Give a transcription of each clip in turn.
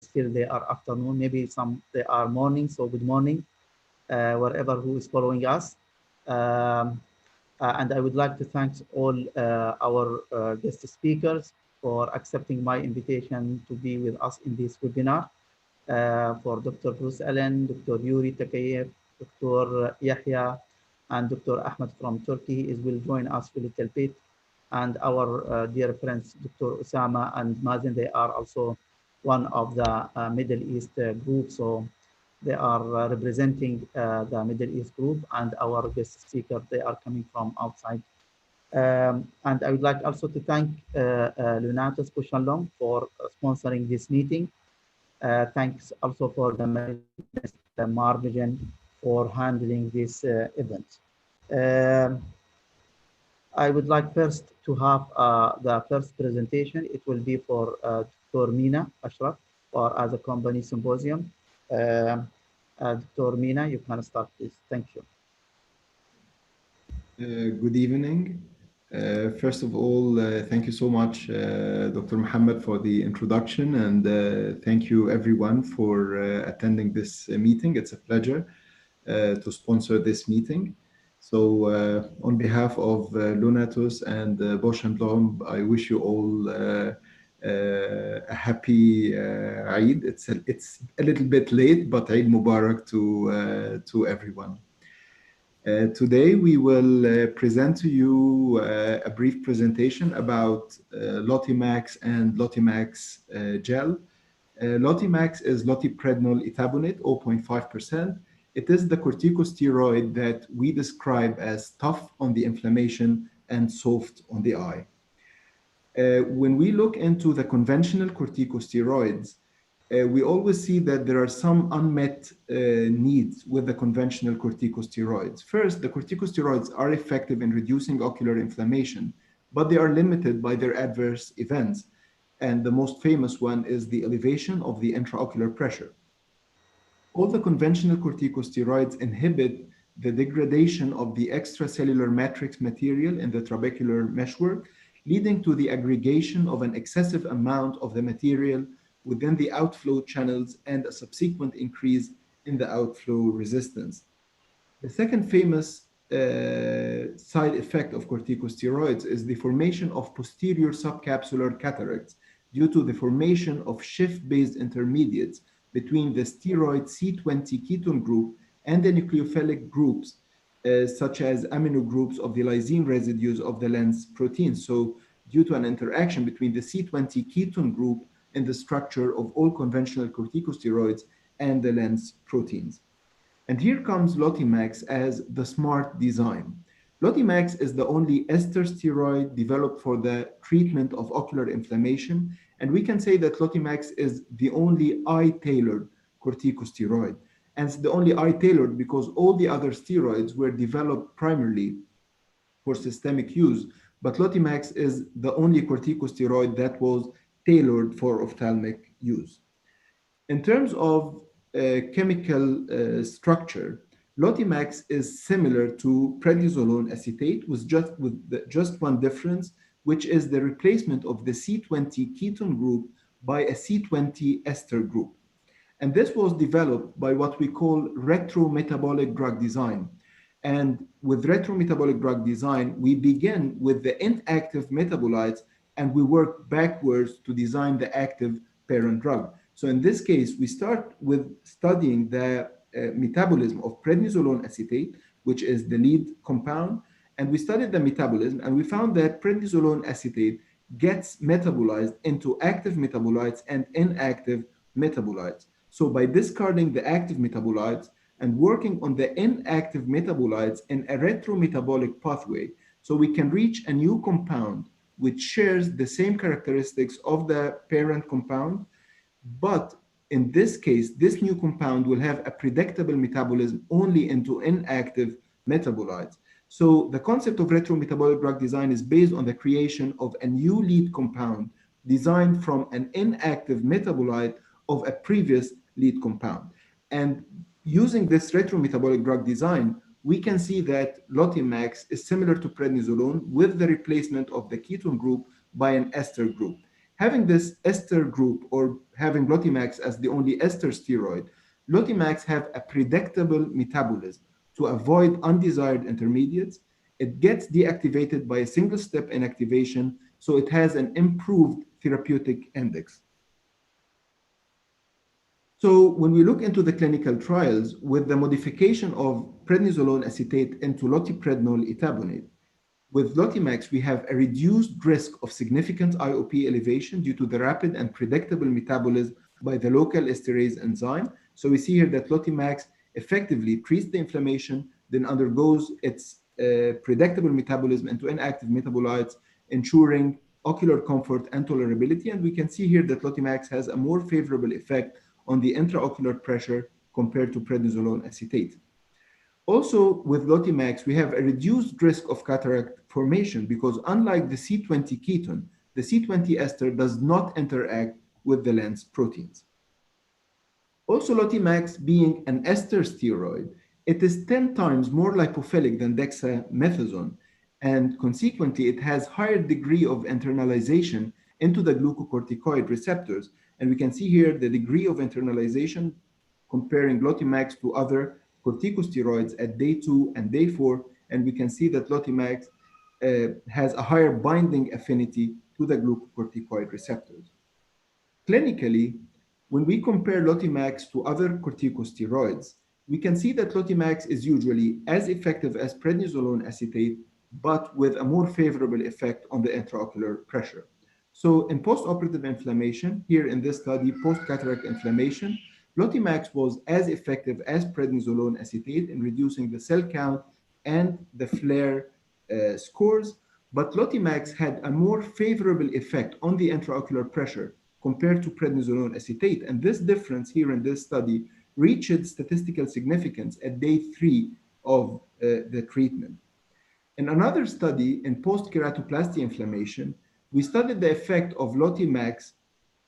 still they are afternoon, maybe some they are morning, so good morning, wherever who is following us. And I would like to thank all our guest speakers for accepting my invitation to be with us in this webinar. For Dr. Bruce Allen, Dr. Yuri Takayev, Dr. Yahya, and Dr. Ahmed from Turkey is will join us a little bit. And our dear friends, Dr. Osama and Mazen, they are also one of the Middle East group. So they are representing the Middle East group, and our guest speaker, they are coming from outside. And I would like also to thank Lunatus Kushalong for sponsoring this meeting. Thanks also for the Marvision for handling this event. Um, I would like first to have the first presentation. It will be for Dr. Mina Ashraf or as a company symposium. Dr. Mina, you can start, please. Thank you. Good evening. First of all, thank you so much, Dr. Muhammad, for the introduction, and thank you everyone for attending this meeting. It's a pleasure to sponsor this meeting. So on behalf of Lunatus and Bosch & Lomb, I wish you all a happy Eid. It's a little bit late, but Eid Mubarak to everyone. Today we will present to you a brief presentation about Lottimax and Lottimax gel. Lottimax is lotiprednol etabonate, 0.5%. It is the corticosteroid that we describe as tough on the inflammation and soft on the eye. When we look into the conventional corticosteroids, we always see that there are some unmet needs with the conventional corticosteroids. First, the corticosteroids are effective in reducing ocular inflammation, but they are limited by their adverse events. And the most famous one is the elevation of the intraocular pressure. All the conventional corticosteroids inhibit the degradation of the extracellular matrix material in the trabecular meshwork, leading to the aggregation of an excessive amount of the material within the outflow channels and a subsequent increase in the outflow resistance. The second famous side effect of corticosteroids is the formation of posterior subcapsular cataracts due to the formation of shift-based intermediates between the steroid C20 ketone group and the nucleophilic groups, such as amino groups of the lysine residues of the lens protein. So due to an interaction between the C20 ketone group in the structure of all conventional corticosteroids and the lens proteins. And here comes Lottimax as the smart design. Lottimax is the only ester steroid developed for the treatment of ocular inflammation, and we can say that Lottimax is the only eye-tailored corticosteroid. And it's the only eye-tailored because all the other steroids were developed primarily for systemic use, but Lottimax is the only corticosteroid that was tailored for ophthalmic use. In terms of chemical structure, Lottimax is similar to prednisolone acetate with just one difference, which is the replacement of the C20 ketone group by a C20 ester group. And this was developed by what we call retrometabolic drug design. And with retrometabolic drug design, we begin with the inactive metabolites and we work backwards to design the active parent drug. So in this case, we start with studying the metabolism of prednisolone acetate, which is the lead compound, and we studied the metabolism, and we found that prednisolone acetate gets metabolized into active metabolites and inactive metabolites. So by discarding the active metabolites and working on the inactive metabolites in a retrometabolic pathway, so we can reach a new compound which shares the same characteristics of the parent compound, but in this case, this new compound will have a predictable metabolism only into inactive metabolites. So the concept of retrometabolic drug design is based on the creation of a new lead compound designed from an inactive metabolite of a previous lead compound. And using this retrometabolic drug design, we can see that Lottimax is similar to prednisolone with the replacement of the ketone group by an ester group. having this ester group or having Lottimax as the only ester steroid, Lottimax have a predictable metabolism to avoid undesired intermediates. It gets deactivated by a single step inactivation, so it has an improved therapeutic index. So when we look into the clinical trials with the modification of prednisolone acetate into lotiprednol etabonate, with Lottimax, we have a reduced risk of significant IOP elevation due to the rapid and predictable metabolism by the local esterase enzyme. So we see here that Lottimax effectively treats the inflammation, then undergoes its predictable metabolism into inactive metabolites, ensuring ocular comfort and tolerability. And we can see here that Lottimax has a more favorable effect on the intraocular pressure compared to prednisolone acetate. Also, with Lottimax, we have a reduced risk of cataract formation because unlike the C20 ketone, the C20 ester does not interact with the lens proteins. Also, Lottimax being an ester steroid, it is 10 times more lipophilic than dexamethasone, and consequently, it has higher degree of internalization into the glucocorticoid receptors. And we can see here the degree of internalization comparing Lottimax to other corticosteroids at day 2 and day 4, and we can see that Lottimax has a higher binding affinity to the glucocorticoid receptors. Clinically, when we compare Lottimax to other corticosteroids, we can see that Lottimax is usually as effective as prednisolone acetate, but with a more favorable effect on the intraocular pressure. So in postoperative inflammation, here in this study, post-cataract inflammation, Lottimax was as effective as prednisolone acetate in reducing the cell count and the flare scores, but Lottimax had a more favorable effect on the intraocular pressure compared to prednisolone acetate. And this difference here in this study reached statistical significance at day 3 of the treatment. In another study in post-keratoplasty inflammation, we studied the effect of Lottimax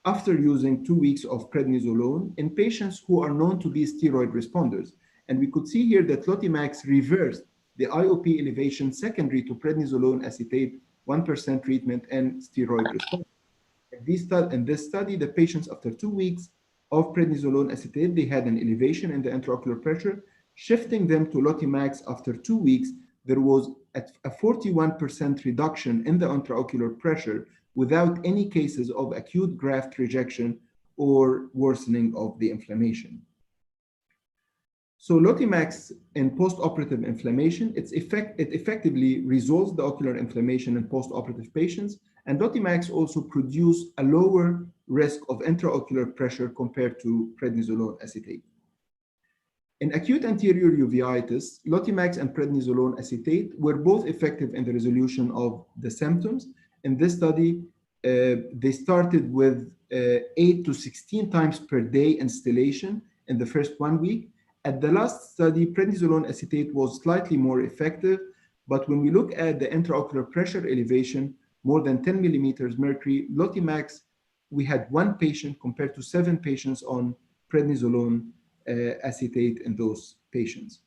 after using 2 weeks of prednisolone in patients who are known to be steroid responders. And we could see here that Lottimax reversed the IOP elevation secondary to prednisolone acetate 1% treatment and steroid response. In this study, the patients after 2 weeks of prednisolone acetate, they had an elevation in the intraocular pressure. Shifting them to Lottimax after 2 weeks, there was a 41% reduction in the intraocular pressure without any cases of acute graft rejection or worsening of the inflammation. So Lottimax in postoperative inflammation, it effectively resolves the ocular inflammation in postoperative patients, and Lottimax also produce a lower risk of intraocular pressure compared to prednisolone acetate. In acute anterior uveitis, Lottimax and prednisolone acetate were both effective in the resolution of the symptoms. In this study, they started with 8 to 16 times per day instillation in the first 1 week. At the last study, prednisolone acetate was slightly more effective, but when we look at the intraocular pressure elevation, more than 10 millimeters mercury, Lottimax, we had 1 patient compared to 7 patients on prednisolone acetate in those patients.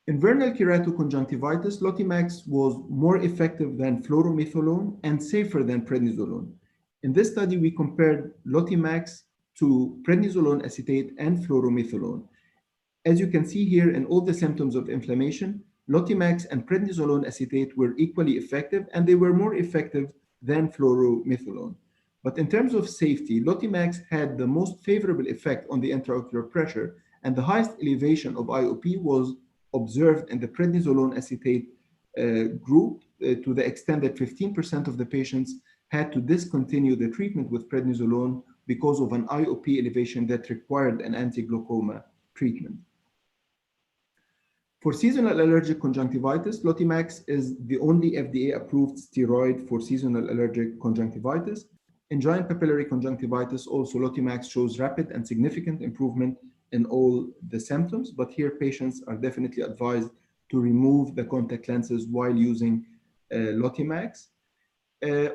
In vernal keratoconjunctivitis, Lottimax was more effective than fluorometholone and safer than prednisolone. In this study, we compared Lottimax to prednisolone acetate and fluorometholone. As you can see here in all the symptoms of inflammation, Lottimax and prednisolone acetate were equally effective, and they were more effective than fluorometholone. But in terms of safety, Lottimax had the most favorable effect on the intraocular pressure, and the highest elevation of IOP was observed in the prednisolone acetate group to the extent that 15% of the patients had to discontinue the treatment with prednisolone because of an IOP elevation that required an anti-glaucoma treatment. For seasonal allergic conjunctivitis, Lottimax is the only FDA-approved steroid for seasonal allergic conjunctivitis. In giant papillary conjunctivitis, also Lottimax shows rapid and significant improvement in all the symptoms, but here patients are definitely advised to remove the contact lenses while using Lottimax.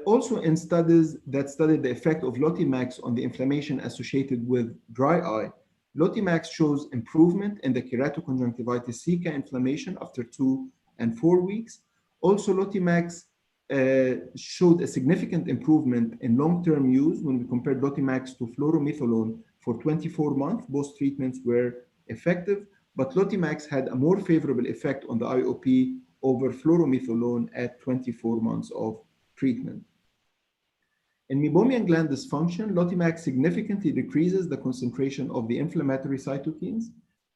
Also in studies that studied the effect of Lottimax on the inflammation associated with dry eye, Lottimax shows improvement in the keratoconjunctivitis ceca inflammation after 2 and 4 weeks. Also, Lottimax showed a significant improvement in long-term use when we compared Lottimax to fluorometholone for 24 months. Both treatments were effective, but Lottimax had a more favorable effect on the IOP over fluorometholone at 24 months of treatment. In meibomian gland dysfunction, Lottimax significantly decreases the concentration of the inflammatory cytokines.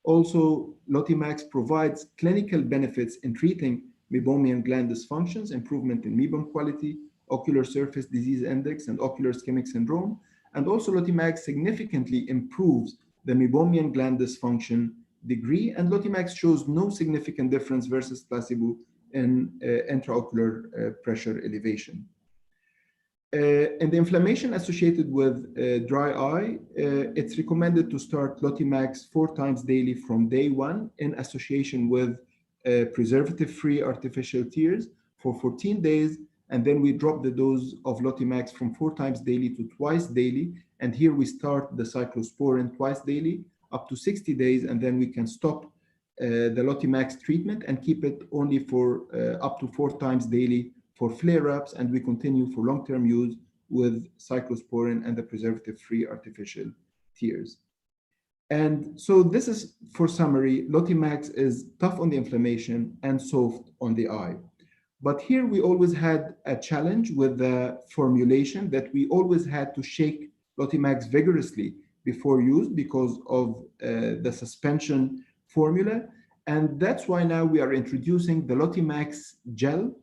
Also, Lottimax provides clinical benefits in treating meibomian gland dysfunctions, improvement in meibum quality, ocular surface disease index, and ocular ischemic syndrome. And also, Lottimax significantly improves the meibomian gland dysfunction degree, and Lottimax shows no significant difference versus placebo in intraocular pressure elevation. In the inflammation associated with dry eye, it's recommended to start Lottimax 4 times daily from day 1 in association with preservative-free artificial tears for 14 days, and then we drop the dose of Lottimax from 4 times daily to twice daily, and here we start the cyclosporin twice daily up to 60 days, and then we can stop the Lottimax treatment and keep it only for up to 4 times daily for flare-ups, and we continue for long-term use with cyclosporin and the preservative-free artificial tears. And so this is, for summary, Lottimax is tough on the inflammation and soft on the eye. But here we always had a challenge with the formulation that we always had to shake Lottimax vigorously before use because of the suspension formula. And that's why now we are introducing the Lottimax gel,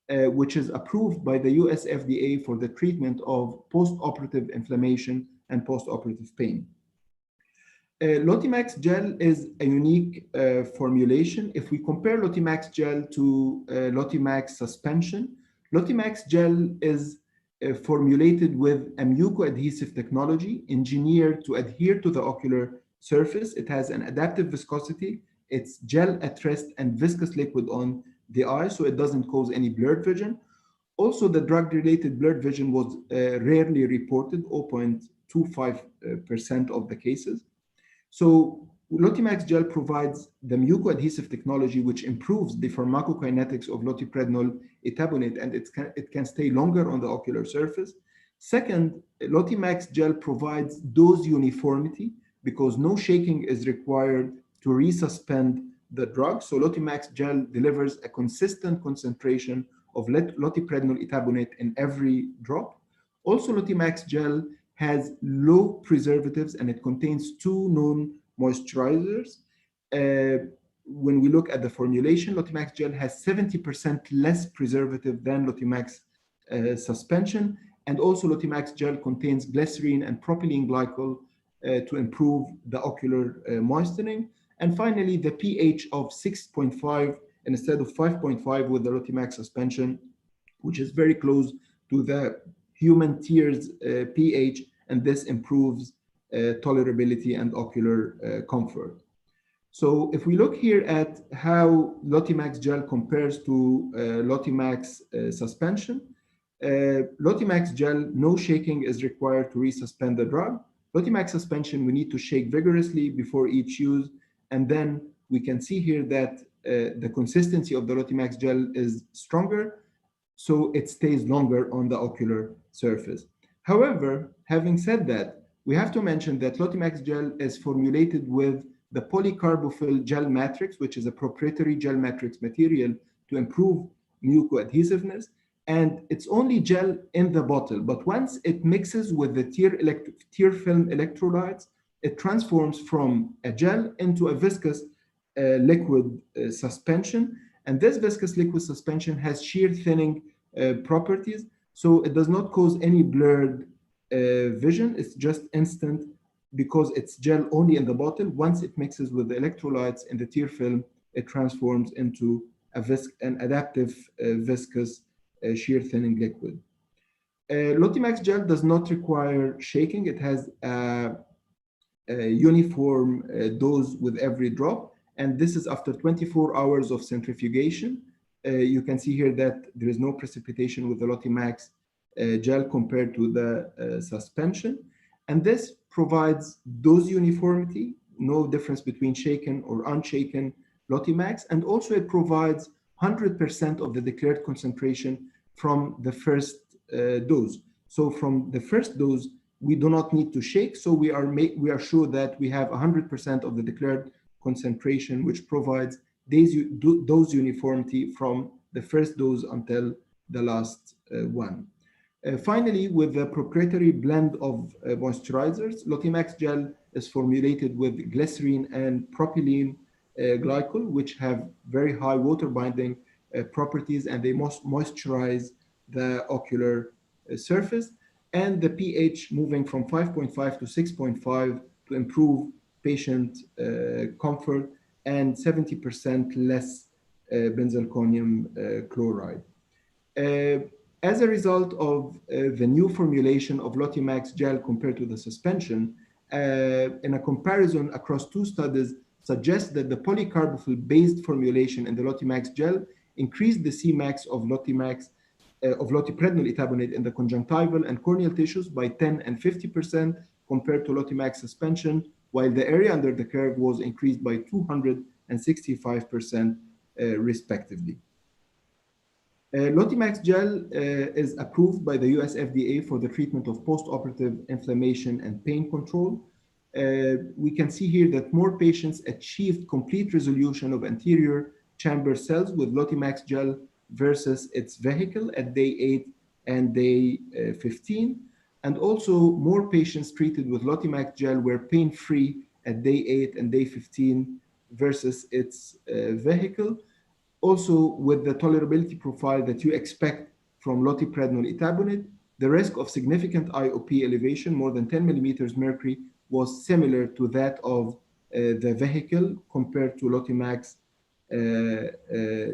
which is approved by the US FDA for the treatment of post-operative inflammation and post-operative pain. Lottimax gel is a unique formulation. If we compare Lottimax gel to Lottimax suspension, Lottimax gel is formulated with a mucoadhesive technology engineered to adhere to the ocular surface. It has an adaptive viscosity. It's gel at rest and viscous liquid on the eye, so it doesn't cause any blurred vision. Also, the drug-related blurred vision was rarely reported, 0.25% of the cases. So Lottimax gel provides the mucoadhesive technology, which improves the pharmacokinetics of lotiprednol etabolate, and it can stay longer on the ocular surface. Second, Lottimax gel provides dose uniformity because no shaking is required to resuspend the drug. So Lottimax gel delivers a consistent concentration of lotiprednol etabolate in every drop. Also, Lottimax gel has low preservatives and it contains 2 known moisturizers. When we look at the formulation, Lottimax gel has 70% less preservative than Lottimax suspension. And also Lottimax gel contains glycerine and propylene glycol to improve the ocular moistening. And finally, the pH of 6.5 instead of 5.5 with the Lottimax suspension, which is very close to the human tears pH, and this improves tolerability and ocular comfort. So if we look here at how Lottimax gel compares to Lottimax suspension, Lottimax gel, no shaking is required to resuspend the drug. Lottimax suspension, we need to shake vigorously before each use, and then we can see here that the consistency of the Lottimax gel is stronger, so it stays longer on the ocular surface. However, having said that, we have to mention that Lottimax gel is formulated with the polycarbophyll gel matrix, which is a proprietary gel matrix material to improve mucoadhesiveness. And it's only gel in the bottle, but once it mixes with the tear film electrolytes, it transforms from a gel into a viscous liquid suspension. And this viscous liquid suspension has shear thinning properties, so it does not cause any blurred vision. It's just instant because it's gel only in the bottle. Once it mixes with the electrolytes in the tear film, it transforms into an adaptive viscous shear thinning liquid. Lottimax gel does not require shaking. It has a uniform dose with every drop, and this is after 24 hours of centrifugation. You can see here that there is no precipitation with the Lottimax gel compared to the suspension, and this provides dose uniformity, no difference between shaken or unshaken Lottimax, and also it provides 100% of the declared concentration from the first dose. So from the first dose, we do not need to shake. So we are sure that we have 100% of the declared concentration, which provides dose uniformity from the first dose until the last one. Finally, with the proprietary blend of moisturizers, Lottimax gel is formulated with glycerine and propylene glycol, which have very high water binding properties, and they moisturize the ocular surface, and the pH moving from 5.5 to 6.5 to improve patient comfort, and 70% less benzalkonium chloride. As a result of the new formulation of Lottimax gel compared to the suspension, in a comparison across two studies, suggests that the polycarbonyl-based formulation in the Lottimax gel increased the Cmax of lotiprednol etabonate in the conjunctival and corneal tissues by 10 and 50% compared to Lottimax suspension, while the area under the curve was increased by 265% respectively. Lottimax gel is approved by the US FDA for the treatment of post-operative inflammation and pain control. We can see here that more patients achieved complete resolution of anterior chamber cells with Lottimax gel versus its vehicle at day 8 and day 15. And also more patients treated with Lottimax gel were pain-free at day 8 and day 15 versus its vehicle. Also, with the tolerability profile that you expect from lotiprednol etabonate, the risk of significant IOP elevation, more than 10 millimeters mercury, was similar to that of the vehicle compared to Lottimax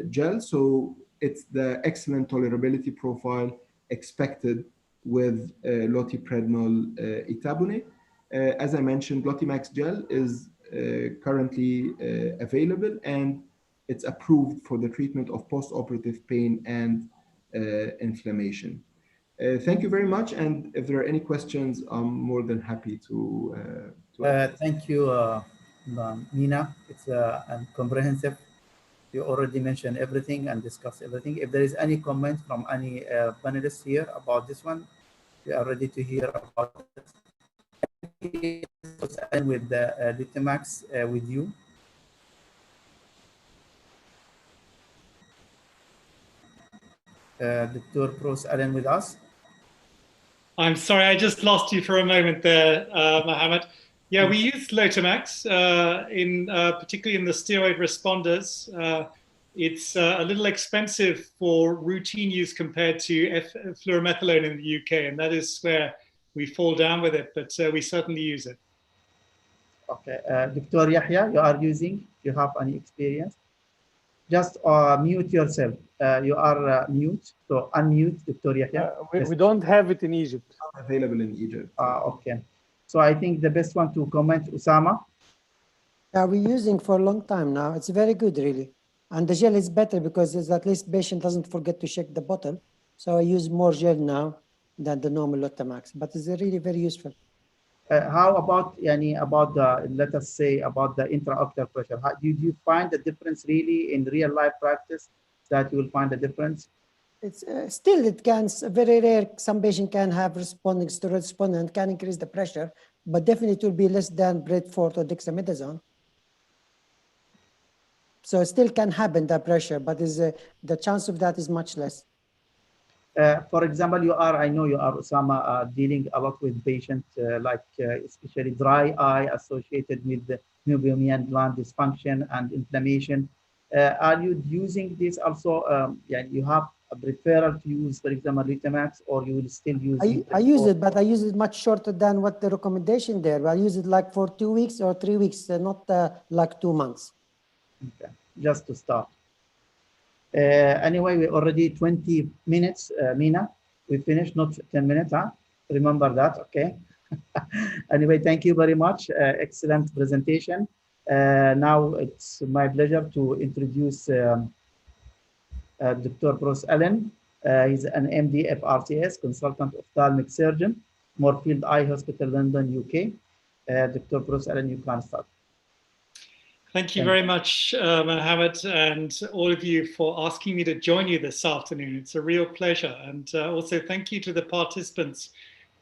gel. So it's the excellent tolerability profile expected with lotiprednol etabonate. As I mentioned, Lottimax gel is currently available, and it's approved for the treatment of post-operative pain and inflammation. Thank you very much. And if there are any questions, I'm more than happy to thank you, Mina. It's comprehensive. You already mentioned everything and discussed everything. If there is any comment from any panelists here about this one, we are ready to hear about it. And with the Lutimax with you. Dr. Bruce Allen with us. I'm sorry, I just lost you for a moment there, Mohammed. Yeah, we use Lottimax particularly in the steroid responders. It's a little expensive for routine use compared to fluorometholone in the UK, and that is where we fall down with it, but we certainly use it. Okay, Dr. Yahya, you have any experience? Just mute yourself. You are mute, so unmute, Dr. Yahya. We don't have it in Egypt. Not available in Egypt. Okay. So I think the best one to comment, Usama. Yeah, we're using for a long time now. It's very good, really. And the gel is better because at least patient doesn't forget to shake the bottle. So I use more gel now than the normal Lottimax, but it's really very useful. How about let us say about the intraocular pressure? Did you find the difference really in real life practice that you will find the difference? It's still, it can, very rare, some patient can have responding steroid response and can increase the pressure, but definitely it will be less than Bradford or dexamethasone. So it still can happen, the pressure, but the chance of that is much less. For example, I know you are, Osama, dealing a lot with patients especially dry eye associated with the meibomian gland dysfunction and inflammation. Are you using this also? You have a preferred to use, for example, Lutamax, or you will still use it? I use it, but I use it much shorter than what the recommendation there. I use it like for 2 weeks or 3 weeks, not like 2 months. Okay, just to start. Anyway, we're already 20 minutes, Mina. We finished, not 10 minutes, huh? Remember that, okay? Anyway, thank you very much. Excellent presentation. Now it's my pleasure to introduce Dr. Bruce Allen. He's an MD FRCS, consultant ophthalmic surgeon, Moorfield Eye Hospital, London, UK. Dr. Bruce Allen, you can start. Thank you very much, Mohammed, and all of you for asking me to join you this afternoon. It's a real pleasure. And also thank you to the participants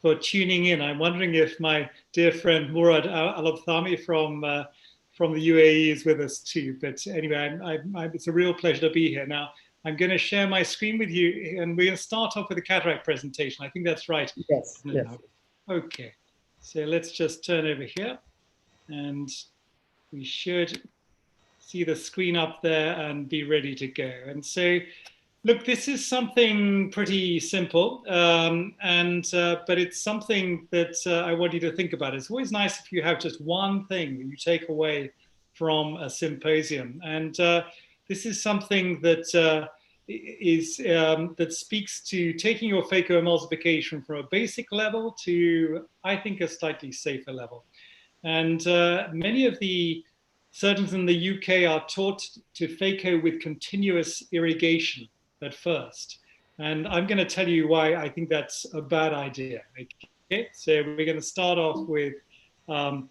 for tuning in. I'm wondering if my dear friend Murad Al-Abthami from the UAE is with us too. But anyway, it's a real pleasure to be here. Now, I'm going to share my screen with you, and we're going to start off with a cataract presentation. I think that's right. Yes, yes. Okay, so let's just turn over here, and we should see the screen up there and be ready to go. And so, look, this is something pretty simple, but it's something that I want you to think about. It's always nice if you have just one thing that you take away from a symposium. And this is something that that speaks to taking your phacoemulsification from a basic level to, I think, a slightly safer level. And many of the surgeons in the UK are taught to phaco with continuous irrigation at first. And I'm going to tell you why I think that's a bad idea. Okay, so we're going to start off with a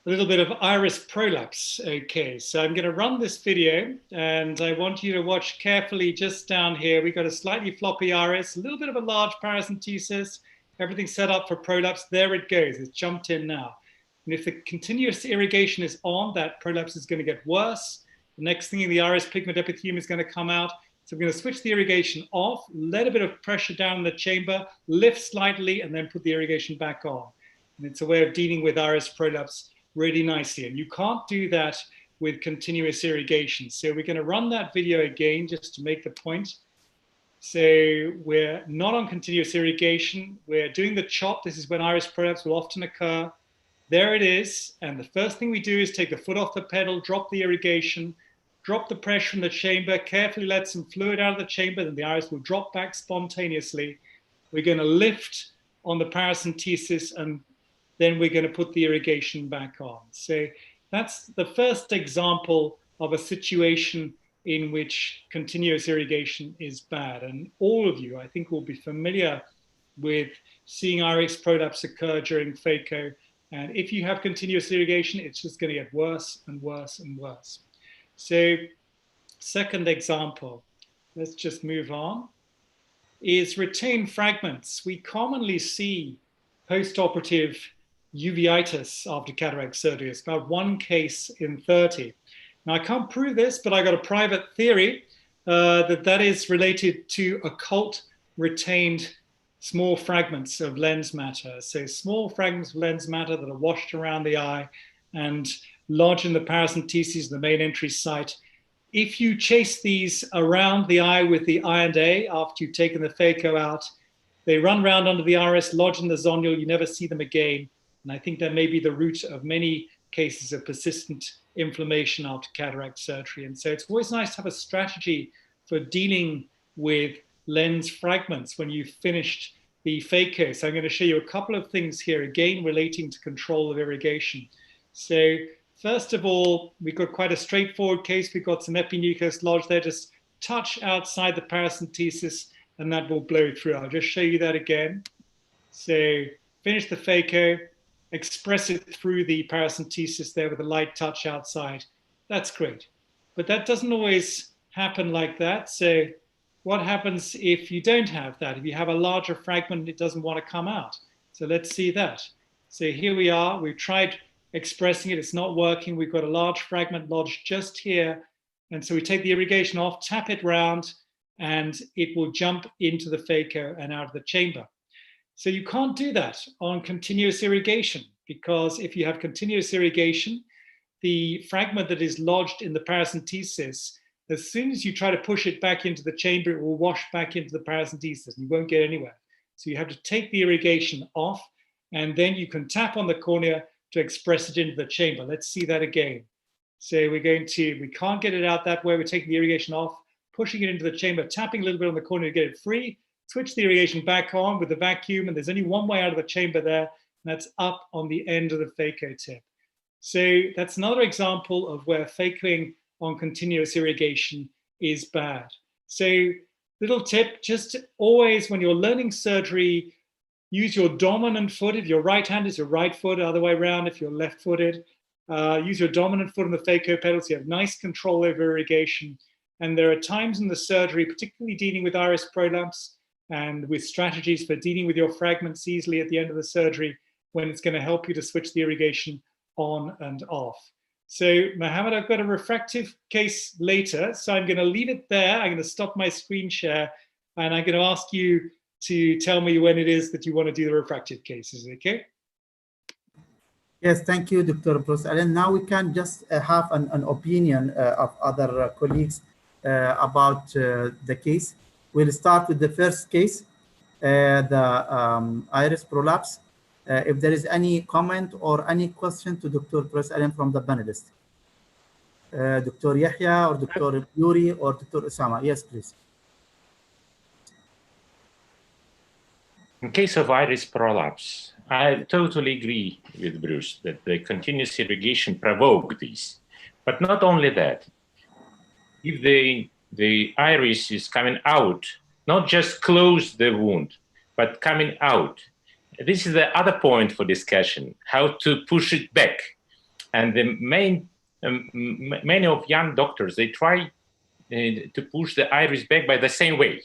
little bit of Iris Prolapse. Okay, so I'm going to run this video, and I want you to watch carefully just down here. We've got a slightly floppy iris, a little bit of a large paracentesis, everything set up for prolapse. There it goes. It's jumped in now. And if the continuous irrigation is on, that prolapse is going to get worse. The next thing in the iris pigment epithelium is going to come out. So we're going to switch the irrigation off, let a bit of pressure down in the chamber, lift slightly, and then put the irrigation back on. And it's a way of dealing with iris prolapse really nicely. And you can't do that with continuous irrigation. So we're going to run that video again just to make the point. So we're not on continuous irrigation. We're doing the chop. This is when iris prolapse will often occur. There it is. And the first thing we do is take the foot off the pedal, drop the irrigation, drop the pressure in the chamber, carefully let some fluid out of the chamber, then the iris will drop back spontaneously. We're going to lift on the paracentesis, and then we're going to put the irrigation back on. So that's the first example of a situation in which continuous irrigation is bad. And all of you, I think, will be familiar with seeing iris prolapse occur during phaco. And if you have continuous irrigation, it's just going to get worse and worse and worse. So second example, let's just move on, is retained fragments. We commonly see postoperative uveitis after cataract surgery. It's about 1 case in 30. Now, I can't prove this, but I got a private theory that is related to occult retained small fragments of lens matter. So small fragments of lens matter that are washed around the eye and lodge in the paracentesis, the main entry site. If you chase these around the eye with the I&A after you've taken the phaco out, they run around under the iris, lodge in the zonule, you never see them again. And I think that may be the root of many cases of persistent inflammation after cataract surgery. And so it's always nice to have a strategy for dealing with lens fragments when you've finished the phaco. So I'm going to show you a couple of things here, again, relating to control of irrigation. So first of all, we've got quite a straightforward case. We've got some epinucleus lodged there, just touch outside the paracentesis, and that will blow through. I'll just show you that again. So finish the phaco, express it through the paracentesis there with a light touch outside. That's great. But that doesn't always happen like that. So what happens if you don't have that? If you have a larger fragment, it doesn't want to come out. So let's see that. So here we are. We've tried expressing it. It's not working. We've got a large fragment lodged just here. And so we take the irrigation off, tap it round, and it will jump into the phaco and out of the chamber. So you can't do that on continuous irrigation, because if you have continuous irrigation, the fragment that is lodged in the paracentesis, as soon as you try to push it back into the chamber, it will wash back into the paracentesis and you won't get anywhere. So you have to take the irrigation off, and then you can tap on the cornea to express it into the chamber. Let's see that again. So we can't get it out that way. We're taking the irrigation off, pushing it into the chamber, tapping a little bit on the cornea to get it free, switch the irrigation back on with the vacuum, and there's only one way out of the chamber there, and that's up on the end of the phaco tip. So that's another example of where phacoing on continuous irrigation is bad. So little tip, just always when you're learning surgery, use your dominant foot. If you're right-handed, it's your right foot, other way around if you're left-footed. use your dominant foot on the phaco pedal so you have nice control over irrigation. And there are times in the surgery, particularly dealing with iris prolapse and with strategies for dealing with your fragments easily at the end of the surgery, when it's going to help you to switch the irrigation on and off. So, Mohammed, I've got a refractive case later, so I'm going to leave it there. I'm going to stop my screen share, and I'm going to ask you to tell me when it is that you want to do the refractive cases, okay? Yes, thank you, Dr. Bruce Allen. Now we can just have an opinion of other colleagues about the case. We'll start with the first case, the iris prolapse. If there is any comment or any question to Dr. Bruce Allen from the panelists. Dr. Yahya or Dr. Yuri or Dr. Osama. Yes, please. In case of iris prolapse, I totally agree with Bruce that the continuous irrigation provoked this. But not only that, if the iris is coming out, not just close the wound, but coming out. This is the other point for discussion, how to push it back. And the many of young doctors, they try to push the iris back by the same way.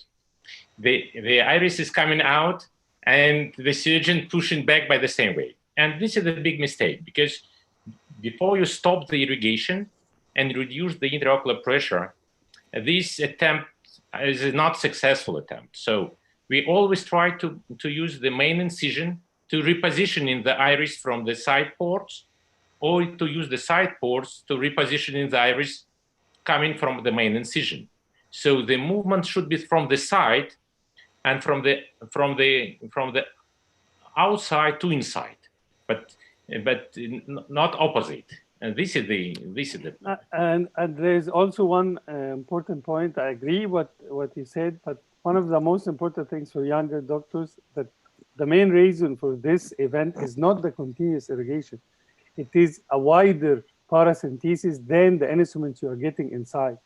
The iris is coming out and the surgeon pushing back by the same way. And this is a big mistake, because before you stop the irrigation and reduce the intraocular pressure, this attempt is a not successful attempt. So we always try to use the main incision to reposition in the iris from the side ports, or to use the side ports to reposition in the iris coming from the main incision. So the movement should be from the side and from the outside to inside, but not opposite. And this is the and there's also one important point. I agree what you said, but one of the most important things for younger doctors, that the main reason for this event is not the continuous irrigation. It is a wider paracentesis than the instruments you are getting inside.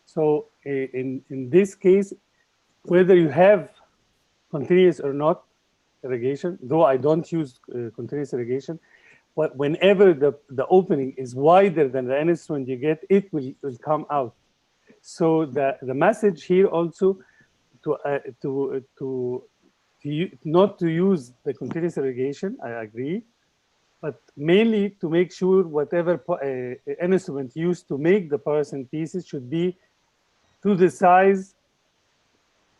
So in this case, whether you have continuous or not irrigation, though I don't use continuous irrigation, but whenever the opening is wider than the instrument you get, it will come out. So the message here also not to use the continuous irrigation, I agree, but mainly to make sure whatever instrument used to make the paracentesis should be to the size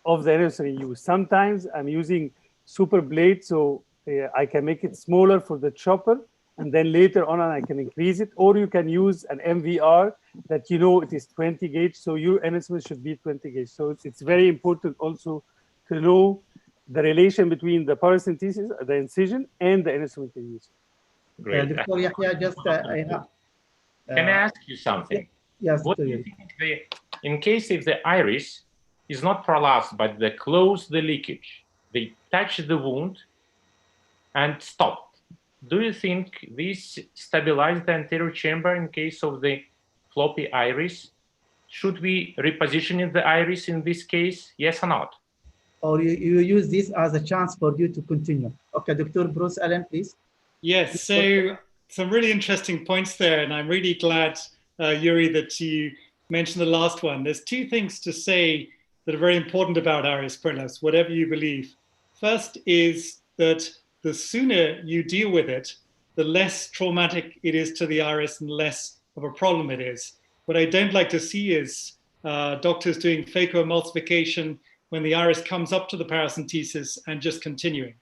of the instrument used. Sometimes I'm using super blade, so I can make it smaller for the chopper, and then later on I can increase it. Or you can use an MVR that you know it is 20 gauge, so your instrument should be 20 gauge. So it's very important also to know the relation between the paracentesis, the incision, and the instrument you use. great. Dr. Yahya, just I have. Can I ask you something? Yes, What do you think in case if the iris is not prolapsed, but they close the leakage, they touch the wound and stop? Do you think this stabilizes the anterior chamber in case of the floppy iris? Should we reposition the iris in this case? Yes or not? Or you use this as a chance for you to continue. Okay, Dr. Bruce Allen, please. Yes, so some really interesting points there, and I'm really glad, Yuri, that you mentioned the last one. There's two things to say that are very important about iris prolapse, whatever you believe. First is that the sooner you deal with it, the less traumatic it is to the iris and less of a problem it is. What I don't like to see is doctors doing phacoemulsification when the iris comes up to the paracentesis and just continuing,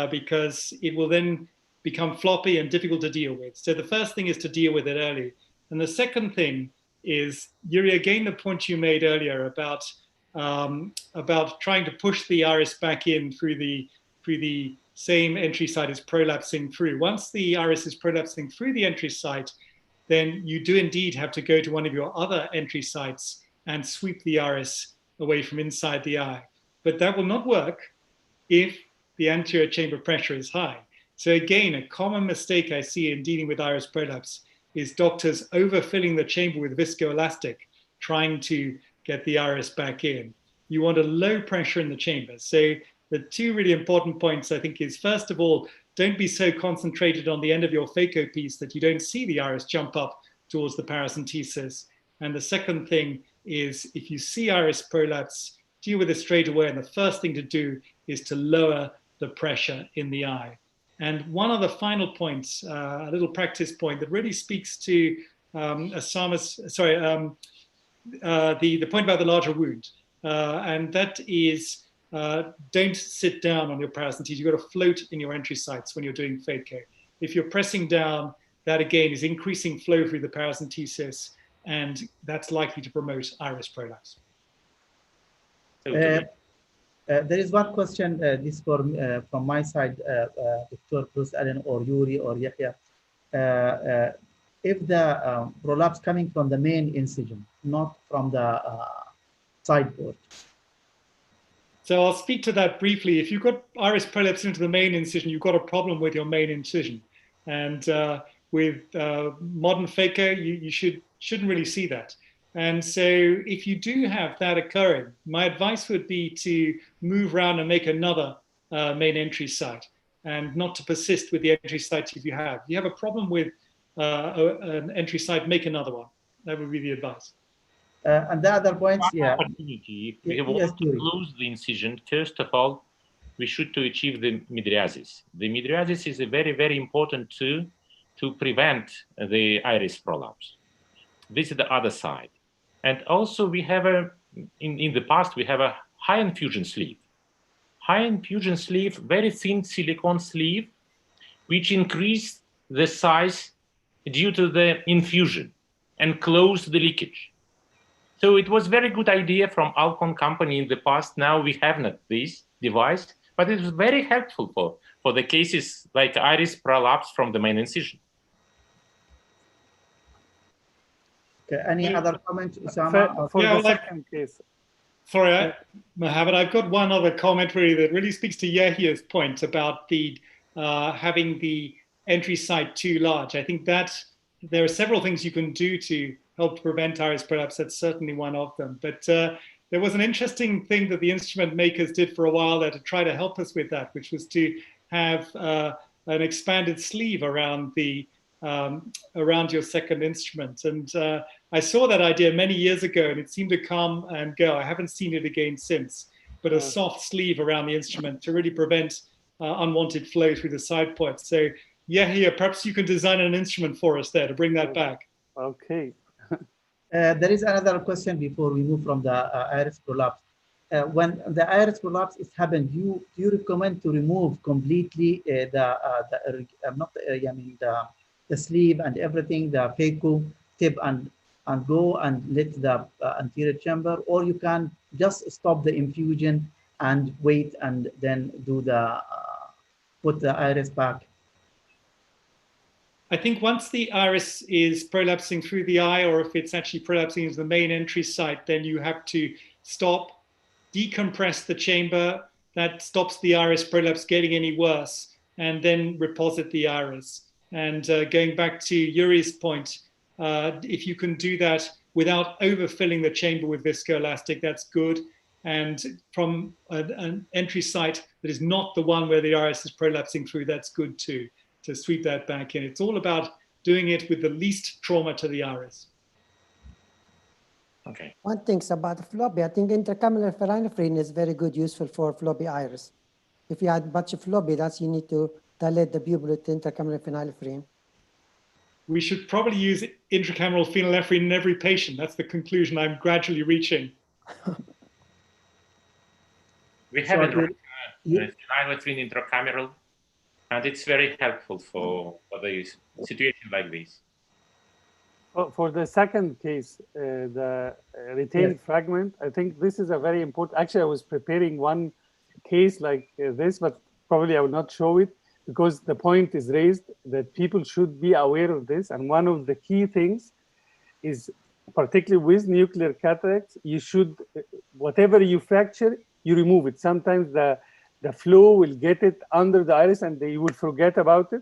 because it will then become floppy and difficult to deal with. So the first thing is to deal with it early. And the second thing is, Yuri, again, the point you made earlier about trying to push the iris back in through the same entry site as prolapsing through. Once the iris is prolapsing through the entry site, then you do indeed have to go to one of your other entry sites and sweep the iris away from inside the eye. But that will not work if the anterior chamber pressure is high. So again, a common mistake I see in dealing with iris prolapse is doctors overfilling the chamber with viscoelastic, trying to get the iris back in. You want a low pressure in the chamber. So the two really important points, I think, is first of all, don't be so concentrated on the end of your phaco piece that you don't see the iris jump up towards the paracentesis. And the second thing is, if you see iris prolapse, deal with it straight away. And the first thing to do is to lower the pressure in the eye. And one of the final points, a little practice point that really speaks to the point about the larger wound. And that is, don't sit down on your paracentesis. You've got to float in your entry sites when you're doing phaco. If you're pressing down, that again is increasing flow through the paracentesis, and that's likely to promote iris prolapse. There is one question, this from my side, Dr. Bruce Allen or Yuri or Yahya. If the prolapse coming from the main incision, not from the sideboard. So I'll speak to that briefly. If you've got iris prolapse into the main incision, you've got a problem with your main incision. And with modern phaco, you shouldn't really see that. And so if you do have that occurring, my advice would be to move around and make another main entry site, and not to persist with the entry sites if you have. If you have a problem with an entry site, make another one. That would be the advice. And the other points, yeah. If we want to close the incision, first of all, we should to achieve the mydriasis. The mydriasis is a very, very important tool to prevent the iris prolapse. This is the other side. And also we have in the past, we have a high infusion sleeve. High infusion sleeve, very thin silicone sleeve, which increased the size due to the infusion and closed the leakage. So it was very good idea from Alcon company in the past. Now we have not this device, but it was very helpful for the cases like iris prolapse from the main incision. Okay, any other comment, Usama? For the second case. Sorry, Mohammed, I've got one other comment really that really speaks to Yahya's point about the having the entry site too large. I think that there are several things you can do to help prevent iris prolapse. That's certainly one of them. But there was an interesting thing that the instrument makers did for a while there to try to help us with that, which was to have an expanded sleeve around the around your second instrument. And I saw that idea many years ago, and it seemed to come and go. I haven't seen it again since. But a soft sleeve around the instrument to really prevent unwanted flow through the side ports. So Yahya, perhaps you can design an instrument for us there to bring that back. Okay. There is another question before we move from the iris prolapse. When the iris prolapse is happened, do you recommend to remove completely the sleeve and everything, the phaco tip, and go and let the anterior chamber, or you can just stop the infusion and wait and then do the put the iris back? I think once the iris is prolapsing through the eye, or if it's actually prolapsing into the main entry site, then you have to stop, decompress the chamber. That stops the iris prolapse getting any worse, and then reposit the iris. And going back to Yuri's point, if you can do that without overfilling the chamber with viscoelastic, that's good. And from an entry site that is not the one where the iris is prolapsing through, that's good too, to sweep that back in. It's all about doing it with the least trauma to the iris. Okay. One thing about floppy, I think intracameral phenylephrine is very good, useful for floppy iris. If you had much floppy, that's you need to dilate the pupil with intracameral phenylephrine. We should probably use intracameral phenylephrine in every patient. That's the conclusion I'm gradually reaching. We have phenylephrine intracameral, and it's very helpful for the situation like this. For the second case, the retained fragment, I think this is a very important. Actually, I was preparing one case like this, but probably I will not show it because the point is raised that people should be aware of this. And one of the key things is, particularly with nuclear cataracts, you should, whatever you fracture, you remove it. Sometimes the flow will get it under the iris and they will forget about it.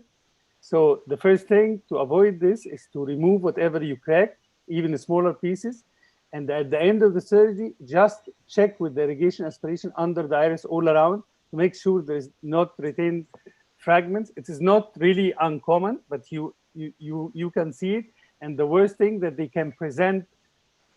So the first thing to avoid this is to remove whatever you crack, even the smaller pieces. And at the end of the surgery, just check with the irrigation aspiration under the iris all around to make sure there is not retained fragments. It is not really uncommon, but you can see it. And the worst thing that they can present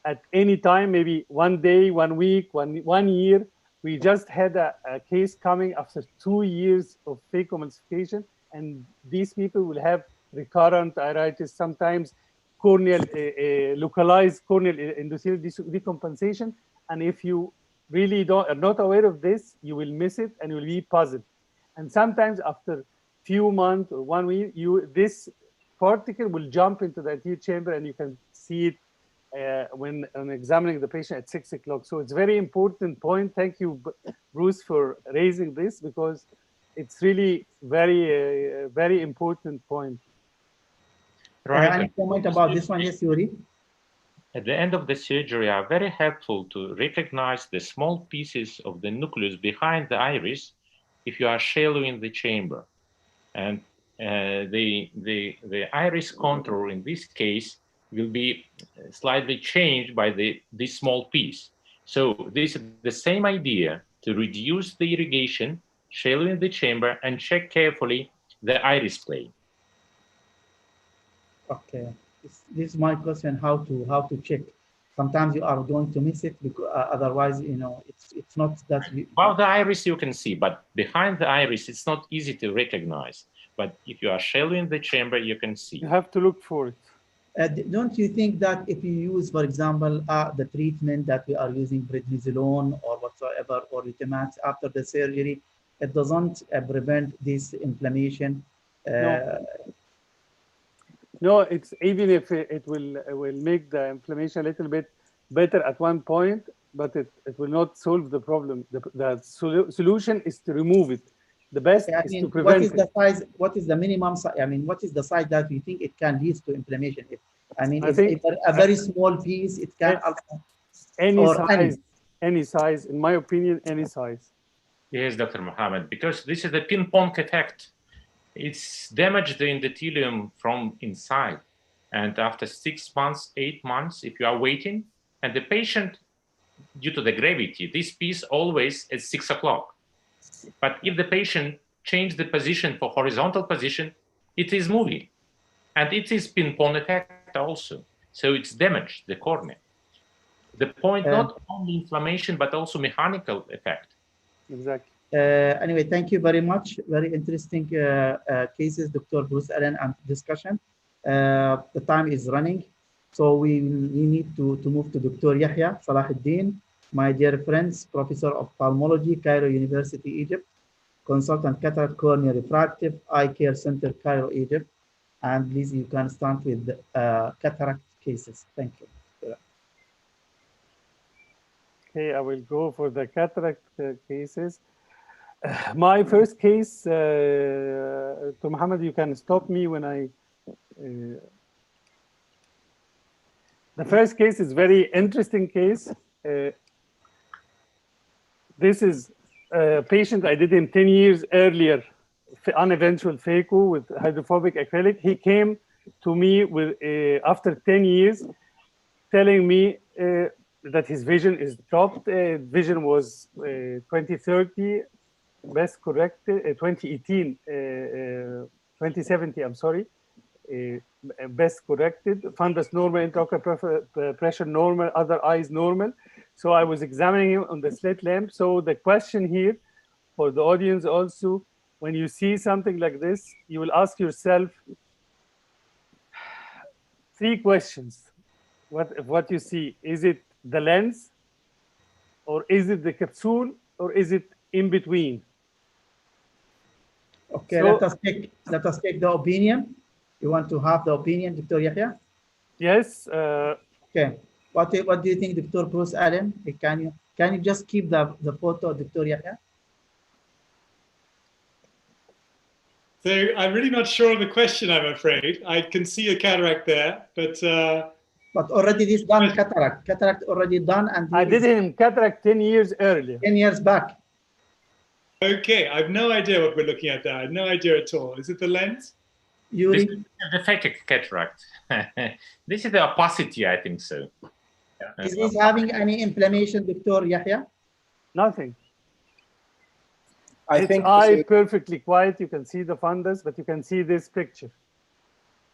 at any time, maybe 1 day, 1 week, one year. We just had a case coming after 2 years of phacoemulsification, and these people will have recurrent iritis, sometimes corneal, localized corneal endothelial decompensation. And if you really are not aware of this, you will miss it and you will be puzzled. And sometimes after few months or 1 week, this particle will jump into the anterior chamber, and you can see it when examining the patient at 6 o'clock. So it's a very important point. Thank you, Bruce, for raising this, because it's really very, very important point. Right. Any comment about this one? Yes, Yuri? At the end of the surgery are very helpful to recognize the small pieces of the nucleus behind the iris if you are shallow in the chamber. And the iris contour in this case will be slightly changed by this small piece. So this is the same idea, to reduce the irrigation, shallow in the chamber, and check carefully the iris plane. Okay, this is my question: how to check? Sometimes you are going to miss it because otherwise, you know, it's not that. Well, the iris you can see, but behind the iris, it's not easy to recognize. But if you are shallow in the chamber, you can see. You have to look for it. Don't you think that if you use, for example, the treatment that we are using, prednisolone or whatsoever, or Lutimax after the surgery, it doesn't prevent this inflammation? No, it's even if it will make the inflammation a little bit better at one point, but it will not solve the problem. The solution is to remove it. The best is to prevent what is the size? What is the minimum size? I mean, what is the size that you think it can lead to inflammation? I mean, if a very small piece, it can also. Any size, in my opinion, any size. Yes, Dr. Mohammed, because this is the ping-pong effect. It's damaged the endothelium from inside. And after 6 months, 8 months, if you are waiting, and the patient, due to the gravity, this piece always at 6 o'clock. But if the patient changes the position for horizontal position, it is moving. And it is ping-pong effect also. So it's damaged the cornea. The point, not only inflammation, but also mechanical effect. Exactly. Anyway, thank you very much. Very interesting cases, Dr. Bruce Allen, and discussion. The time is running, so we need to move to Dr. Yahya Salahuddin, my dear friends, Professor of Ophthalmology, Cairo University, Egypt, Consultant Cataract Cornea Refractive, Eye Care Center, Cairo, Egypt. And please, you can start with cataract cases. Thank you. Okay, I will go for the cataract cases. My first case, to Mohammed, you can stop me when I. The first case is very interesting case. This is a patient I did him 10 years earlier, uneventual phaco with hydrophobic acrylic. He came to me with after 10 years, telling me that his vision is dropped. Vision was 2030. Best corrected, 2018, 2070, I'm sorry, best corrected, fundus normal, intraocular pressure normal, other eyes normal. So I was examining him on the slit lamp. So the question here for the audience also, when you see something like this, you will ask yourself 3 questions. What you see, is it the lens, or is it the capsule, or is it in between? Okay, so, let us take the opinion. You want to have the opinion, Dr. Yahya? Yes. Okay. What do you think, Dr. Bruce Allen? Can you just keep the photo, Dr. Yahya? So I'm really not sure of the question, I'm afraid. I can see a cataract there, but already this done cataract. Cataract already done, and I did him cataract 10 years earlier. 10 years back. Okay, I have no idea what we're looking at there. I have no idea at all. Is it the lens? This is the phakic cataract. This is the opacity, I think so. Is this having any inflammation, Dr. Yahya? Nothing. I think eye perfectly quiet. You can see the fundus, but you can see this picture.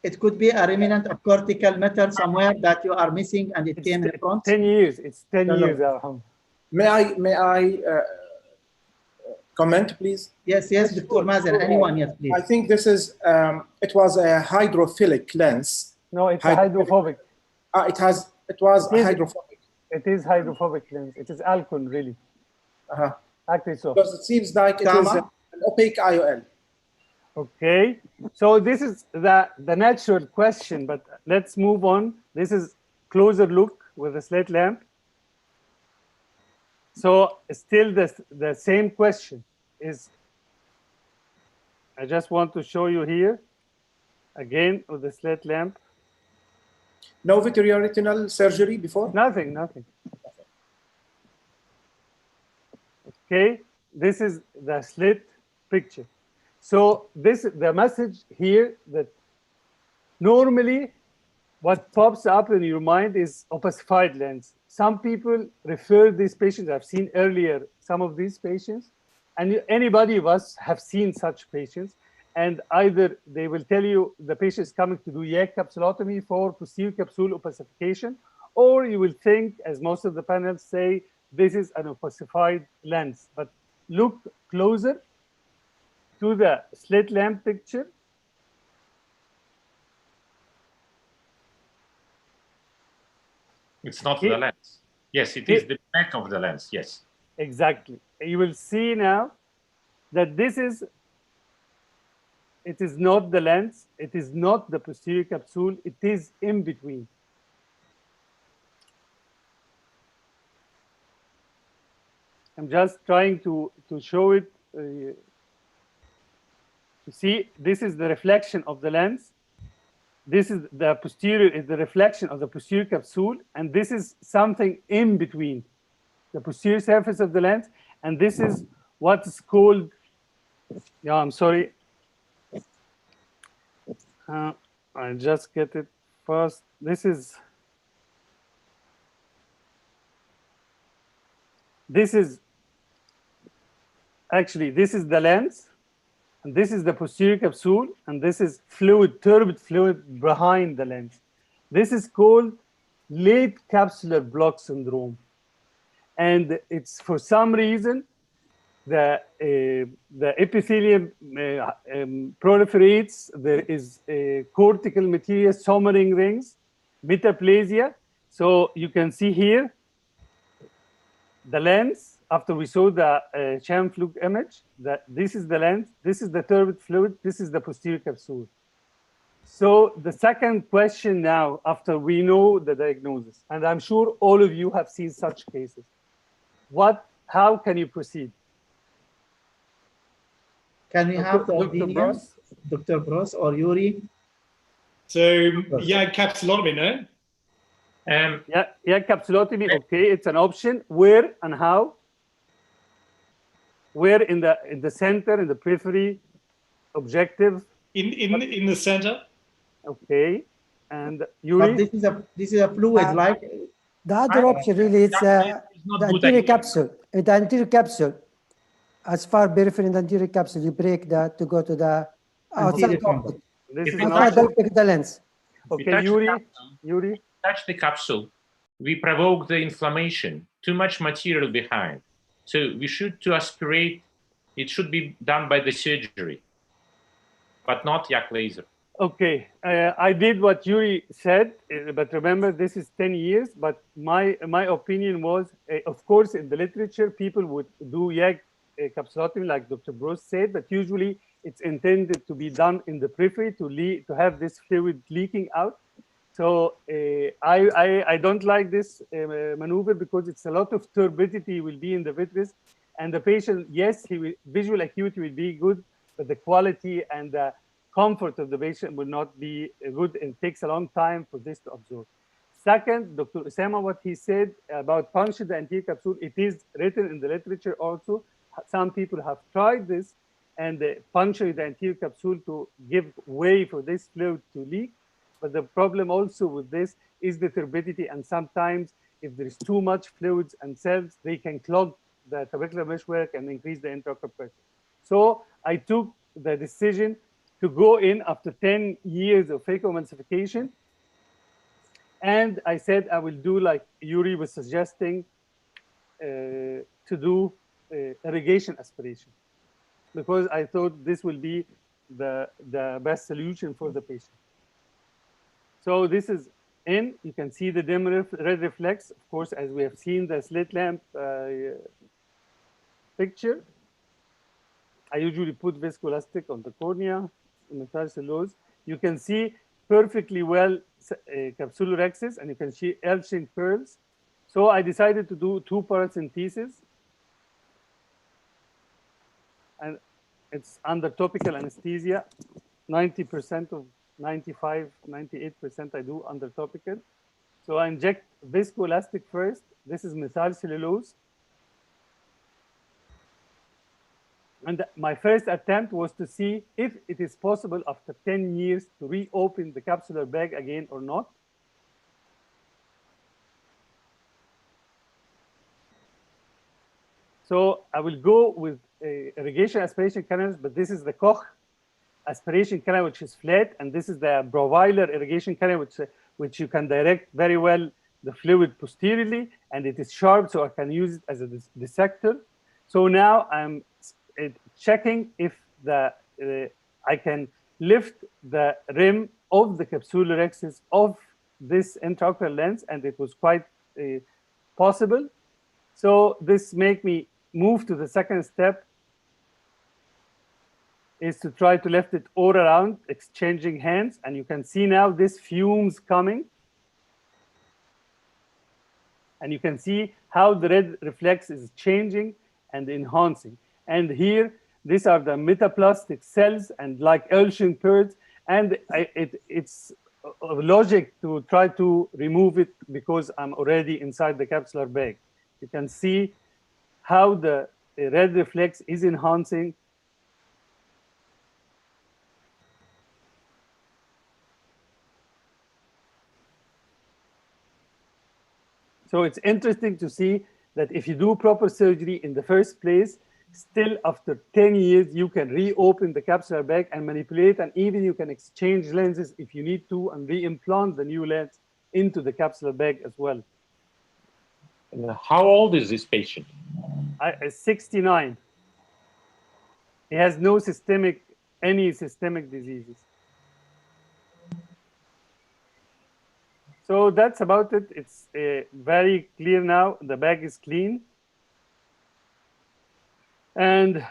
It could be a remnant of cortical metal somewhere that you are missing, and it came in front. 10 years. It's 10 No, no. years. Arham. May I comment, please? Yes, Dr. Mazen, anyone, yes, please. I think this is, it was a hydrophilic lens. No, it's a hydrophobic. It was hydrophobic. It is hydrophobic lens. It is alcon, really. Actually, so. Because it seems like it is an opaque IOL. Okay, so this is the natural question, but let's move on. This is closer look with a slit lamp. So still the same question is, I just want to show you here, again with the slit lamp. No vitreoretinal surgery before? Nothing. Okay, this is the slit picture. So the message here that normally what pops up in your mind is opacified lens. Some people refer these patients, I've seen earlier some of these patients, and anybody of us have seen such patients, and either they will tell you the patient is coming to do YAG capsulotomy for posterior capsule opacification, or you will think, as most of the panels say, this is an opacified lens. But look closer to the slit lamp picture. It's not the lens. Yes, it is the back of the lens. Yes. Exactly. You will see now that it is not the lens, it is not the posterior capsule, it is in between. I'm just trying to show it. You see, this is the reflection of the lens. This is the posterior, is the reflection of the posterior capsule, and this is something in between the posterior surface of the lens, and this is what's called, I'm sorry. I'll just get it first. This is actually, this is the lens, and this is the posterior capsule, and this is fluid, turbid fluid behind the lens. This is called late capsular block syndrome. And it's for some reason, the epithelium proliferates, there is cortical material, sommering rings, metaplasia. So you can see here, the lens, after we saw the sham fluke image, that this is the lens, this is the turbid fluid, this is the posterior capsule. So the second question now, after we know the diagnosis, and I'm sure all of you have seen such cases, how can you proceed? Can we have the opinion, Dr. Bros or Yuri? So, yeah, capsulotomy, no? Yeah, capsulotomy, okay, it's an option. Where and how? Where in the center, in the periphery, objective? In the center. Okay, and Yuri? But this is a fluid, like the other option really is the anterior capsule. The anterior capsule, as far periphery in the anterior capsule, you break that to go to the outside of the lens. Okay, Yuri? Touch the capsule, we provoke the inflammation, too much material behind. So we should to aspirate, it should be done by the surgery, but not YAG laser. Okay, I did what Yuri said, but remember this is 10 years, but my opinion was, of course, in the literature, people would do YAG capsulotomy like Dr. Bros said, but usually it's intended to be done in the periphery to have this fluid leaking out. So I don't like this maneuver because it's a lot of turbidity will be in the vitreous, and the patient, yes, visual acuity will be good, but the quality and the comfort of the patient will not be good, and it takes a long time for this to absorb. Second, Dr. Osama, what he said about puncture the anterior capsule, it is written in the literature also. Some people have tried this and puncture the anterior capsule to give way for this fluid to leak. But the problem also with this is the turbidity, and sometimes if there is too much fluids and cells, they can clog the trabecular meshwork and increase the intraocular pressure. So I took the decision to go in after 10 years of phacoemulsification. And I said I will do like Yuri was suggesting, to do irrigation aspiration, because I thought this will be the best solution for the patient. So this is in, you can see the dim red reflex, of course, as we have seen the slit lamp picture. I usually put viscoelastic on the cornea, metallcellulose. You can see perfectly well capsular axis, and you can see L-shaped pearls. So I decided to do 2 paracentesis, and it's under topical anesthesia. 90% of 95, 98% I do under topical. So I inject viscoelastic first. This is methylcellulose. And my first attempt was to see if it is possible after 10 years to reopen the capsular bag again or not. So I will go with irrigation aspiration canals, but this is the Koch aspiration canal, which is flat, and this is the Browiler irrigation canal, which you can direct very well the fluid posteriorly, and it is sharp, so I can use it as a dissector. So now I'm checking if I can lift the rim of the capsular axis of this intraocular lens, and it was quite possible. So this make me move to the second step, is to try to lift it all around, exchanging hands, and you can see now this fumes coming. And you can see how the red reflex is changing and enhancing. And here, these are the metaplastic cells and like L-shaped pearls, and it's logic to try to remove it because I'm already inside the capsular bag. You can see how the red reflex is enhancing. So it's interesting to see that if you do proper surgery in the first place, still after 10 years, you can reopen the capsular bag and manipulate, and even you can exchange lenses if you need to and reimplant the new lens into the capsular bag as well. How old is this patient? 69. He has no any systemic diseases. So that's about it. It's very clear now. The bag is clean. And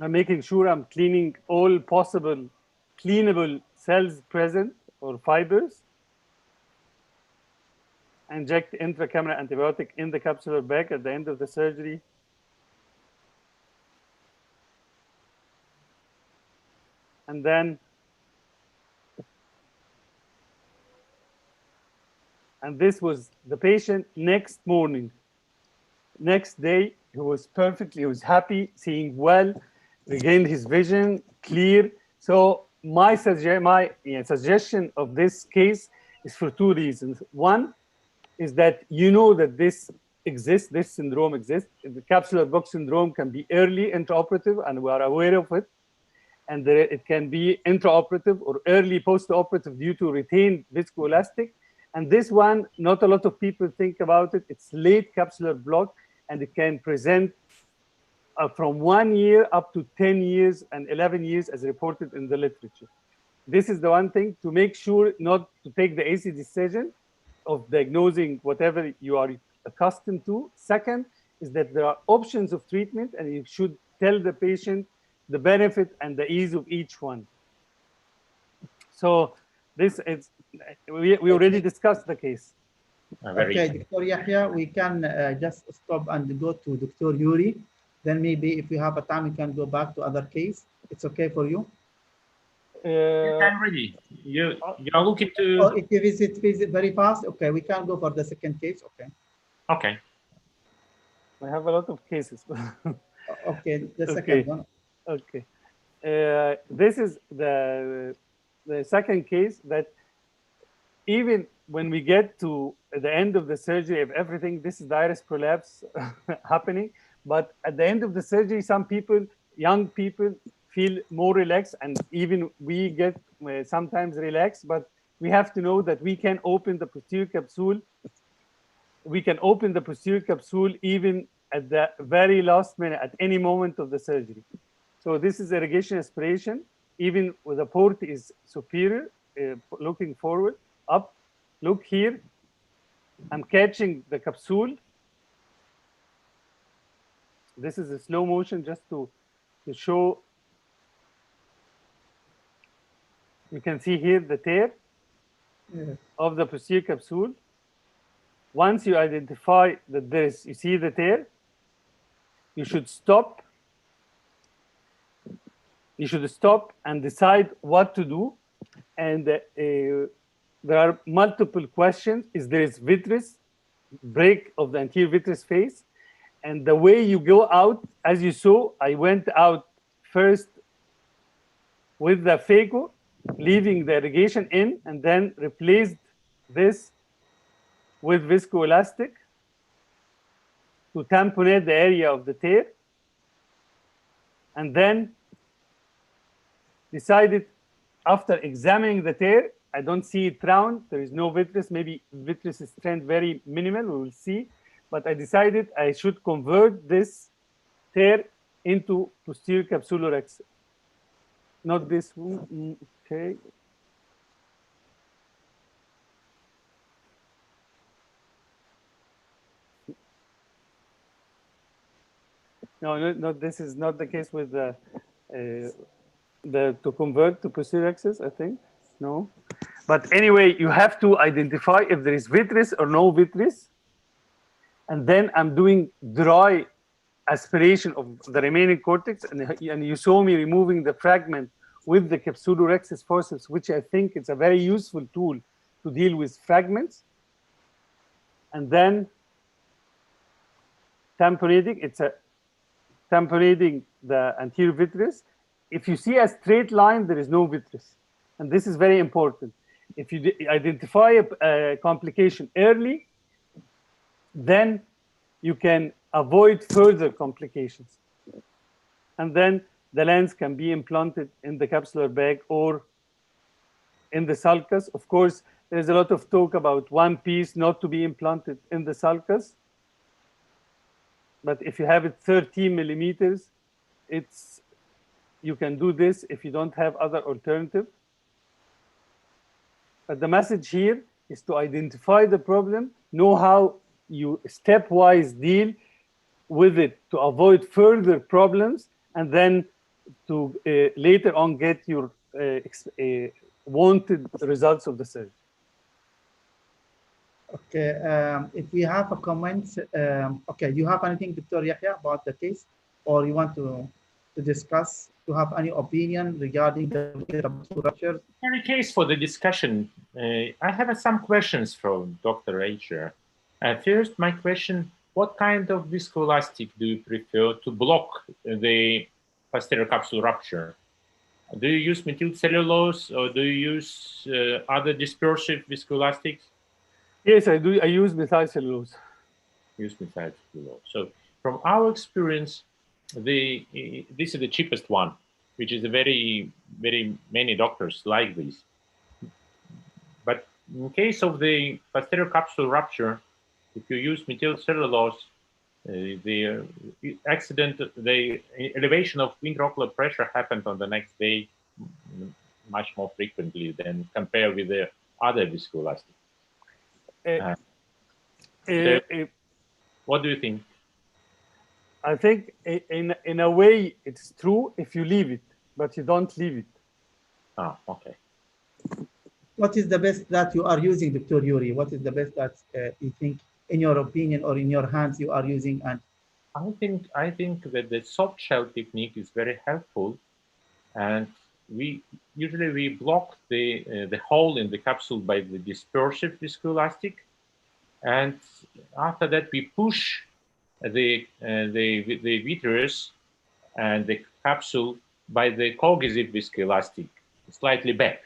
I'm making sure I'm cleaning all possible cleanable cells present or fibers. Inject intracameral antibiotic in the capsular bag at the end of the surgery. And then this was the patient next morning. Next day, he was perfectly, he was happy, seeing well, regained his vision, clear. So my suggestion of this case is for 2 reasons. One is that you know that this exists, this syndrome exists. The capsular box syndrome can be early intraoperative, and we are aware of it. And it can be intraoperative or early postoperative due to retained viscoelastic. And this one, not a lot of people think about it. It's late capsular block, and it can present from 1 year up to 10 years and 11 years as reported in the literature. This is the one thing to make sure not to take the easy decision of diagnosing whatever you are accustomed to. Second is that there are options of treatment, and you should tell the patient the benefit and the ease of each one. So this is, we already discussed the case. Okay, Dr. Yahya, we can just stop and go to Dr. Yuri. Then maybe if we have a time, we can go back to other case. It's okay for you? You can really. You're looking to... Oh, if you visit very fast, okay, we can go for the second case, okay. Okay. I have a lot of cases. Okay, the second one. Okay. This is the second case that even when we get to the end of the surgery of everything, this is the iris prolapse happening. But at the end of the surgery, some people, young people, feel more relaxed, and even we get sometimes relaxed. But we have to know that we can open the posterior capsule. We can open the posterior capsule even at the very last minute, at any moment of the surgery. So this is irrigation aspiration, even with the port is superior, looking forward, up. Look here, I'm catching the capsule. This is a slow motion just to show. You can see here the tear of the posterior capsule. Once you identify that you see the tear, you should stop. You should stop and decide what to do. And there are multiple questions. Is there vitreous, break of the anterior vitreous face? And the way you go out, as you saw, I went out first with the phaco, leaving the irrigation in, and then replaced this with viscoelastic to tamponade the area of the tear, and then decided, after examining the tear, I don't see it round, there is no vitreous, maybe vitreous strength very minimal, we will see, but I decided I should convert this tear into posterior capsular exit. Not this one, okay. No, this is not the case with the to convert to posterior axis, I think. No. But anyway, you have to identify if there is vitreous or no vitreous. And then I'm doing dry aspiration of the remaining cortex. And you saw me removing the fragment with the capsular axis forceps, which I think is a very useful tool to deal with fragments. And then tamponading, it's a tamponading the anterior vitreous. If you see a straight line, there is no vitreous. And this is very important. If you identify a complication early, then you can avoid further complications. And then the lens can be implanted in the capsular bag or in the sulcus. Of course, there's a lot of talk about one piece not to be implanted in the sulcus. But if you have it 13 millimeters, you can do this if you don't have other alternative. But the message here is to identify the problem, know how you stepwise deal with it to avoid further problems, and then to later on get your wanted results of the surgery. Okay, if we have a comment, okay, you have anything, Dr. Yahya, about the case, or you want to discuss, to have any opinion regarding the rupture? Very case for the discussion. I have some questions from Dr. Acher. First, my question, what kind of viscoelastic do you prefer to block the posterior capsule rupture? Do you use methyl cellulose or do you use other dispersive viscoelastics? Yes, I do. I use methyl cellulose. Use methyl cellulose. So from our experience, this is the cheapest one, which is a very many doctors like this. But in case of the posterior capsule rupture, if you use methyl cellulose, the elevation of intraocular pressure happened on the next day much more frequently than compared with the other viscoelastic. What do you think? I think in a way it's true if you leave it, but you don't leave it. Ah, okay. What is the best that you are using, Dr. Yuri? What is the best that you think, in your opinion or in your hands, you are using? And I think that the soft shell technique is very helpful, and we usually block the hole in the capsule by the dispersive viscoelastic, and after that we push the vitreous and the capsule by the cohesive viscoelastic slightly back.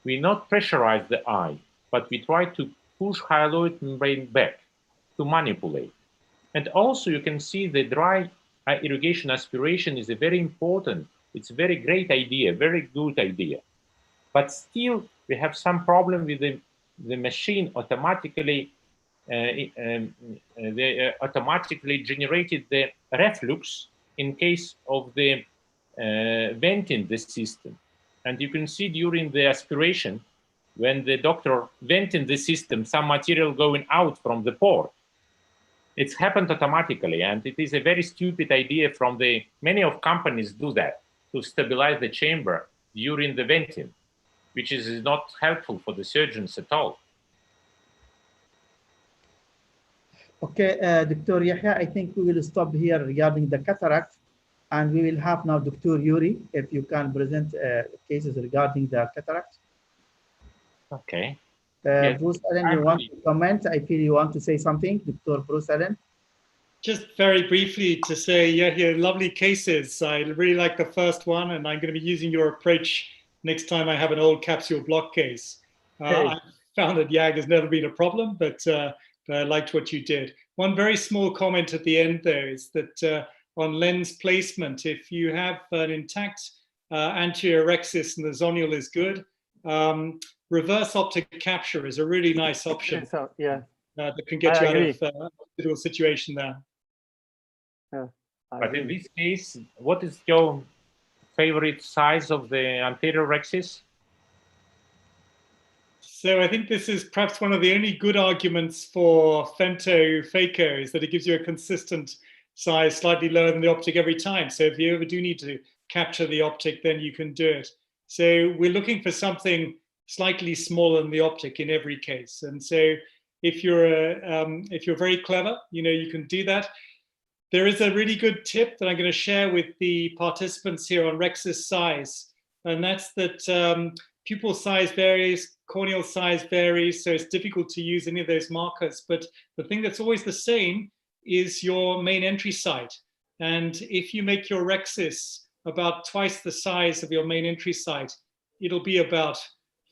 We not pressurize the eye. but we try to push hyaloid membrane back to manipulate. And also you can see the dry irrigation aspiration is a very important, it's a very great idea, very good idea. But still we have some problem with the machine automatically automatically generated the reflux in case of the venting the system. And you can see during the aspiration, when the doctor venting the system, some material going out from the pore. It's happened automatically, and it is a very stupid idea from many of companies do that, to stabilize the chamber during the venting, which is not helpful for the surgeons at all. Okay, Dr. Yahya, I think we will stop here regarding the cataract, and we will have now Dr. Yuri, if you can present cases regarding the cataract. Okay. Yes. Bruce Allen, you want to comment? I feel you want to say something, Dr. Bruce Allen. Just very briefly to say, yeah, lovely cases. I really like the first one, and I'm going to be using your approach next time I have an old capsule block case. I found that YAG has never been a problem, but I liked what you did. One very small comment at the end there is that on lens placement, if you have an intact anterior rexis and the zonule is good, reverse optic capture is a really nice option. So, yeah. That can get you out of a difficult situation there. Yeah, but in this case, what is your favorite size of the anterior rexis? So I think this is perhaps one of the only good arguments for femto-phaco is that it gives you a consistent size, slightly lower than the optic every time. So if you ever do need to capture the optic, then you can do it. So we're looking for something slightly smaller than the optic in every case. And so if you're very clever, you can do that. There is a really good tip that I'm going to share with the participants here on rexis size, and that's that pupil size varies, corneal size varies, so it's difficult to use any of those markers. But the thing that's always the same is your main entry site. And if you make your rexis about twice the size of your main entry site, it'll be about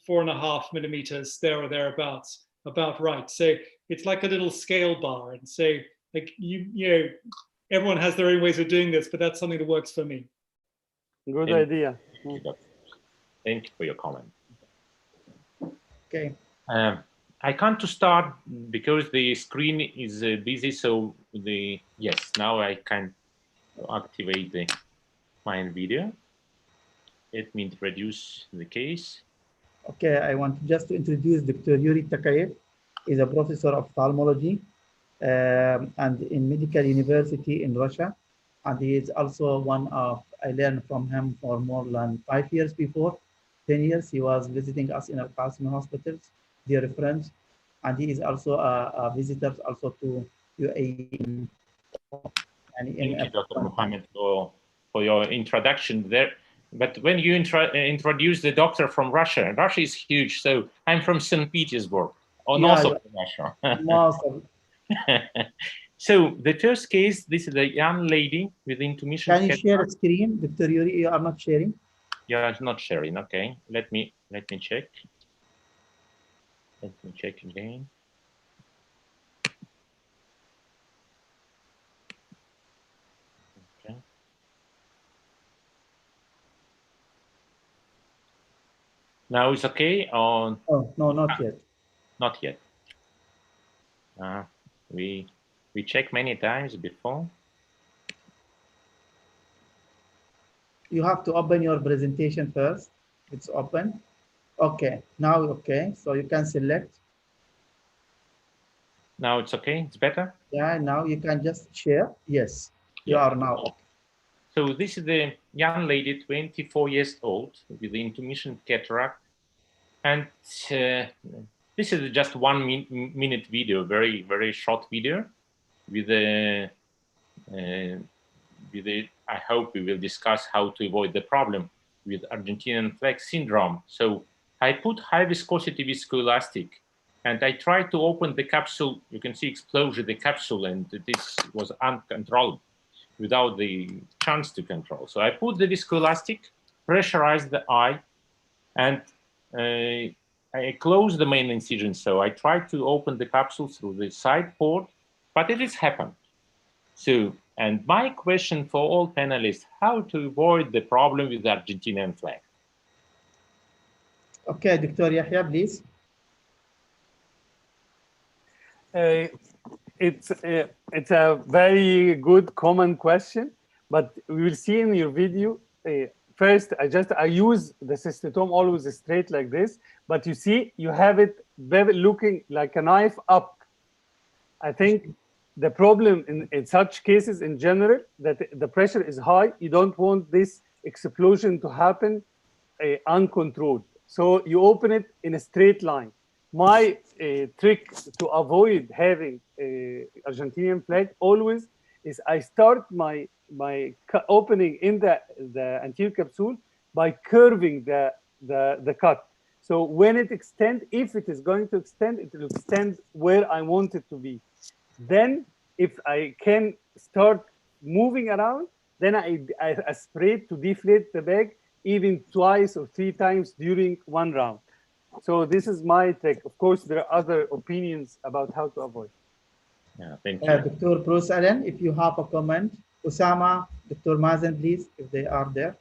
4.5 millimeters there or thereabouts, about right. So it's like a little scale bar. And so like everyone has their own ways of doing this, but that's something that works for me. Good idea. Thank you for your comment. Okay. I can't start because the screen is busy. So yes, now I can activate my video. Let me introduce the case. Okay, I want just to introduce Dr. Yuri Takayev. He's a professor of ophthalmology and in medical university in Russia. And he is also one of, I learned from him for more than 5 years before, 10 years. He was visiting us in our Qasimi hospitals, dear friends. And he is also a visitor also to UAE. Thank you, Dr. Mohammed, for your introduction there. But when you introduce the doctor from Russia, Russia is huge. So I'm from St. Petersburg, or north of Russia. So the first case, this is a young lady with intermission. Can you share a screen, Dr. Yuri? You are not sharing. Yeah, it's not sharing. Okay, let me check. Let me check again. Okay. Now it's okay on. Oh no, not yet. Not yet. We checked many times before. You have to open your presentation first. It's open. Okay, now okay. So you can select. Now it's okay. It's better. Yeah, now you can just share. Yes, you are now. Okay. So this is the young lady, 24 years old, with the intermission cataract, and this is just 1 minute video, very short video, with a. I hope we will discuss how to avoid the problem with Argentinian flag syndrome. So I put high viscosity viscoelastic, and I tried to open the capsule. You can see explosion the capsule, and this was uncontrolled without the chance to control. So I put the viscoelastic, pressurized the eye, and I closed the main incision, so I tried to open the capsule through the side port, but it has happened. So, and my question for all panelists, how to avoid the problem with the Argentinian flag? Okay, Dr. Yahya, please. It's a very good common question, but we will see in your video. First, I use the cystotome always straight like this, but you see you have it very looking like a knife up. I think the problem in such cases in general that the pressure is high. You don't want this explosion to happen uncontrolled. So you open it in a straight line. My trick to avoid having Argentinian flag always is I start my opening in the anterior capsule by curving the cut. So when it extends, if it is going to extend, it will extend where I want it to be. Then if I can start moving around, then I aspirate to deflate the bag even twice or 3 times during one round. So this is my trick. Of course, there are other opinions about how to avoid. Yeah, thank you. Dr. Bruce Allen, if you have a comment. Osama, Dr. Mazen, please, if they are there.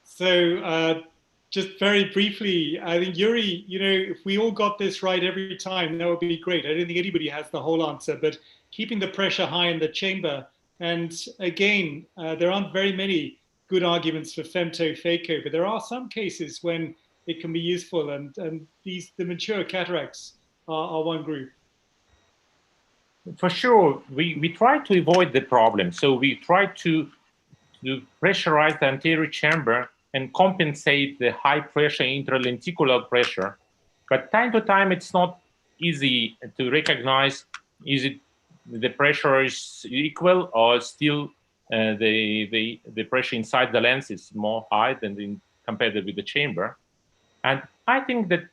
So just very briefly, I think, Yuri, you know, if we all got this right every time, that would be great. I don't think anybody has the whole answer, but keeping the pressure high in the chamber. And again, there aren't very many good arguments for femto-phaco, but there are some cases when it can be useful, and the mature cataracts are one group. For sure, we try to avoid the problem. So we try to pressurize the anterior chamber and compensate the high pressure intralenticular pressure. But time to time, it's not easy to recognize, is it the pressure is equal or still the pressure inside the lens is more high than compared with the chamber. And I think that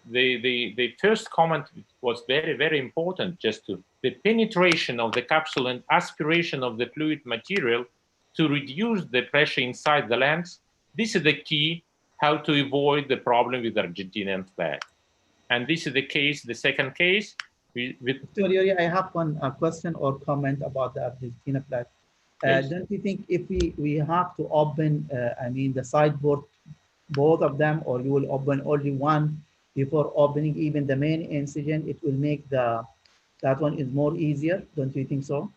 the first comment was very, very important, just to the penetration of the capsule and aspiration of the fluid material to reduce the pressure inside the lens. This is the key how to avoid the problem with Argentinian flag. And this is the case, the second case. Dr. Yuri, I have one question or comment about the Argentina flag. Don't you think if we have to open, I mean, the sideboard, both of them, or you will open only one before opening even the main incision, it will make that one is more easier? Don't you think so?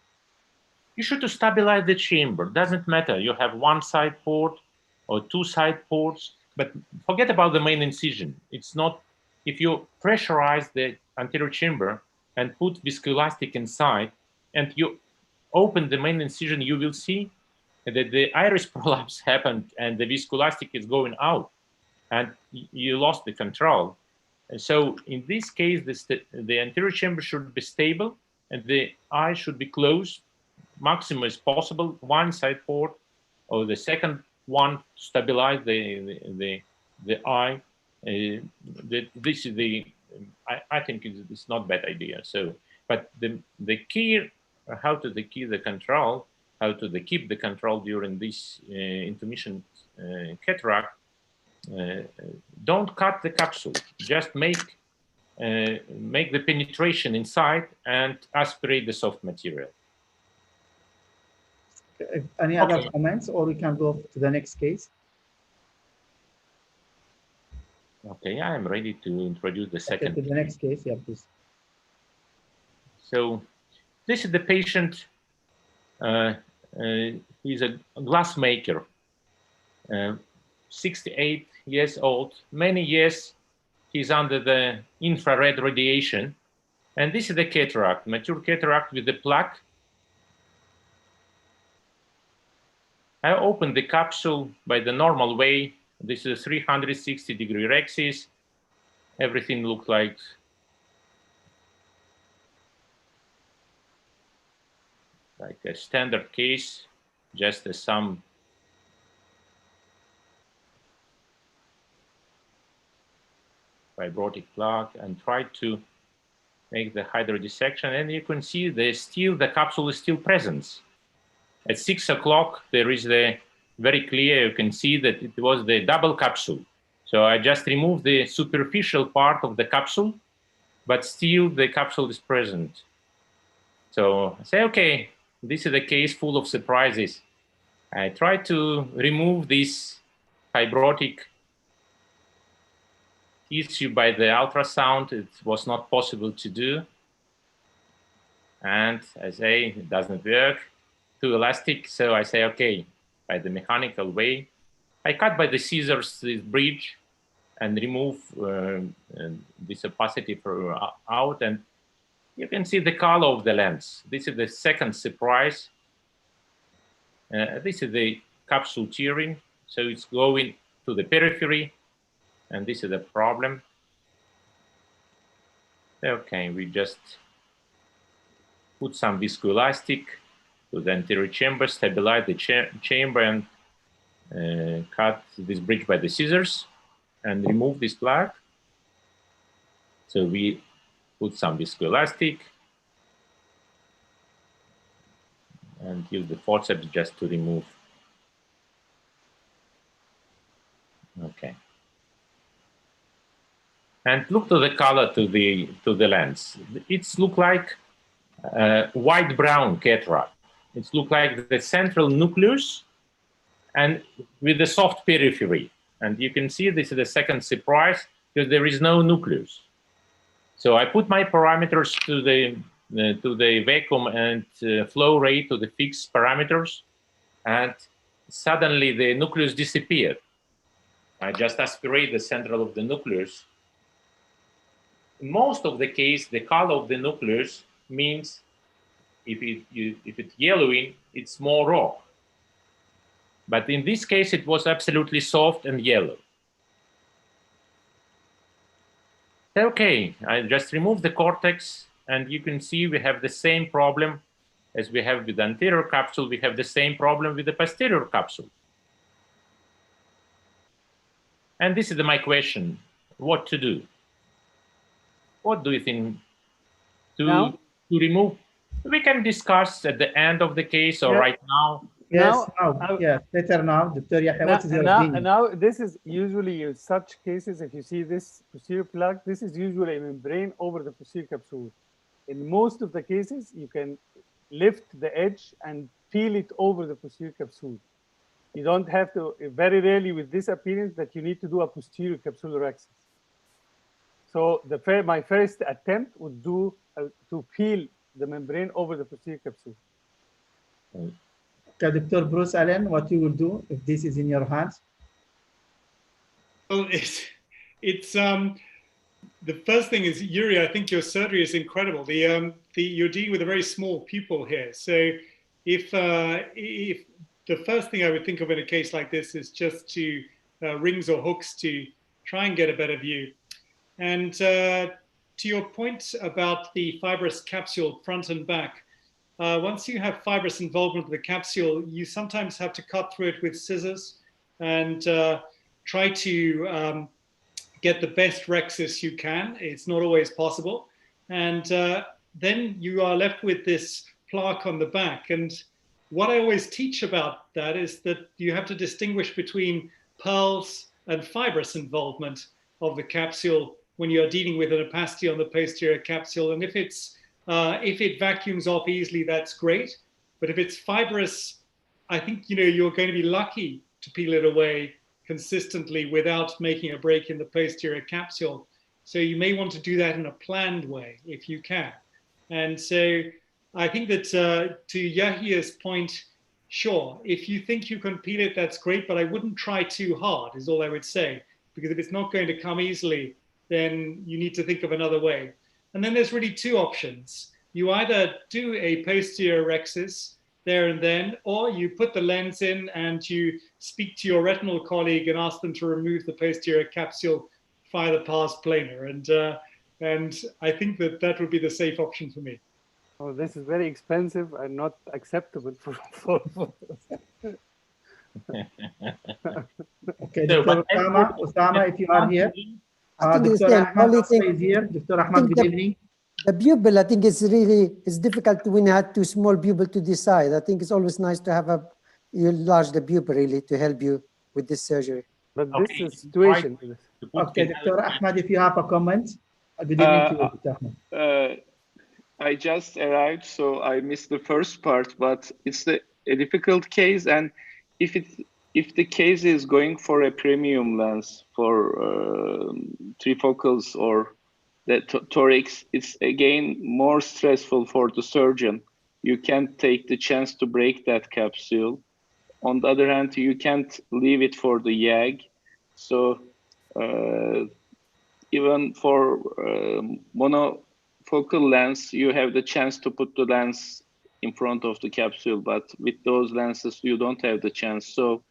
You should stabilize the chamber. Doesn't matter. You have one side port or 2 side ports, but forget about the main incision. It's not, if you pressurize the anterior chamber and put viscoelastic inside and you open the main incision, you will see that the iris prolapse happened and the viscoelastic is going out and you lost the control. And so in this case, the anterior chamber should be stable and the eye should be closed maximum as possible, one side port or the second one to stabilize the eye. This is I think it's not a bad idea. So, but the key, how to keep the control, how to keep the control during this intermission cataract. Don't cut the capsule. Just make the penetration inside and aspirate the soft material. Any other comments, or we can go to the next case? Okay, I am ready to introduce the second. Okay, to the next case, yeah, please. So this is the patient. He's a glass maker, 68 years old. Many years he's under the infrared radiation. And this is the cataract, mature cataract with the plaque. I opened the capsule by the normal way. This is a 360-degree rhexis. Everything looked like a standard case, just some fibrotic plaque, and tried to make the hydrodissection. And you can see the capsule is still present. At 6 o'clock, there is the very clear, you can see that it was the double capsule. So I just remove the superficial part of the capsule, but still the capsule is present. So I say, okay, this is a case full of surprises. I try to remove this fibrotic tissue by the ultrasound. It was not possible to do. And I say, it doesn't work, too elastic. So I say, okay, by the mechanical way, I cut by the scissors this bridge and remove this opacity out. And you can see the color of the lens. This is the second surprise. This is the capsule tearing. So it's going to the periphery. And this is the problem. Okay, we just put some viscoelastic to the anterior chamber, stabilize the chamber, and cut this bridge by the scissors and remove this plaque. So we put some viscoelastic and use the forceps just to remove. Okay. And look to the color to the lens. It's look like white-brown cataract. It's look like the central nucleus and with the soft periphery. And you can see this is the second surprise because there is no nucleus. So I put my parameters to the vacuum and flow rate to the fixed parameters, and suddenly the nucleus disappeared. I just aspirate the central of the nucleus. In most of the case, the color of the nucleus means if it's yellowing, it's more raw. But in this case, it was absolutely soft and yellow. Okay, I just remove the cortex, and you can see we have the same problem as we have with the anterior capsule. We have the same problem with the posterior capsule. And this is my question, what to do? What do you think to remove? We can discuss at the end of the case or right now. Yes, yes, better now, Dr. Yahya, what is your opinion? Now, this is usually in such cases, if you see this posterior plaque, this is usually a membrane over the posterior capsule. In most of the cases, you can lift the edge and peel it over the posterior capsule. You don't have to, very rarely with this appearance, that you need to do a posterior capsular access. So my first attempt would do to peel the membrane over the posterior capsule. Okay, Dr. Bruce Allen, what you will do if this is in your hands? Well, it's the first thing is, Yuri, I think your surgery is incredible. You're dealing with a very small pupil here. So if the first thing I would think of in a case like this is just to rings or hooks to try and get a better view. And to your point about the fibrous capsule front and back, once you have fibrous involvement of the capsule, you sometimes have to cut through it with scissors and try to get the best rhexis you can. It's not always possible. And then you are left with this plaque on the back. And what I always teach about that is that you have to distinguish between pearls and fibrous involvement of the capsule when you're dealing with an opacity on the posterior capsule. And if it vacuums off easily, that's great. But if it's fibrous, I think you're going to be lucky to peel it away consistently without making a break in the posterior capsule. So you may want to do that in a planned way if you can. And so I think that to Yahya's point, sure, if you think you can peel it, that's great, but I wouldn't try too hard is all I would say, because if it's not going to come easily, then you need to think of another way. And then there's really two options. You either do a posterior rhexis there and then, or you put the lens in and you speak to your retinal colleague and ask them to remove the posterior capsule via the pars plana. And I think that would be the safe option for me. Oh, this is very expensive and not acceptable for Okay, Dr. Osama, if you are here. Dr. Ahmad is here. Dr. Ahmad, good evening. The pupil, I think it's difficult when you have too small pupil to decide. I think it's always nice to have you enlarge the pupil really to help you with this surgery. But Okay, this is situation. Okay, Dr. Ahmed, if you have a comment. Good evening to you, Dr. Ahmed. I just arrived, so I missed the first part, but it's a difficult case. And if the case is going for a premium lens for trifocals or the torics, it's again more stressful for the surgeon. You can't take the chance to break that capsule. On the other hand, you can't leave it for the YAG. So even for monofocal lens, you have the chance to put the lens in front of the capsule, but with those lenses, you don't have the chance. So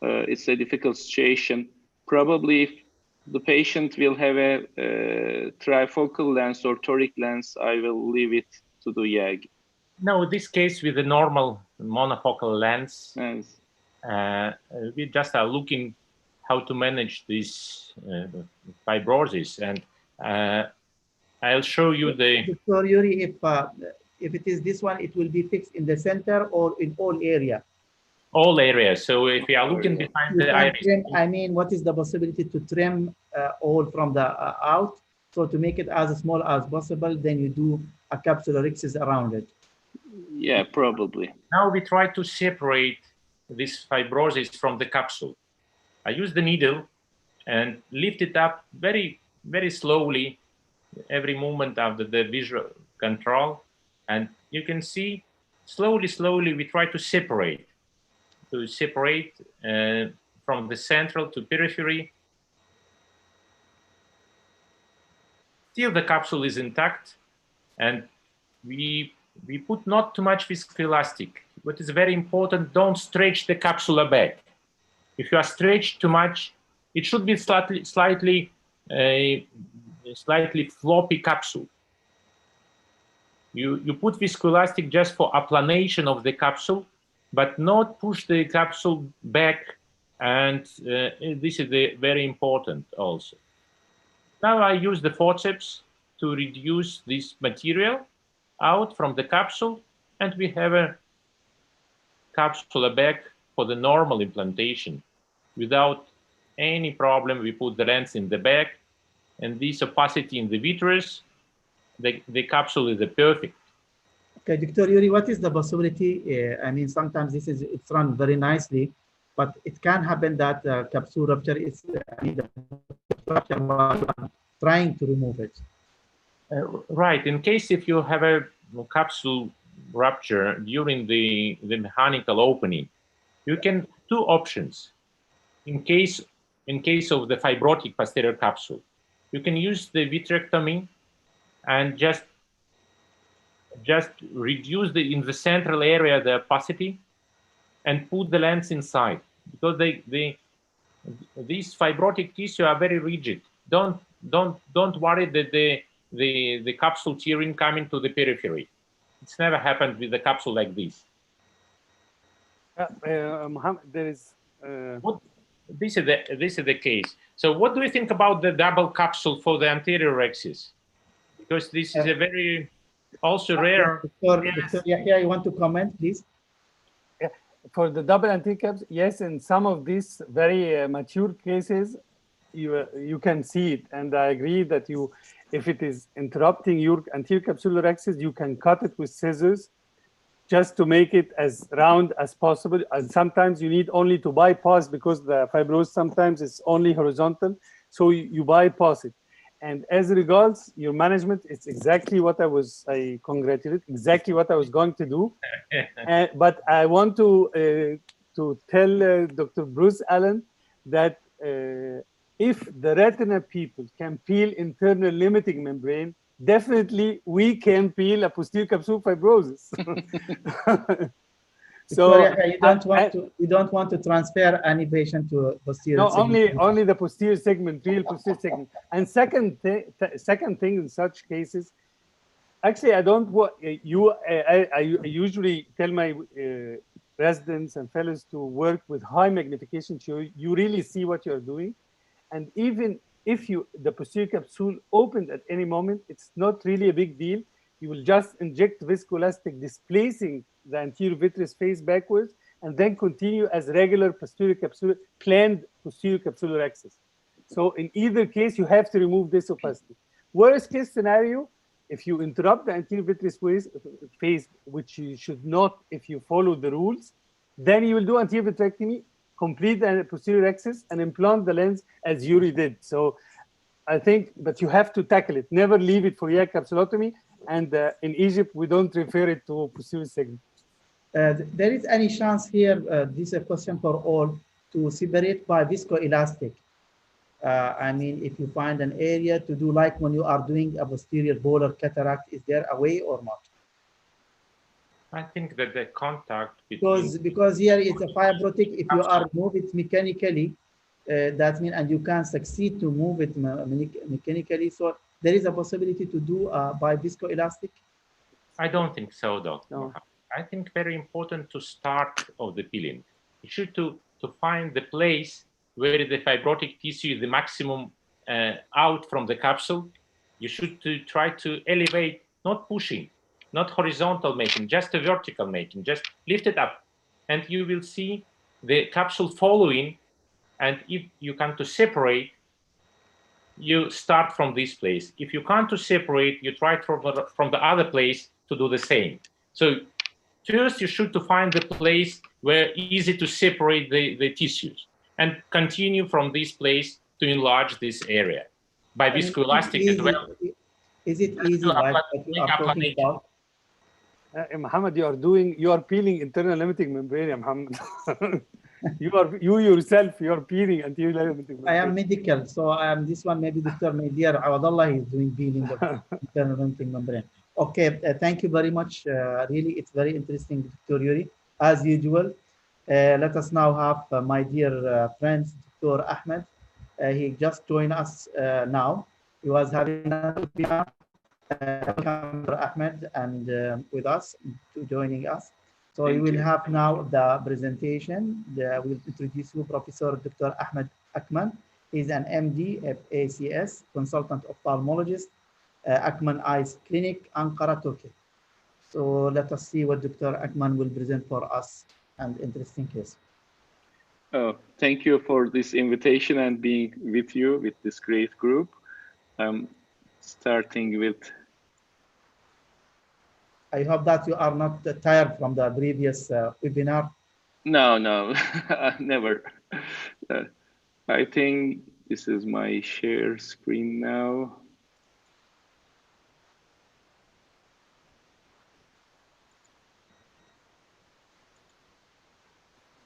it's a difficult situation. Probably if the patient will have a trifocal lens or toric lens, I will leave it to the YAG. No, in this case with the normal monofocal lens, Yes. we just are looking how to manage this fibrosis, and I'll show you the. Dr. Yuri, if it is this one, it will be fixed in the center or in all area. All areas. So if we are looking behind the iris, trim, I mean, what is the possibility to trim all from the out? So to make it as small as possible, then you do a capsular rhexis around it. Yeah, probably. Now we try to separate this fibrosis from the capsule. I use the needle and lift it up very, very slowly every moment after the visual control. And you can see slowly, slowly, we try to separate from the central to periphery. Still the capsule is intact, and we put not too much viscoelastic. What is very important, don't stretch the capsular back. If you are stretched too much, it should be slightly floppy capsule. You put viscoelastic just for applanation of the capsule, but not push the capsule back, and this is very important also. Now I use the forceps to reduce this material out from the capsule, and we have a capsular back for the normal implantation. Without any problem, we put the lens in the back, and this opacity in the vitreous, the capsule is perfect. Okay, Dr. Yuri, what is the possibility? I mean, sometimes it's run very nicely, but it can happen that capsule rupture is trying to remove it. Right. In case if you have a capsule rupture during the mechanical opening, you can two options. In case of the fibrotic posterior capsule, you can use the vitrectomy and just reduce in the central area the opacity and put the lens inside, because these fibrotic tissue are very rigid. Don't worry that the capsule tearing coming to the periphery. It's never happened with the capsule like this. Mohammed, there is. This is the case. So what do you think about the double capsule for the anterior rhexis? Because this is a very also rare. Dr. Yahya, you want to comment, please? Yeah. For the double anterior caps, yes, in some of these very mature cases, you can see it, and I agree that if it is interrupting your anterior capsular rhexis, you can cut it with scissors just to make it as round as possible. And sometimes you need only to bypass, because the fibrosis sometimes is only horizontal, so you bypass it. And as regards your management, it's exactly what I congratulate, exactly what I was going to do. But I want to tell Dr. Bruce Allen that if the retina people can peel internal limiting membrane, definitely we can peel a posterior capsule fibrosis. So you don't want to transfer any patient to posterior. No, only the posterior segment, real posterior segment. And second thing in such cases, actually, I don't want I usually tell my residents and fellows to work with high magnification, so you really see what you're doing. And even if the posterior capsule opened at any moment, it's not really a big deal. You will just inject viscoelastic, displacing the anterior vitreous face backwards, and then continue as regular posterior capsular, planned posterior capsular access. So in either case, you have to remove this opacity. Worst case scenario, if you interrupt the anterior vitreous phase, which you should not if you follow the rules, then you will do anterior vitrectomy, complete the posterior access, and implant the lens as Yuri did. So I think, but you have to tackle it. Never leave it for YAG capsulotomy. And in Egypt, we don't refer it to posterior segment. There is any chance here, this is a question for all, to separate by viscoelastic? I mean, if you find an area to do like when you are doing a posterior polar cataract, is there a way or not? I think that the contact between... Because here it's a fibrotic, if you are move it mechanically, that means, and you can succeed to move it mechanically, so there is a possibility to do by viscoelastic? I don't think so, Doctor. No. I think very important to start of the peeling. You should to find the place where the fibrotic tissue is the maximum out from the capsule. You should to try to elevate, not pushing, not horizontal making, just a vertical making, just lift it up. And you will see the capsule following. And if you can to separate, you start from this place. If you can't to separate, you try from the other place to do the same. So first, you should to find the place where easy to separate the tissues and continue from this place to enlarge this area by viscoelastic as well. Is it easy like what you are talking about? Mohammed, you are peeling internal limiting membrane, Mohammed. you yourself, you are peeling anterior limiting membrane. I am medical, so this one maybe Dr. Mehdiar Awadallah is doing peeling of internal limiting membrane. Okay, thank you very much. Really, it's very interesting, Dr. Yuri. As usual, let us now have my dear friend, Dr. Ahmed. He just joined us now. He was having a webinar. Welcome, Dr. Ahmed, and with us to joining us. So you will have now the presentation. We'll introduce you, Professor Dr. Ahmed Akman. He's an MD, ACS, consultant ophthalmologist, Akman Eyes Clinic, Ankara, Turkey. So let us see what Dr. Akman will present for us, and interesting case. Oh, thank you for this invitation and being with you with this great group. Starting with... I hope that you are not tired from the previous webinar. No, never. I think this is my share screen now.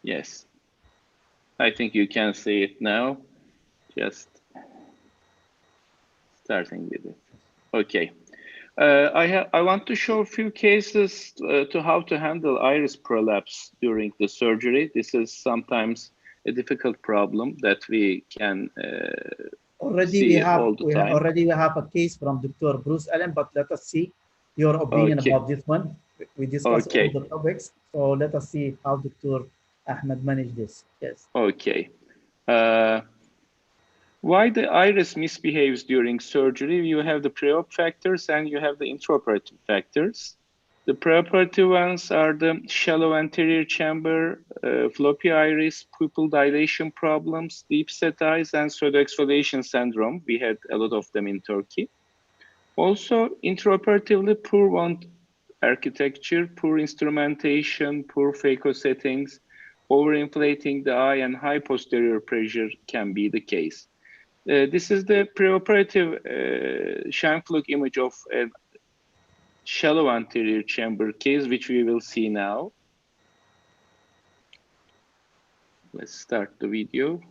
Yes, I think you can see it now. Just starting with it. Okay. I want to show a few cases to how to handle iris prolapse during the surgery. This is sometimes a difficult problem that we can already we have a case from Dr. Bruce Allen, but let us see your opinion about this one. We discussed all the topics, so let us see how Dr. Ahmed managed this. Yes. Okay. Why the iris misbehaves during surgery? You have the preop factors and you have the intraoperative factors. The preoperative ones are the shallow anterior chamber, floppy iris, pupil dilation problems, deep set eyes, and pseudoexfoliation syndrome. We had a lot of them in Turkey. Also, intraoperatively, poor wound architecture, poor instrumentation, poor phaco settings, overinflating the eye, and high posterior pressure can be the case. This is the preoperative Scheimpflug image of a shallow anterior chamber case, which we will see now. Let's start the video.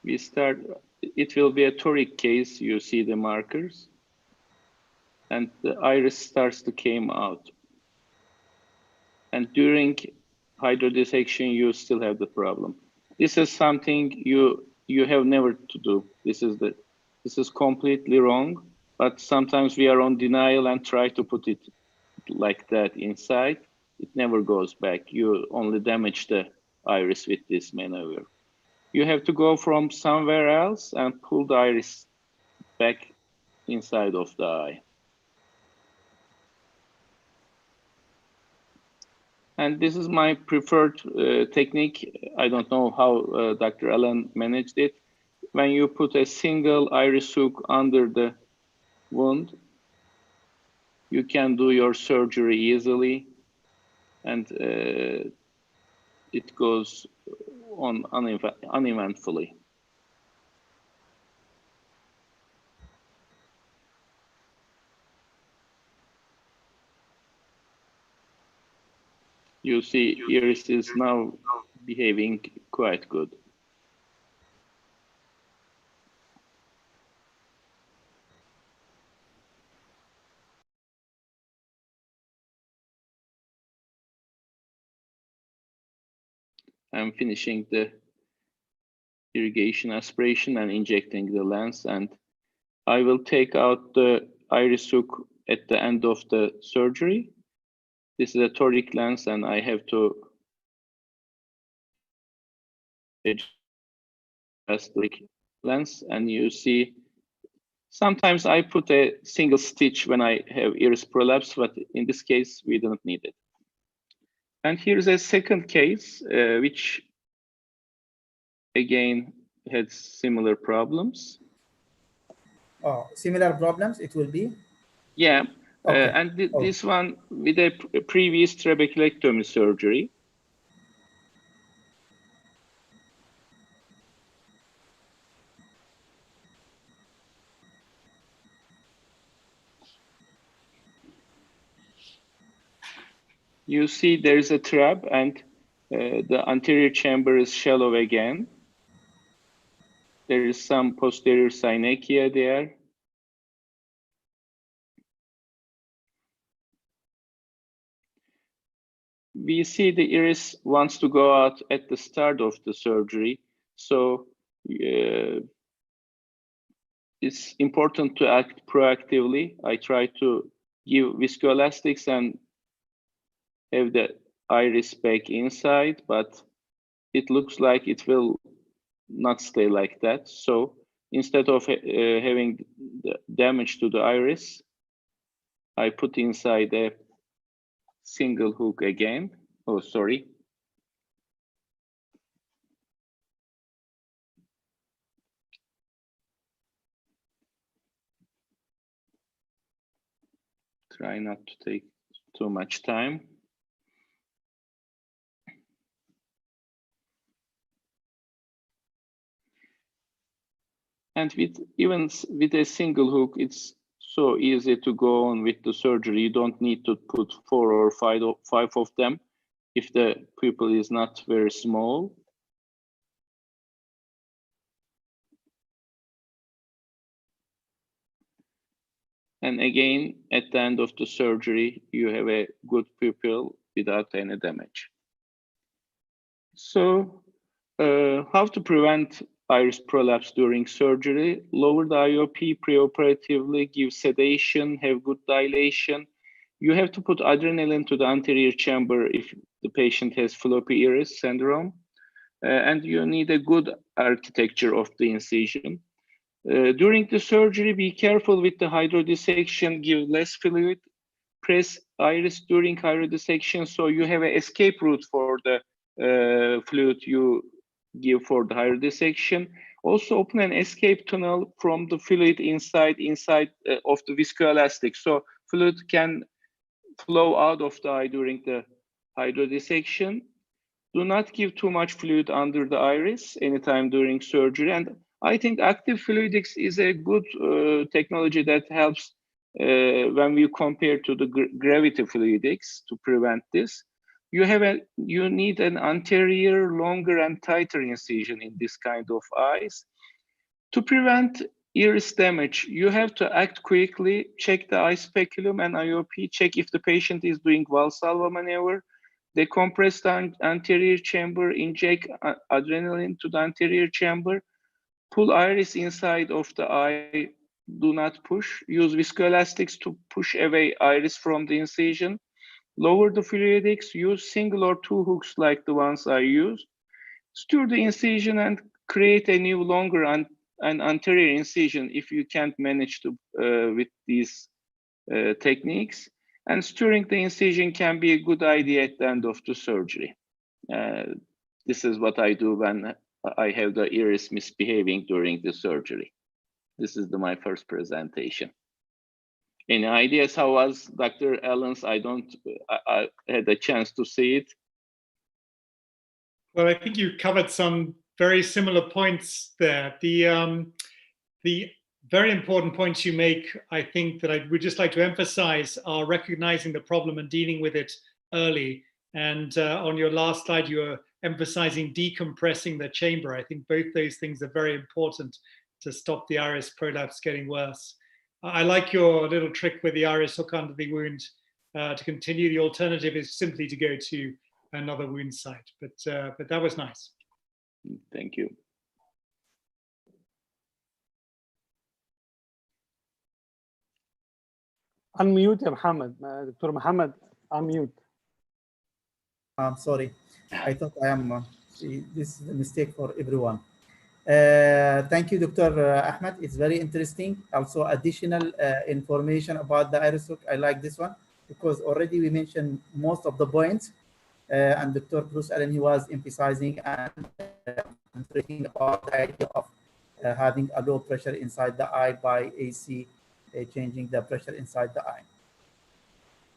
We start, it will be a toric case. You see the markers and the iris starts to come out. And during hydrodissection, you still have the problem. This is something you have never to do. This is completely wrong, but sometimes we are on denial and try to put it like that inside. It never goes back. You only damage the iris with this maneuver. you have to go from somewhere else and pull the iris back inside of the eye. And this is my preferred technique. I don't know how Dr. Allen managed it. When you put a single iris hook under the wound, you can do your surgery easily, and it goes on uneventfully. You see, Iris is now behaving quite good. I'm finishing the irrigation aspiration and injecting the lens, and I will take out the iris hook at the end of the surgery. This is a toric lens, and I have to adjust the lens, and you see sometimes I put a single stitch when I have iris prolapse, but in this case we don't need it. And here's a second case which again had similar problems. Oh, similar problems it will be? Yeah, okay. And this one with a previous trabeculectomy surgery. You see there's a trap, and the anterior chamber is shallow again. There is some posterior synechia there. We see the iris wants to go out at the start of the surgery, so it's important to act proactively. I try to give viscoelastics and have the iris back inside, but it looks like it will not stay like that. So instead of having the damage to the iris, I put inside a single hook again. Oh, sorry. Try not to take too much time. And even with a single hook, it's so easy to go on with the surgery. You don't need to put 4 or 5 of them if the pupil is not very small. And again, at the end of the surgery, you have a good pupil without any damage. So how to prevent iris prolapse during surgery? Lower the IOP preoperatively, give sedation, have good dilation. You have to put adrenaline to the anterior chamber if the patient has floppy iris syndrome. And you need a good architecture of the incision. During the surgery, be careful with the hydrodissection, give less fluid, press iris during hydrodissection so you have an escape route for the fluid you give for the hydrodissection. Also open an escape tunnel from the fluid inside of the viscoelastic, so fluid can flow out of the eye during the hydrodissection. Do not give too much fluid under the iris anytime during surgery. And I think active fluidics is a good technology that helps when we compare to the gravity fluidics to prevent this. You need an anterior, longer and tighter incision in this kind of eyes. To prevent iris damage, you have to act quickly, check the eye speculum and IOP, check if the patient is doing Valsalva maneuver, decompress the anterior chamber, inject adrenaline to the anterior chamber, pull iris inside of the eye, do not push, use viscoelastics to push away iris from the incision, lower the fluidics, use single or 2 hooks like the ones I used, stir the incision and create a new longer and an anterior incision if you can't manage to with these techniques. And suturing the incision can be a good idea at the end of the surgery. This is what I do when I have the iris misbehaving during the surgery. This is my first presentation. Any ideas how was Dr. Allen's? I had a chance to see it. Well, I think you covered some very similar points there. The very important points you make, I think, that I would just like to emphasize are recognizing the problem and dealing with it early. And on your last slide, you were emphasizing decompressing the chamber. I think both those things are very important to stop the iris prolapse getting worse. I like your little trick with the iris hook under the wound. To continue, the alternative is simply to go to another wound site. But that was nice. Thank you. Unmute يا محمد. دكتور محمد, unmute. I'm sorry. I thought I am. This is a mistake for everyone. Thank you, Dr. Ahmed. It's very interesting. Also, additional information about the iris hook. I like this one because already we mentioned most of the points. And Dr. Bruce Allen, he was emphasizing and talking about the idea of having a low pressure inside the eye by AC, changing the pressure inside the eye.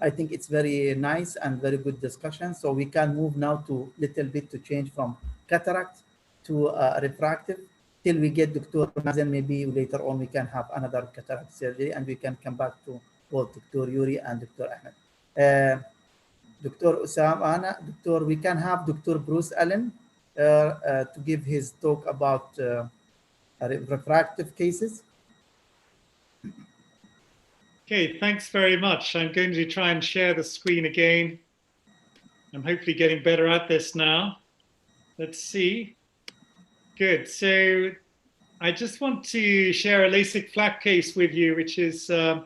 I think it's very nice and very good discussion. So we can move now to little bit to change from cataract to refractive till we get Dr. Mazen. Maybe later on we can have another cataract surgery and we can come back to both Dr. Yuri and Dr. Ahmed. Dr. Usama, we can have Dr. Bruce Allen to give his talk about refractive cases. Okay, thanks very much. I'm going to try and share the screen again. I'm hopefully getting better at this now. Let's see. Good. So I just want to share a LASIK flap case with you, which is the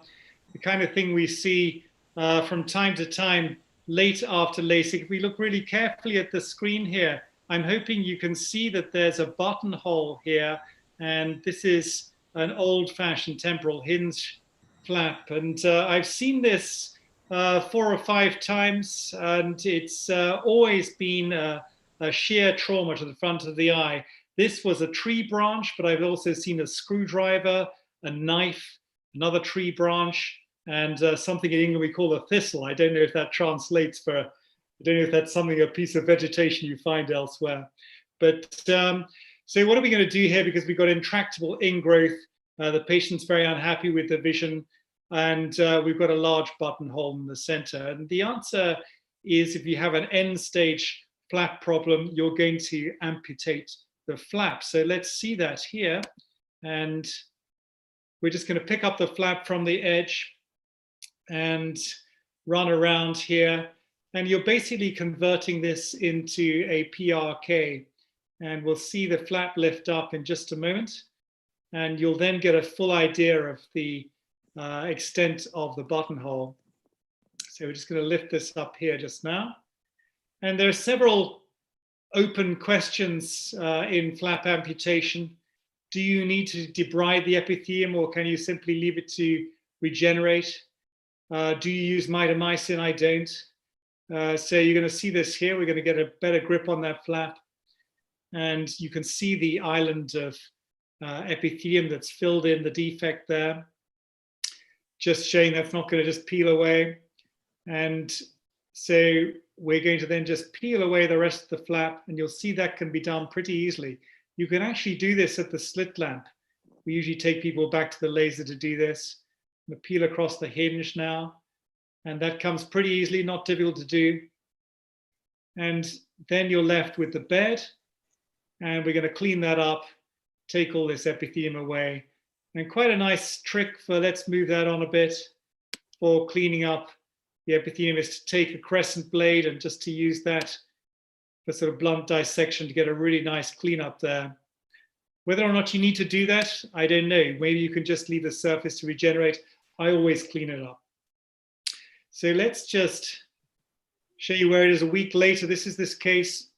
kind of thing we see from time to time late after LASIK. If we look really carefully at the screen here, I'm hoping you can see that there's a buttonhole here, and this is an old-fashioned temporal hinge flap. And I've seen this 4 or 5 times, and it's always been a shear trauma to the front of the eye. This was a tree branch, but I've also seen a screwdriver, a knife, another tree branch, and something in England we call a thistle. I don't know if that translates for, I don't know if that's something, a piece of vegetation you find elsewhere. But so what are we going to do here? Because we've got intractable ingrowth. The patient's very unhappy with the vision, and we've got a large buttonhole in the center. And the answer is, if you have an end stage flap problem, you're going to amputate the flap. So let's see that here. And we're just going to pick up the flap from the edge and run around here. And you're basically converting this into a PRK. And we'll see the flap lift up in just a moment. And you'll then get a full idea of the extent of the buttonhole. So we're just going to lift this up here just now. And there are several open questions in flap amputation. Do you need to debride the epithelium, or can you simply leave it to regenerate? Do you use mitomycin? I don't. So you're going to see this here. We're going to get a better grip on that flap. And you can see the island of epithelium that's filled in the defect there. Just showing that's not going to just peel away. And so we're going to then just peel away the rest of the flap, and you'll see that can be done pretty easily. You can actually do this at the slit lamp. We usually take people back to the laser to do this. I'm going to peel across the hinge now, and that comes pretty easily, not difficult to do. And then you're left with the bed, and we're going to clean that up, take all this epithelium away. And quite a nice trick for, let's move that on a bit, for cleaning up the epithelium is to take a crescent blade and just to use that for sort of blunt dissection to get a really nice cleanup there. Whether or not you need to do that, I don't know. Maybe you can just leave the surface to regenerate. I always clean it up. So let's just show you where it is a week later. This is this case.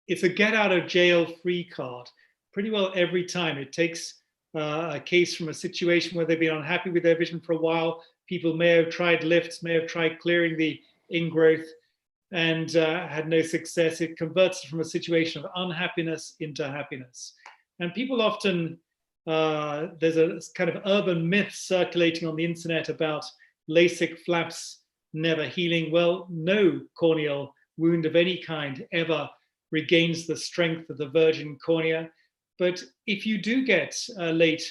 It's a get out of jail free card. pretty well every time. It takes a case from a situation where they've been unhappy with their vision for a while. People may have tried lifts, may have tried clearing the ingrowth and had no success. It converts from a situation of unhappiness into happiness. And people often, there's a kind of urban myth circulating on the internet about LASIK flaps never healing. Well, no corneal wound of any kind ever regains the strength of the virgin cornea. But if you do get a late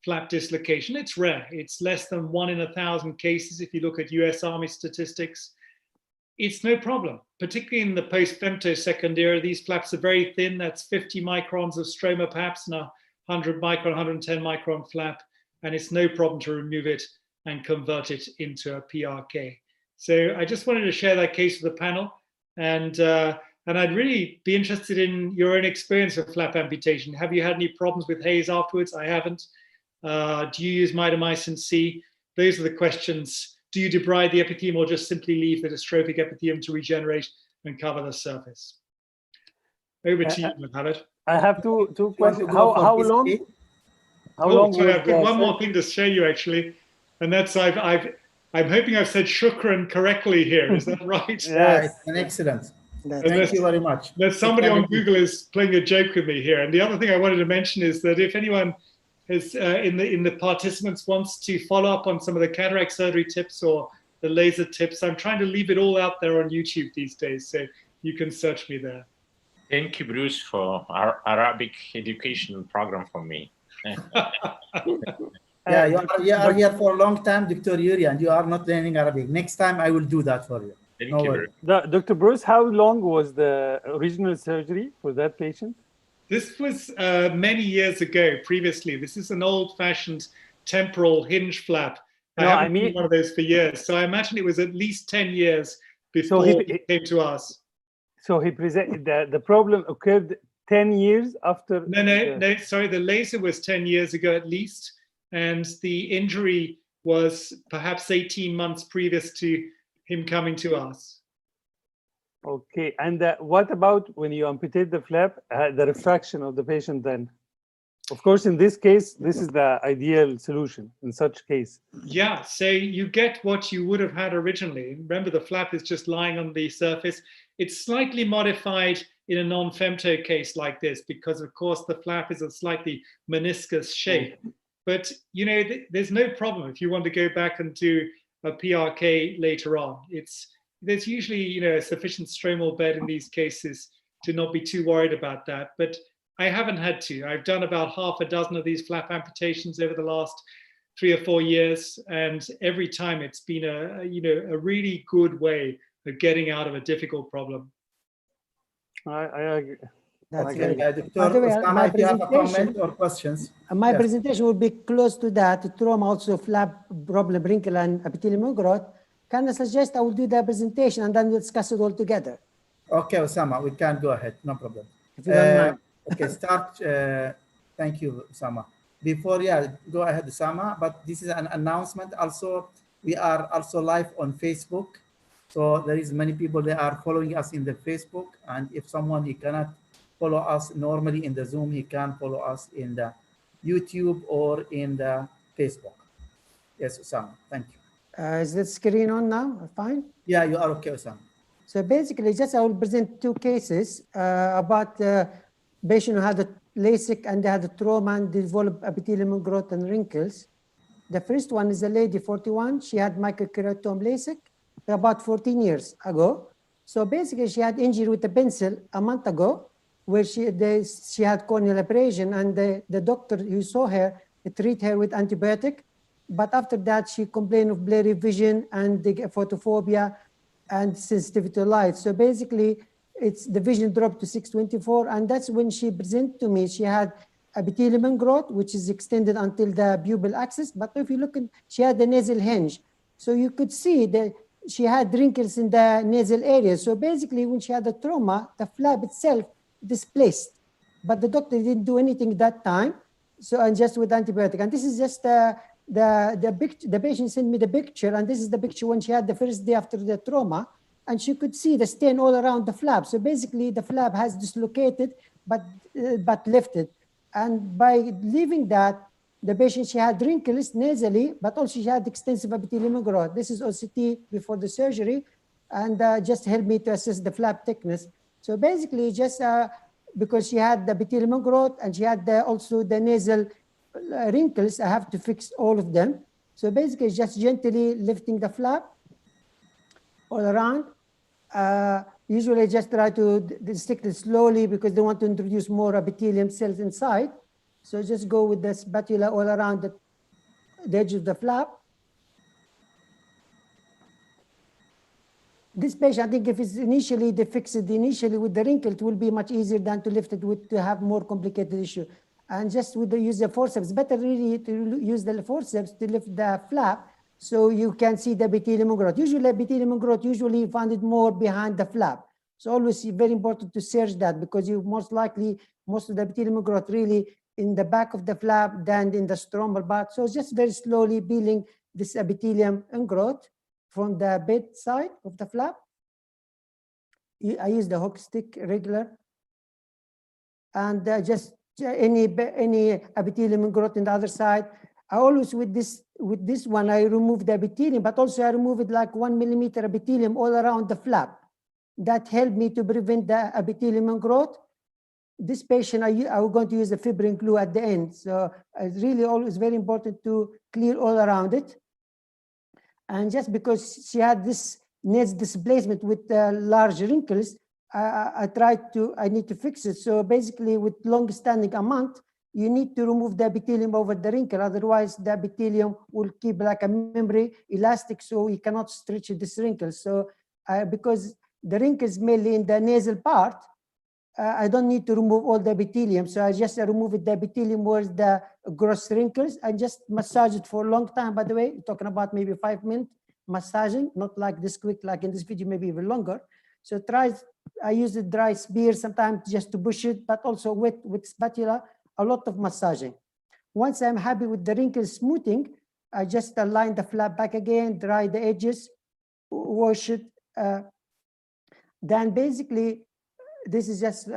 flap dislocation, it's rare. It's less than 1 in 1,000 cases if you look at US Army statistics. It's no problem, particularly in the post-femtosecond era. These flaps are very thin. That's 50 microns of stroma perhaps, and a 100 micron, 110 micron flap, and it's no problem to remove it and convert it into a PRK. So I just wanted to share that case with the panel, and I'd really be interested in your own experience of flap amputation. Have you had any problems with haze afterwards? I haven't. Do you use mitomycin C? Those are the questions. Do you debride the epithelium or just simply leave the dystrophic epithelium to regenerate and cover the surface? Over to you, Mohammed. I have two questions. How long? How long? Sorry, I've got one more thing to show you actually, and that's I'm hoping I've said shukran correctly here. Is that right? Yes, an excellent. Thank you very much. There's somebody on Google is playing a joke with me here. And the other thing I wanted to mention is that if anyone is in the participants wants to follow up on some of the cataract surgery tips or the laser tips, I'm trying to leave it all out there on YouTube these days, so you can search me there. Thank you, Bruce, for our Arabic education program for me. Yeah, you are here for a long time, Dr. Yuri, and you are not learning Arabic. Next time I will do that for you. Thank you. Dr. Bruce, how long was the original surgery for that patient? This was many years ago previously. This is an old-fashioned temporal hinge flap. I haven't seen one of those for years. So I imagine it was at least 10 years before he came to us. So he presented the problem occurred 10 years after? No, sorry. The laser was 10 years ago at least. And the injury was perhaps 18 months previous to him coming to us. Okay, and what about when you amputate the flap, the refraction of the patient then? Of course, in this case, this is the ideal solution in such case. Yeah, so you get what you would have had originally. Remember, the flap is just lying on the surface. It's slightly modified in a non-femto case like this because, of course, the flap is a slightly meniscus shape. But, you know, there's no problem if you want to go back and do a PRK later on. There's usually, you know, a sufficient stromal bed in these cases to not be too worried about that. But I haven't had to. I've done about half a dozen of these flap amputations over the last 3 or 4 years, and every time it's been a really good way of getting out of a difficult problem. I agree. That's very good. Dr. Osama, if you have a comment or questions. My presentation will be close to that. Trauma, also flap problem, wrinkle, and epithelial growth. Can I suggest I will do the presentation and then we'll discuss it all together? Okay, Osama, we can go ahead. No problem. If you don't mind. Okay, start. Thank you, Osama. Before, go ahead, Osama. But this is an announcement. Also, we are also live on Facebook. So there is many people that are following us in the Facebook. And if someone he cannot follow us normally in the Zoom, he can follow us in the YouTube or in the Facebook. Yes, Osama, thank you. Is the screen on now? Fine? Yeah, you are okay, Osama. So basically, just I will present 2 cases about patient who had a LASIK and they had a trauma and developed epithelial growth and wrinkles. The first one is a lady, 41. She had microkeratome LASIK about 14 years ago. So basically, she had injury with a pencil a month ago, where she had corneal abrasion, and the doctor who saw her treated her with antibiotic. But after that, she complained of blurry vision and the photophobia and sensitivity to light. So basically, the vision dropped to 624, and that's when she presented to me. She had epithelium growth, which is extended until the pupil axis. But if you look at, she had the nasal hinge. So you could see that she had wrinkles in the nasal area. So basically, when she had the trauma, the flap itself displaced. But the doctor didn't do anything that time. So, and just with antibiotic. And this is just the patient sent me the picture, and this is the picture when she had the first day after the trauma, and she could see the stain all around the flap. So basically, the flap has dislocated, but lifted. And by leaving that, the patient, she had wrinkles nasally, but also she had extensive epithelial growth. This is OCT before the surgery, and just helped me to assess the flap thickness. So basically, just because she had the epithelial growth and she had also the nasal wrinkles, I have to fix all of them. So basically, just gently lifting the flap all around. Usually, just try to dissect it slowly because they want to introduce more epithelium cells inside. So just go with the spatula all around the edge of the flap. This patient, I think if it's initially, they fix it initially with the wrinkle, it will be much easier than to lift it with, to have more complicated issue. And just with the use the forceps, better really to use the forceps to lift the flap so you can see the epithelium growth. Usually epithelium growth, usually you find it more behind the flap. So always very important to search that because you most likely, most of the epithelium growth really in the back of the flap than in the stromal part. So just very slowly peeling this epithelium growth from the bed side of the flap. I use the hook stick regular. And just any epithelium growth in the other side. I always with this one, I remove the epithelium, but also I remove it like 1 millimeter epithelium all around the flap. That helped me to prevent the epithelium growth. This patient, I'm going to use the fibrin glue at the end. So it's really always very important to clear all around it. And just because she had this nasal displacement with large wrinkles, I need to fix it. So basically with long-standing amount, you need to remove the epithelium over the wrinkle. Otherwise the epithelium will keep like a memory elastic, so you cannot stretch this wrinkle. So because the wrinkles mainly in the nasal part, I don't need to remove all the epithelium. So I just remove the epithelium where the gross wrinkles and just massage it for a long time. By the way, talking about maybe 5 minutes massaging, not like this quick, like in this video, maybe even longer. So I use the dry spear sometimes just to push it, but also with spatula, a lot of massaging. Once I'm happy with the wrinkle smoothing, I just align the flap back again, dry the edges, wash it. Then basically, this is just,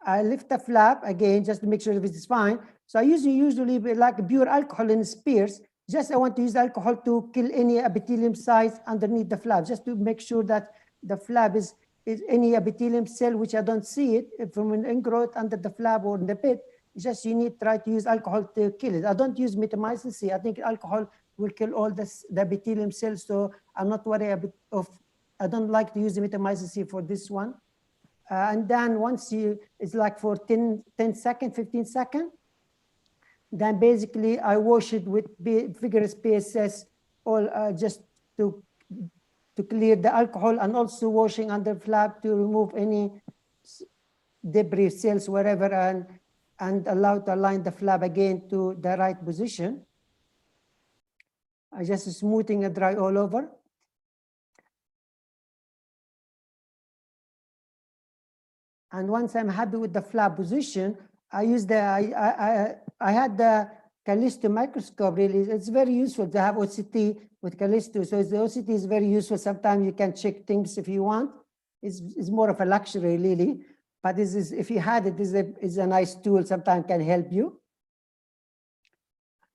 I lift the flap again, just to make sure this is fine. So I usually like pure alcohol in spears. Just I want to use alcohol to kill any epithelium size underneath the flap, just to make sure that the flap is any epithelium cell, which I don't see it from an ingrowth under the flap or in the pit. Just you need to try to use alcohol to kill it. I don't use mitomycin C. I think alcohol will kill all the epithelium cells. So I'm not worried I don't like to use the mitomycin C for this one. And then once it's like for 10 seconds, 15 seconds, then basically I wash it with vigorous PSS, all just to clear the alcohol, and also washing under flap to remove any debris cells wherever, and allow to align the flap again to the right position. I just smoothing and dry all over. And once I'm happy with the flap position, I use I had the Callisto microscope. Really, it's very useful to have OCT with Callisto. So the OCT is very useful. Sometimes you can check things if you want. It's more of a luxury, really. But this is, if you had it, is a nice tool. Sometimes can help you.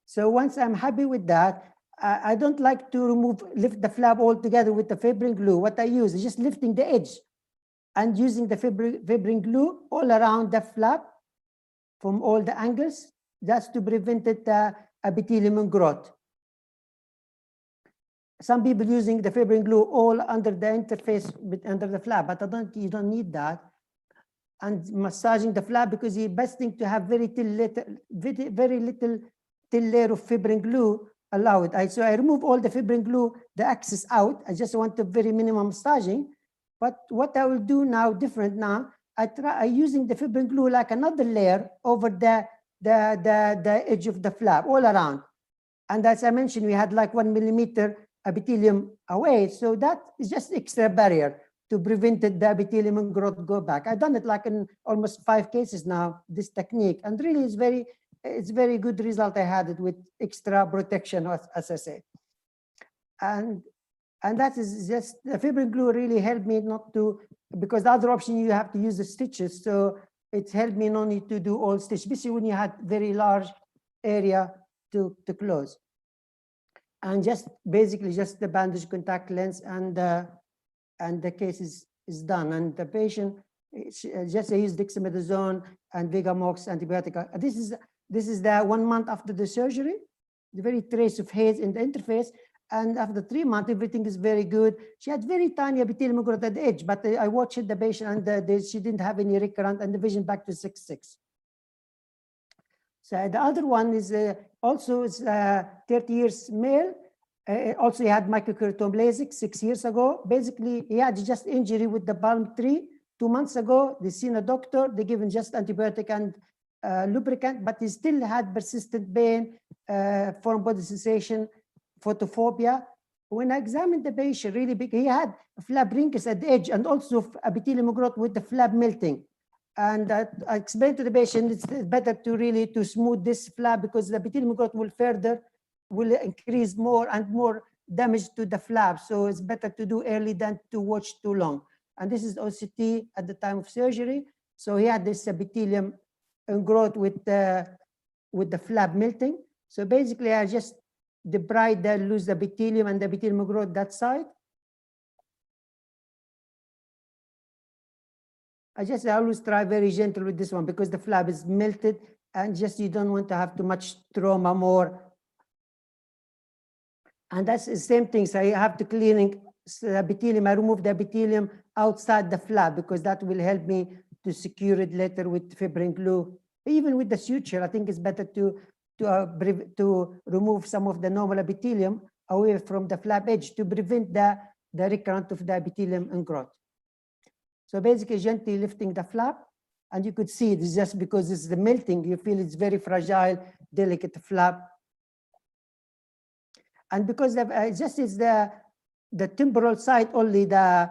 So once I'm happy with that, I don't like to lift the flap altogether with the fibrin glue. What I use is just lifting the edge and using the fibrin glue all around the flap from all the angles, just to prevent the epithelium growth. Some people using the fibrin glue all under the interface under the flap, but you don't need that. And massaging the flap, because the best thing to have very little thin layer of fibrin glue. Allow it. So I remove all the fibrin glue, the excess out. I just want the very minimum massaging. But what I will do now, different now, I using the fibrin glue like another layer over the edge of the flap all around. And as I mentioned, we had like 1 millimeter epithelium away. So that is just extra barrier to prevent the epithelium growth go back. I've done it like in almost 5 cases now, this technique. And really it's very good result I had it with extra protection, as I say. And that is just, the fibrin glue really helped me not to, because the other option you have to use the stitches. So it helped me no need to do all stitch, especially when you had very large area to close. And just basically just the bandage contact lens and the case is done. And the patient just used dexamethasone and Vigamox antibiotic. This is the 1 month after the surgery, the very trace of haze in the interface. And after 3 months, everything is very good. She had very tiny epithelial growth at the edge, but I watched the patient and she didn't have any recurrent, and the vision back to 6.6. So the other one is also 30 years male. Also, he had microkeratome LASIK 6 years ago. Basically, he had just injury with the palm tree 2 months ago. They seen a doctor. They given just antibiotic and lubricant, but he still had persistent pain, foreign body sensation, photophobia. When I examined the patient, really big, he had flap wrinkles at the edge and also epithelial growth with the flap melting. And I explained to the patient it's better to really smooth this flap because the epithelial growth will increase more and more damage to the flap. So it's better to do early than to watch too long. And this is OCT at the time of surgery. So he had this epithelium growth with the flap melting. So basically I just debride the loose epithelium and the epithelium growth that side. I always try very gentle with this one because the flap is melted and just you don't want to have too much trauma more. And that's the same thing. So I have to cleaning the epithelium. I remove the epithelium outside the flap because that will help me to secure it later with fibrin glue. Even with the suture, I think it's better to remove some of the normal epithelium away from the flap edge to prevent the recurrence of the epithelium and growth. So basically gently lifting the flap, and you could see it is just because it's the melting, you feel it's very fragile, delicate flap. And because just is the temporal side only the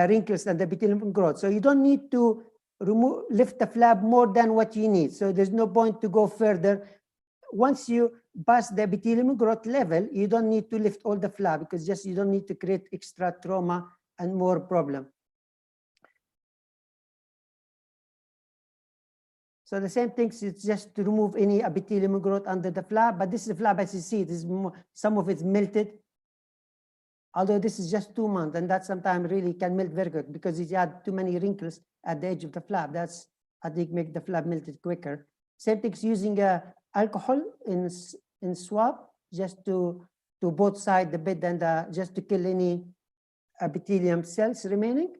wrinkles and the epithelium growth. So you don't need to lift the flap more than what you need. So there's no point to go further. Once you pass the epithelium growth level, you don't need to lift all the flap because just you don't need to create extra trauma and more problem. So the same thing is just to remove any epithelium growth under the flap, but this is the flap as you see, it is more, some of it's melted. Although this is just 2 months, and that sometimes really can melt very good because it had too many wrinkles at the edge of the flap. That's, I think, make the flap melted quicker. Same thing is using alcohol in swab just to both sides the bed and just to kill any epithelium cells remaining.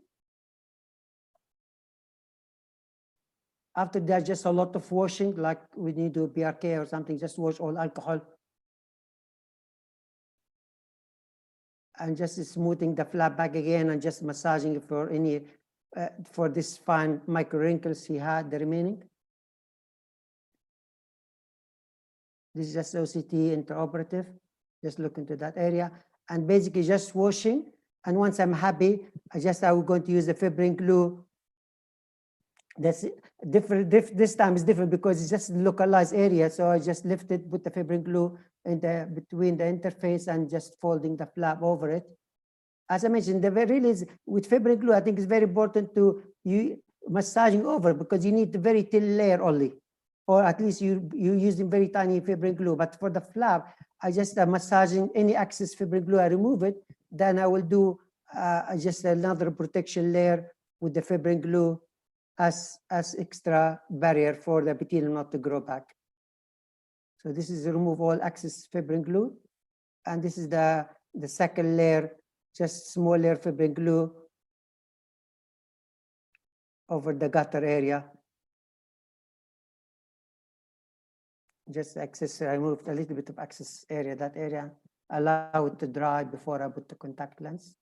After that, just a lot of washing, like we need to do PRK or something, just wash all alcohol. And just smoothing the flap back again and just massaging for any, for this fine micro wrinkles he had, the remaining. This is just OCT intraoperative, just look into that area. And basically just washing. And once I'm happy, I will going to use the fibrin glue. That's different. This time is different because it's just localized area. So I just lift it, put the fibrin glue in between the interface and just folding the flap over it. As I mentioned, with fibrin glue, I think it's very important to massaging over because you need the very thin layer only, or at least you using very tiny fibrin glue. But for the flap, I just massaging any excess fibrin glue. I remove it, then I will do just another protection layer with the fibrin glue as extra barrier for the epithelium not to grow back. So this is remove all excess fibrin glue, and this is the second layer, just small layer fibrin glue over the gutter area. Just excess, I removed a little bit of excess area, that area, allow it to dry before I put the contact lens.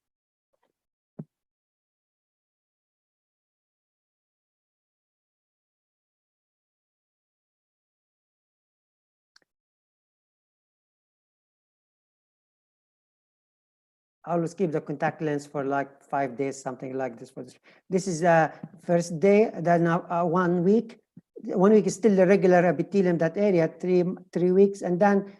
I always keep the contact lens for like 5 days, something like this. This is the first day, then 1 week. 1 week is still the regular epithelium, that area, 3 weeks. And then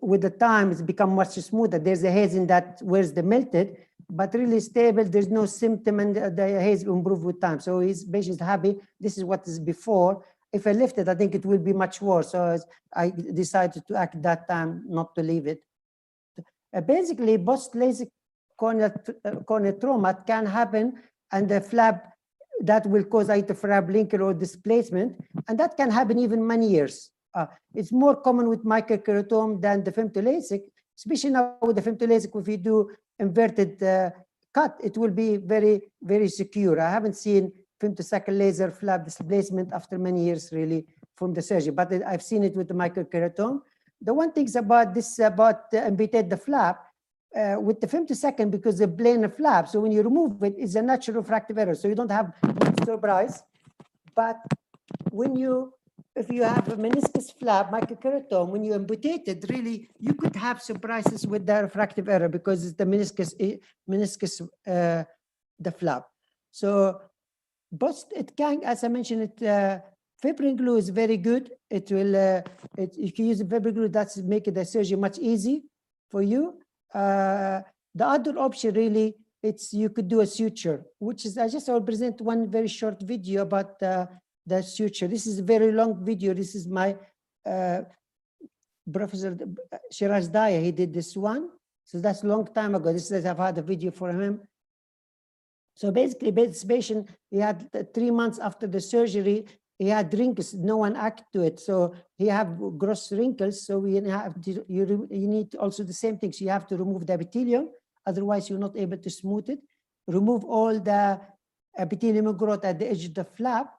with the time, it's become much smoother. There's a haze in that where's the melted, but really stable. There's no symptom, and the haze improve with time. So his patient is happy. This is what is before. If I lift it, I think it will be much worse. So I decided to act that time not to leave it. Basically, post-LASIK corneal trauma can happen, and the flap that will cause either flap wrinkle or displacement, and that can happen even many years. It's more common with microkeratome than the femto-LASIK, especially now with the femto-LASIK. If you do inverted cut, it will be very, very secure. I haven't seen femtosecond laser flap displacement after many years really from the surgery, but I've seen it with the microkeratome. The one thing about this, amputate the flap, with the femtosecond, because the planar flap, so when you remove it, it's a natural refractive error, so you don't have much surprise. But when if you have a meniscus flap, microkeratome, when you amputate it, really, you could have surprises with the refractive error because it's the meniscus, the flap. So, but it can, as I mentioned, fibrin glue is very good. It will, if you use the fibrin glue, that's make the surgery much easy for you. The other option really, you could do a suture, which is, I will present one very short video about the suture. This is a very long video. This is my Professor Shiraz Daya, he did this one. So that's a long time ago. This is, I've had a video for him. So basically, this patient, he had 3 months after the surgery, he had wrinkles, no one acted to it. So he have gross wrinkles. So we have to, you need also the same things. You have to remove the epithelium. Otherwise, you're not able to smooth it. Remove all the epithelium growth at the edge of the flap.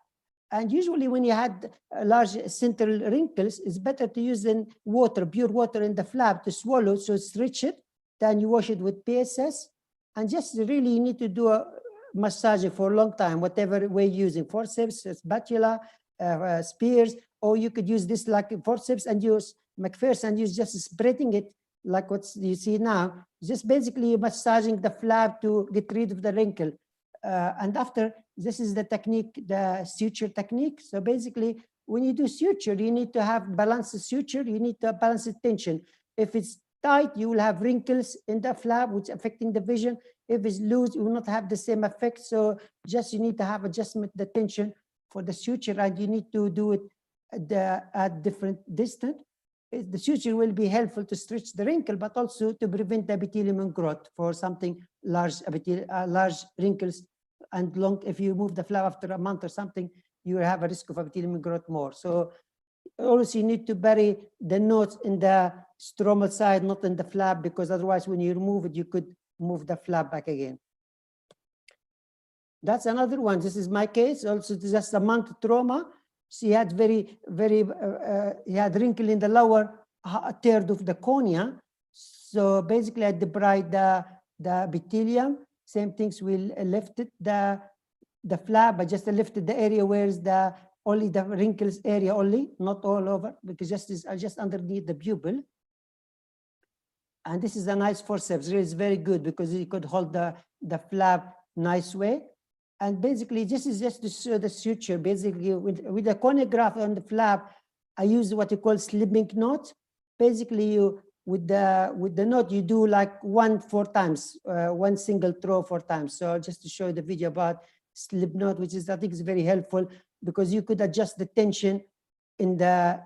And usually when you had large central wrinkles, it's better to use water, pure water in the flap to swallow, so stretch it. Then you wash it with PSS. And just really you need to do a massage for a long time, whatever way you're using, forceps, spatula, spears, or you could use this like forceps and use McPherson and use just spreading it like what you see now. Just basically massaging the flap to get rid of the wrinkle. And after, this is the technique, the suture technique. So basically, when you do suture, you need to have balanced suture. You need to balance the tension. If it's tight, you will have wrinkles in the flap, which affecting the vision. If it's loose, you will not have the same effect. So just you need to have adjustment the tension for the suture, and you need to do it at different distance. The suture will be helpful to stretch the wrinkle, but also to prevent the epithelium growth for something large, large wrinkles and long. If you move the flap after a month or something, you will have a risk of epithelium growth more. So also you need to bury the nodes in the stromal side, not in the flap, because otherwise when you remove it, you could move the flap back again. That's another one. This is my case. Also, just a month trauma. She had he had wrinkle in the lower third of the cornea. So basically, I debride the epithelium. Same things, we lifted the flap. I just lifted the area where is only the wrinkles area only, not all over, because just underneath the pupil. And this is a nice forceps. It's very good because you could hold the flap nice way. And basically, this is just to show the suture. Basically, with the cornea graft on the flap, I use what you call slipping knot. Basically, you with the knot, you do like 4 times, one single throw 4 times. So just to show the video about slip knot, which is I think is very helpful because you could adjust the tension in the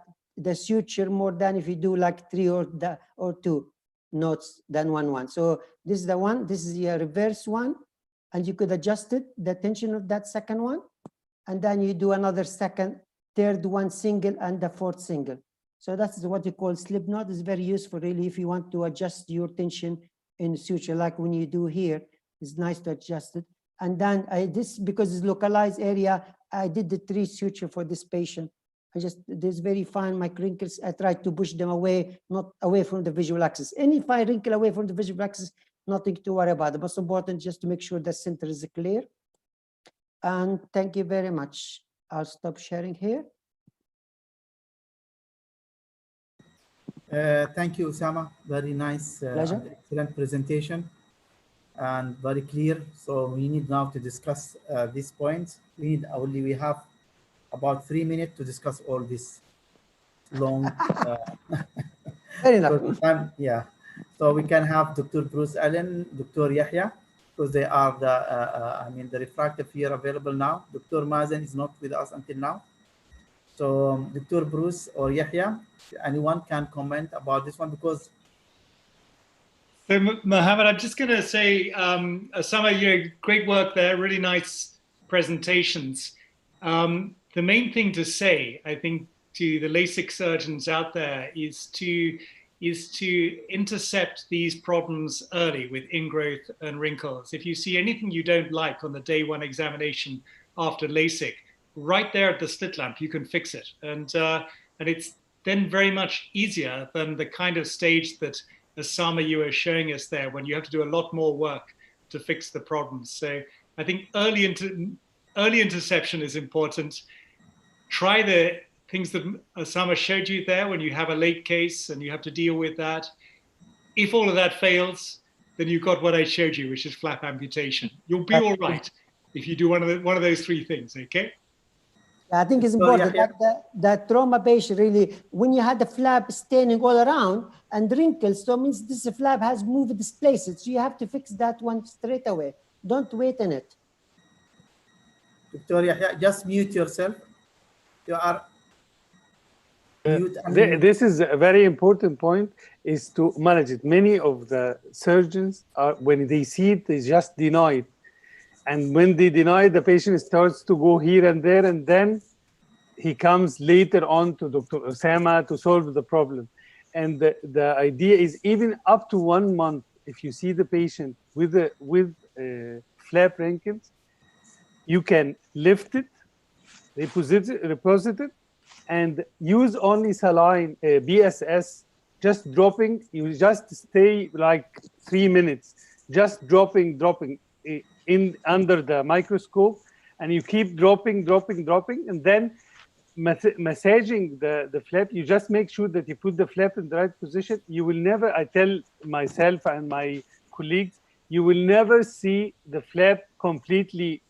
suture more than if you do like 3 or 2 knots than one. So this is the one. This is your reverse one. And you could adjust it, the tension of that second one. And then you do another second, third one single, and the 4th single. So that's what you call slip knot. It's very useful, really, if you want to adjust your tension in suture, like when you do here. It's nice to adjust it. And then this, because it's localized area, I did the 3 suture for this patient. There's very fine micro-wrinkles. I tried to push them away, not away from the visual axis. Any fine wrinkle away from the visual axis, nothing to worry about. The most important just to make sure the center is clear. And thank you very much. I'll stop sharing here. Thank you, Usama. Very nice, and excellent presentation and very clear. So we need now to discuss these points. We have about 3 minutes to discuss all this long. Fair enough. Yeah. So we can have Dr. Bruce Allen, Dr. Yahya, because they are the, I mean, the refractive here available now. Dr. Mazen is not with us until now. So Dr. Bruce or Yahya, anyone can comment about this one, because So, Mohammed, I'm just going to say, Osama, great work there, really nice presentations. The main thing to say, I think, to the LASIK surgeons out there is to intercept these problems early with ingrowth and wrinkles. If you see anything you don't like on the day one examination after LASIK, right there at the slit lamp, you can fix it. And it's then very much easier than the kind of stage that Osama, you were showing us there, when you have to do a lot more work to fix the problems. So I think early interception is important. Try the things that Osama showed you there when you have a late case and you have to deal with that. If all of that fails, then you've got what I showed you, which is flap amputation. You'll be all right if you do one of those three things, okay? I think it's important that trauma patient really, when you had the flap staining all around and wrinkles, so it means this flap has moved displaced. So you have to fix that one straight away. Don't wait on it. Dr. Yahya, just mute yourself. You are mute. This is a very important point, is to manage it. Many of the surgeons, when they see it, they just deny it. And when they deny it, the patient starts to go here and there, and then he comes later on to Dr. Osama to solve the problem. And the idea is, even up to 1 month, if you see the patient with flap wrinkles, you can lift it, reposit it, and use only saline BSS, just dropping. You just stay like 3 minutes, just dropping in under the microscope, and you keep dropping, and then massaging the flap. You just make sure that you put the flap in the right position. You will never, I tell myself and my colleagues, you will never see the flap completely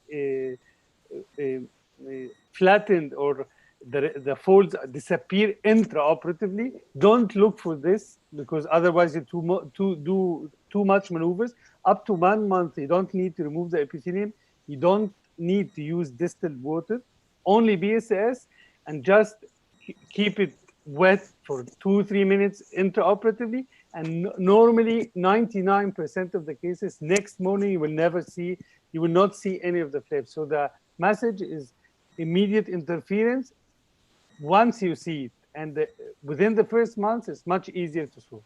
flattened or the folds disappear intraoperatively. Don't look for this, because otherwise you do too much maneuvers. Up to 1 month, you don't need to remove the epithelium. You don't need to use distilled water, only BSS, and just keep it wet for 2-3 minutes intraoperatively. And normally 99% of the cases, next morning you will not see any of the flaps. So the message is immediate interference once you see it, and within the first month, it's much easier to solve.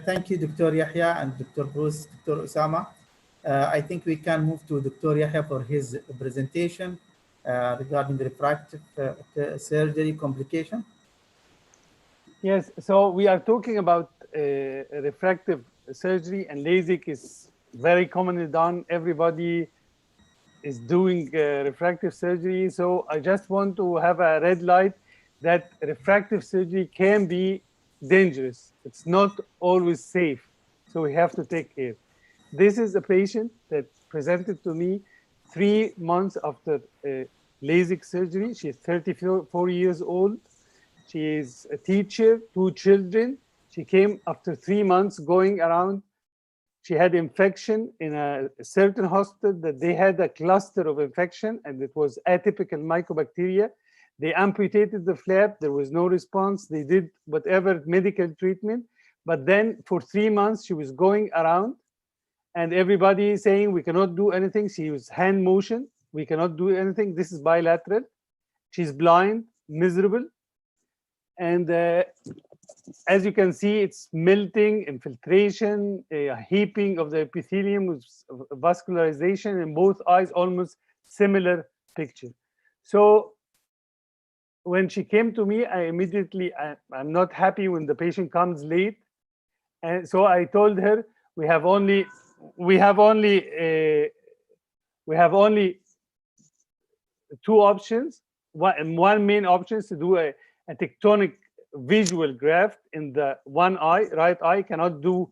Thank you, Dr. Yahya and Dr. Bruce, Dr. Osama. I think we can move to Dr. Yahya for his presentation regarding the refractive surgery complication. Yes, so we are talking about refractive surgery, and LASIK is very commonly done. Everybody is doing refractive surgery. So I just want to have a red light that refractive surgery can be dangerous. It's not always safe. So we have to take care. This is a patient that presented to me 3 months after LASIK surgery. She's 34 years old. She is a teacher, 2 children. She came after 3 months going around. She had infection in a certain hospital that they had a cluster of infection, and it was atypical mycobacteria. They amputated the flap. There was no response. They did whatever medical treatment. But then for 3 months, she was going around, and everybody saying, we cannot do anything. She was hand motion. We cannot do anything. This is bilateral. She's blind, miserable. And as you can see, it's melting, infiltration, heaping of the epithelium with vascularization in both eyes, almost similar picture. So when she came to me, I immediately, I'm not happy when the patient comes late. And so I told her, we have only 2 options. One main option is to do a tectonic visual graft in the one eye, right eye. Cannot do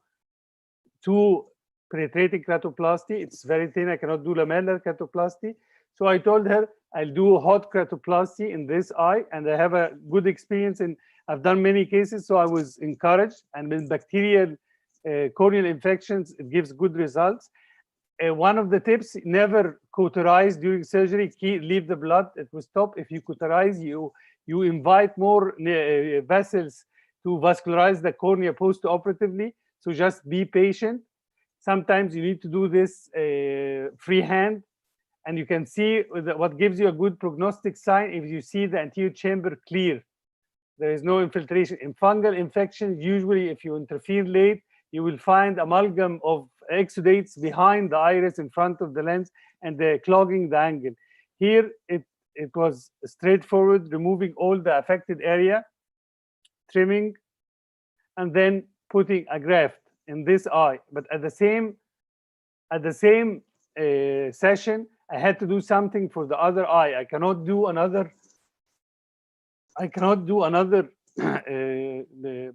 2 penetrating keratoplasty. It's very thin. I cannot do lamellar keratoplasty. So I told her I'll do hot keratoplasty in this eye, and I have a good experience, and I've done many cases. So I was encouraged. And with bacterial corneal infections, it gives good results. One of the tips, never cauterize during surgery. Leave the blood. It will stop. If you cauterize, you invite more vessels to vascularize the cornea post-operatively. So just be patient. Sometimes you need to do this freehand. And you can see what gives you a good prognostic sign if you see the anterior chamber clear. There is no infiltration. In fungal infections, usually if you intervene late, you will find amalgam of exudates behind the iris in front of the lens and they're clogging the angle. Here, it was straightforward, removing all the affected area, trimming, and then putting a graft in this eye. But at the same session, I had to do something for the other eye. I cannot do another the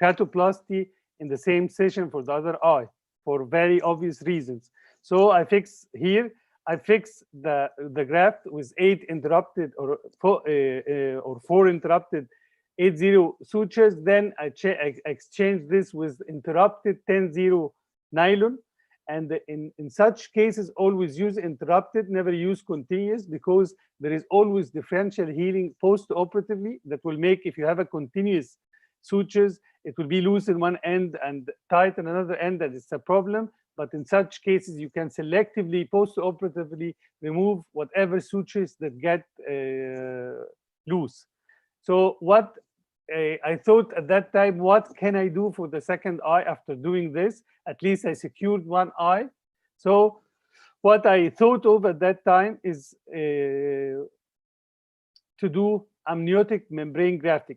catoplasty in the same session for the other eye for very obvious reasons. So I fix here. I fix the graft with 8 interrupted or 4 interrupted 8-0 sutures. Then I exchange this with interrupted 10-0 nylon. And in such cases, always use interrupted, never use continuous, because there is always differential healing post-operatively that will make, if you have a continuous sutures, it will be loose in one end and tight in another end, that is a problem. But in such cases, you can selectively post-operatively remove whatever sutures that get loose. So what I thought at that time, what can I do for the second eye after doing this? At least I secured one eye. So what I thought of at that time is to do amniotic membrane grafting,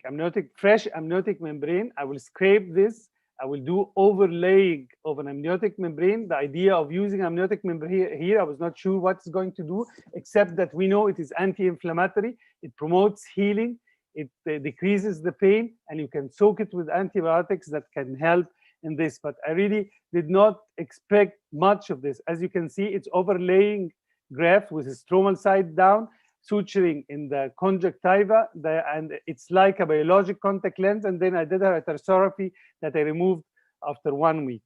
fresh amniotic membrane. I will scrape this. I will do overlaying of an amniotic membrane. The idea of using amniotic membrane here, I was not sure what it's going to do, except that we know it is anti-inflammatory. It promotes healing. It decreases the pain, and you can soak it with antibiotics that can help in this. But I really did not expect much of this. As you can see, it's overlaying graft with a stromal side down, suturing in the conjunctiva, and it's like a biologic contact lens. And then I did a tarsorrhaphy that I removed after 1 week.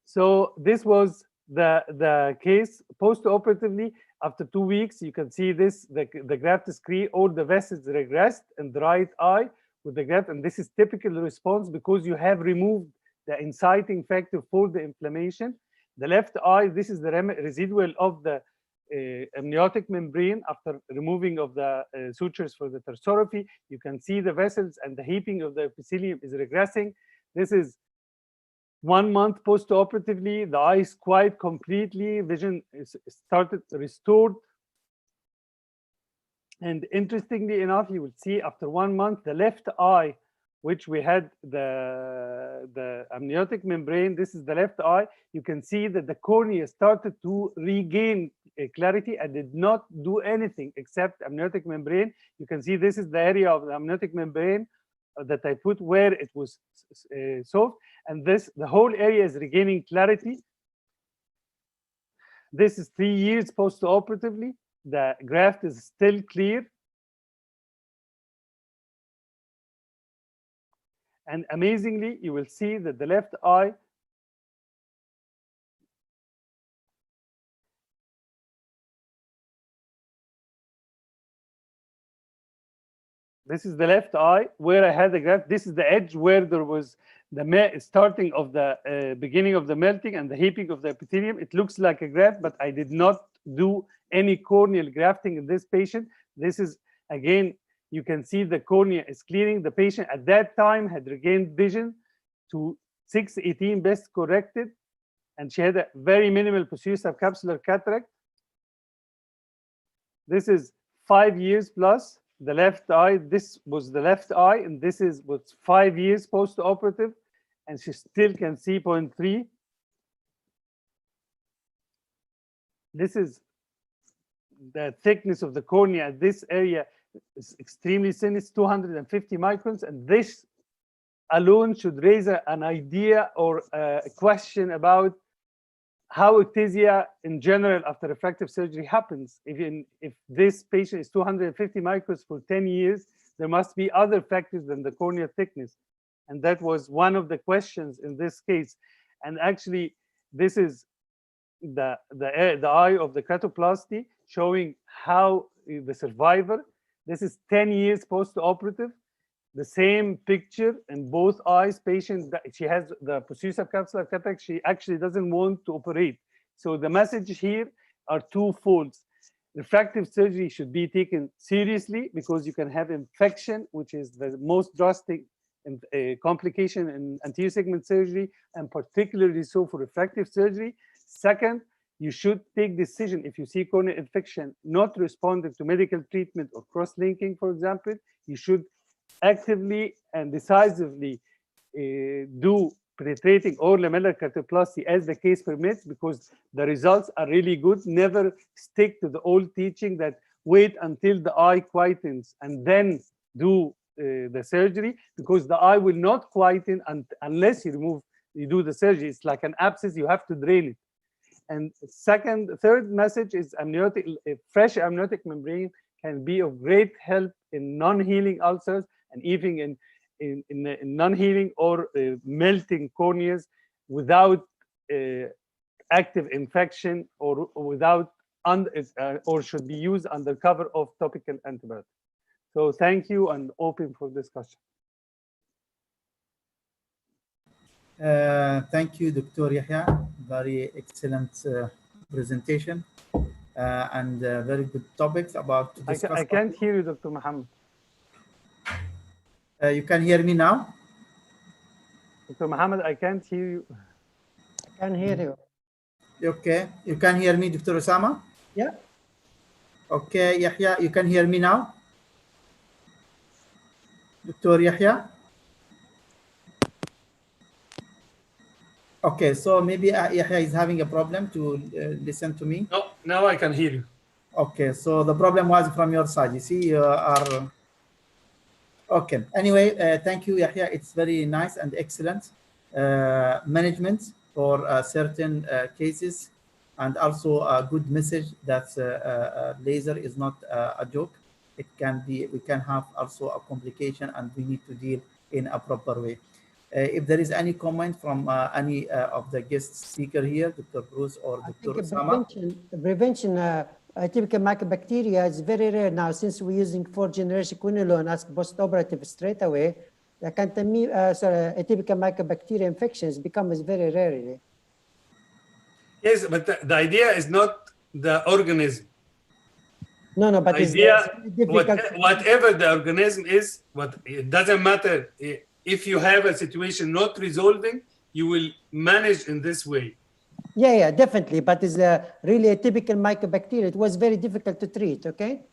So this was the case post-operatively. After 2 weeks, you can see this, the graft is clear, all the vessels regressed in the right eye with the graft, and this is typical response because you have removed the inciting factor for the inflammation. The left eye, this is the residual of the amniotic membrane after removing of the sutures for the tarsorrhaphy. You can see the vessels and the heaping of the epithelium is regressing. This is 1 month post-operatively, the eye is quite completely, vision is started restored. And interestingly enough, you will see after 1 month, the left eye, which we had the amniotic membrane, this is the left eye. You can see that the cornea started to regain clarity. I did not do anything except amniotic membrane. You can see this is the area of the amniotic membrane that I put where it was soft, and the whole area is regaining clarity. This is 3 years post-operatively. The graft is still clear. And amazingly, you will see that the left eye this is the left eye where I had the graft. This is the edge where there was the starting of the beginning of the melting and the heaping of the epithelium. It looks like a graft, but I did not do any corneal grafting in this patient. This is, again, you can see the cornea is clearing. The patient at that time had regained vision to 6/18 best corrected, and she had a very minimal posterior subcapsular cataract. This is 5 years plus. The left eye, this was the left eye, and this is what's 5 years post-operative, and she still can see 0.3. This is the thickness of the cornea at this area is extremely thin. It's 250 microns, and this alone should raise an idea or a question about how ectasia in general after refractive surgery happens. If this patient is 250 microns for 10 years, there must be other factors than the corneal thickness. And that was one of the questions in this case. And actually, this is the eye of the keratoplasty showing how the survivor, this is 10 years post-operative, the same picture in both eyes. Patient, she has the posterior subcapsular cataract, she actually doesn't want to operate. So the message here are twofold. Refractive surgery should be taken seriously because you can have infection, which is the most drastic complication in anterior segment surgery, and particularly so for refractive surgery. Second, you should take decision if you see corneal infection not responding to medical treatment or cross-linking, for example, you should actively and decisively do penetrating or lamellar keratoplasty as the case permits, because the results are really good. Never stick to the old teaching that wait until the eye quietens and then do the surgery, because the eye will not quieten unless you do the surgery. It's like an abscess, you have to drain it. And third message is amniotic, a fresh amniotic membrane can be of great help in non-healing ulcers, and even in non-healing or melting corneas without active infection or without or should be used under cover of topical antibiotics. So thank you, and open for discussion. Thank you, Dr. Yahya. Very excellent presentation and very good topics about to discuss. I can't hear you, Dr. Muhammad. You can hear me now? Dr. Muhammad, I can't hear you. I can hear you. Okay, you can hear me, Dr. Osama? Yeah. Okay, Yahya, you can hear me now? Dr. Yahya? Okay, so maybe Yahya is having a problem to listen to me. No, now I can hear you. Okay, so the problem was from your side. You see, you are... Okay, anyway, thank you, Yahya. It's very nice and excellent management for certain cases, and also a good message that laser is not a joke. It can be, we can have also a complication, and we need to deal in a proper way. If there is any comment from any of the guest speaker here, Dr. Bruce or Dr. Osama. Prevention atypical mycobacteria is very rare now, since we're using 4th generation quinolone as post-operative straight away. The atypical mycobacteria infections becomes very rare. Yes, but the idea is not the organism. No, but the idea, whatever the organism is, it doesn't matter. If you have a situation not resolving, you will manage in this way. Yeah, definitely. But it's really a typical mycobacteria. It was very difficult to treat, okay?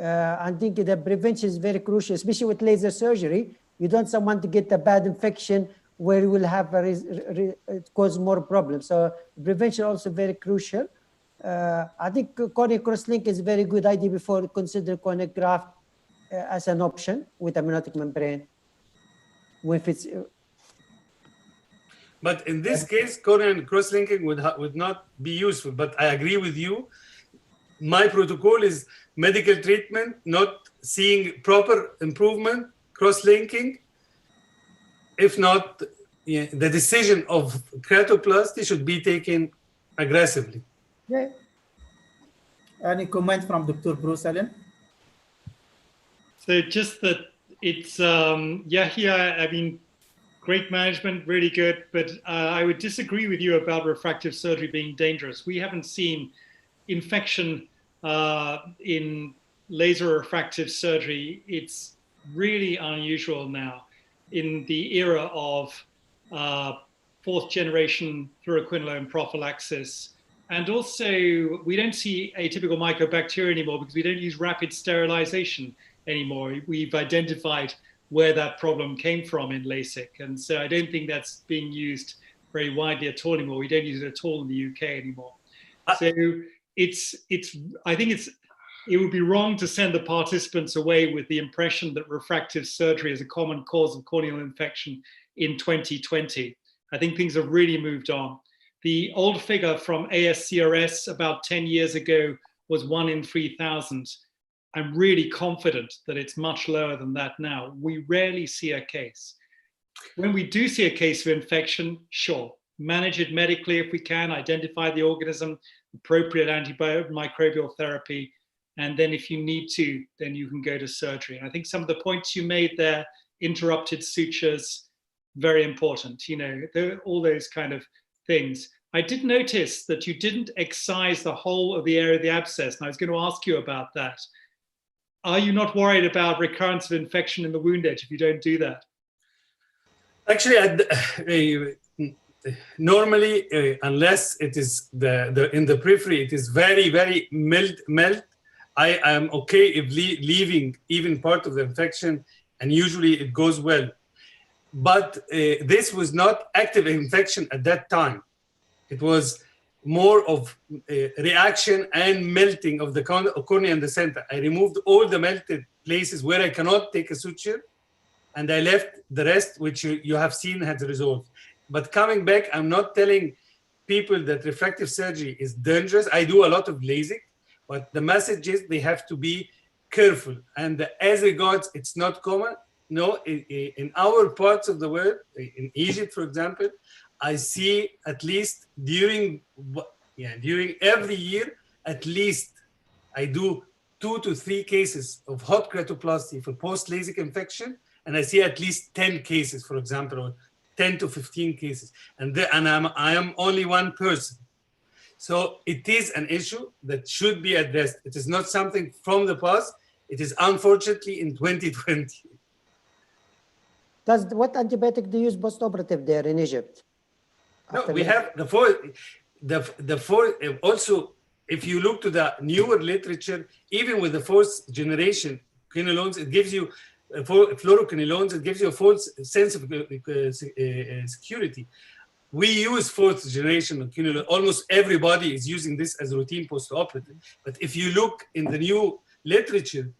I think the prevention is very crucial, especially with laser surgery. You don't want someone to get a bad infection where you will have cause more problems. So prevention also very crucial. I think corneal crosslink is a very good idea before consider corneal graft as an option with amniotic membrane. If it's But in this case, corneal cross-linking would not be useful. But I agree with you. My protocol is medical treatment, not seeing proper improvement, cross-linking. If not, the decision of keratoplasty should be taken aggressively. Yeah. Any comment from Dr. Bruce Allen? So just that it's, Yahya, I mean, great management, really good, but I would disagree with you about refractive surgery being dangerous. We haven't seen infection in laser refractive surgery. It's really unusual now in the era of 4th generation fluoroquinolone prophylaxis. And also, we don't see atypical mycobacteria anymore because we don't use rapid sterilization anymore. We've identified where that problem came from in LASIK. And so I don't think that's being used very widely at all anymore. We don't use it at all in the UK anymore. So I think it would be wrong to send the participants away with the impression that refractive surgery is a common cause of corneal infection in 2020. I think things have really moved on. The old figure from ASCRS about 10 years ago was 1 in 3,000. I'm really confident that it's much lower than that now. We rarely see a case. When we do see a case of infection, sure, manage it medically if we can, identify the organism, appropriate antimicrobial therapy, and then if you need to, then you can go to surgery. And I think some of the points you made there, interrupted sutures, very important, you know, all those kind of things. I did notice that you didn't excise the whole of the area of the abscess, and I was going to ask you about that. Are you not worried about recurrence of infection in the wound edge if you don't do that? Actually, normally, unless it is in the periphery, it is very, very mild. I am okay if leaving even part of the infection, and usually it goes well. But this was not active infection at that time. It was more of reaction and melting of the cornea in the center. I removed all the melted places where I cannot take a suture, and I left the rest, which you have seen has resolved. But coming back, I'm not telling people that refractive surgery is dangerous. I do a lot of LASIK, but the message is they have to be careful. And as regards, it's not common. No, in our parts of the world, in Egypt, for example, I see at least during every year, at least I do 2 to 3 cases of hot keratoplasty for post-LASIK infection, and I see at least 10 cases, for example, or 10 to 15 cases, and I am only one person. So it is an issue that should be addressed. It is not something from the past. It is unfortunately in 2020. What antibiotic do you use post-operative there in Egypt? No, we have the four. Also, if you look to the newer literature, even with the 4th generation quinolones, it gives you fluoroquinolones. It gives you a false sense of security. We use 4th generation of quinolone. Almost everybody is using this as routine post-operative. But if you look in the new literature,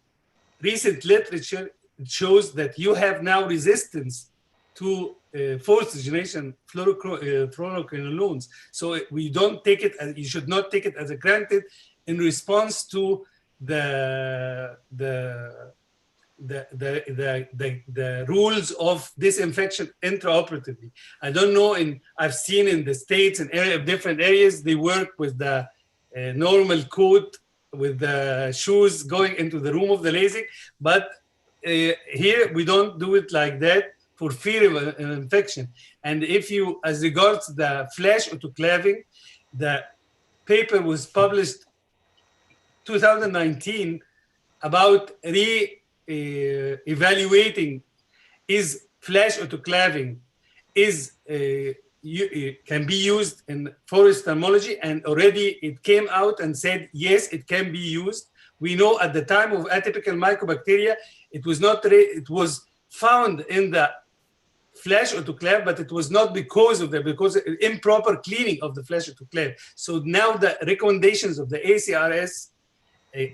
recent literature, it shows that you have now resistance to 4th generation fluoroquinolones. So we don't take it as, you should not take it as a granted in response to the rules of disinfection intraoperatively. I don't know, I've seen in the States and different areas, they work with the normal coat with the shoes going into the room of the LASIK, but here we don't do it like that for fear of an infection. And if you, as regards the flash autoclaving, the paper was published 2019 about evaluating is flash autoclaving can be used for ophthalmology, and already it came out and said yes, it can be used. We know at the time of atypical mycobacteria, it was not, it was found in the flash autoclave, but it was not because of improper cleaning of the flash autoclave. So now the recommendations of the ACRS,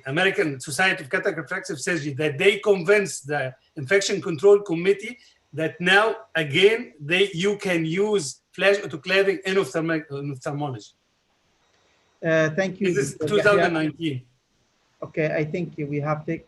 American Society of Cataract Refractive Surgery, that they convinced the Infection Control Committee that now again you can use flash autoclaving in ophthalmology. Thank you. This is 2019. Okay, I think we have to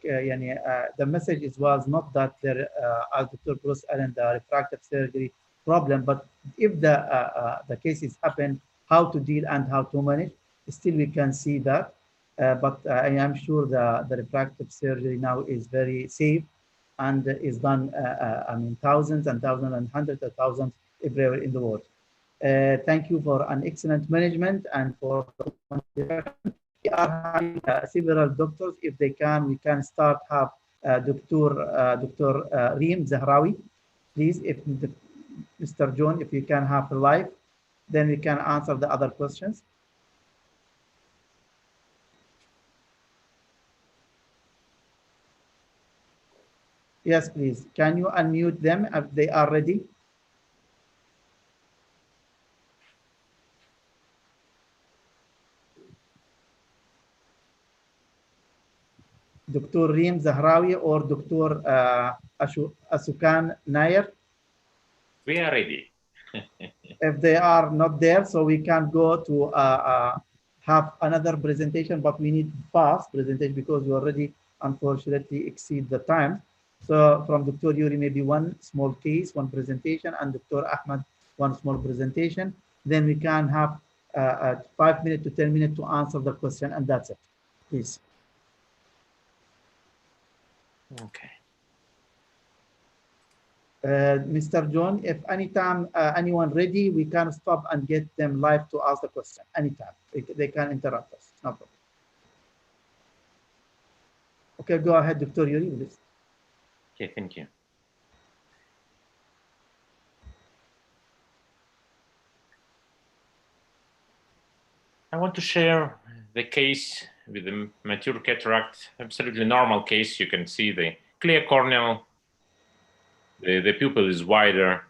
the message was not that there, as Dr. Bruce Allen, the refractive surgery problem, but if the cases happen, how to deal and how to manage. Still, we can see that. But I am sure the refractive surgery now is very safe and is done, I mean, thousands and thousands and hundreds of thousands everywhere in the world. Thank you for an excellent management and for we are having several doctors. If they can, we can start have Dr. Reem Zahrawi. Please, if Mr. John, if you can have the live, then we can answer the other questions. Yes, please. Can you unmute them if they are ready? Dr. Reem Zahrawi or Dr. Asukan Nair? We are ready. If they are not there, so we can go to have another presentation, but we need fast presentation because we already unfortunately exceed the time. So from Dr. Yuri, maybe one small case, one presentation, and Dr. Ahmed, one small presentation. Then we can have 5 minutes to 10 minutes to answer the question, and that's it. Please. Okay. Mr. John, if anytime anyone ready, we can stop and get them live to ask the question. Anytime. They can interrupt us. No problem. Okay, go ahead, Dr. Yuri, please. Okay, thank you. I want to share the case with the mature cataract, absolutely normal case. You can see the clear corneal, the pupil is wider.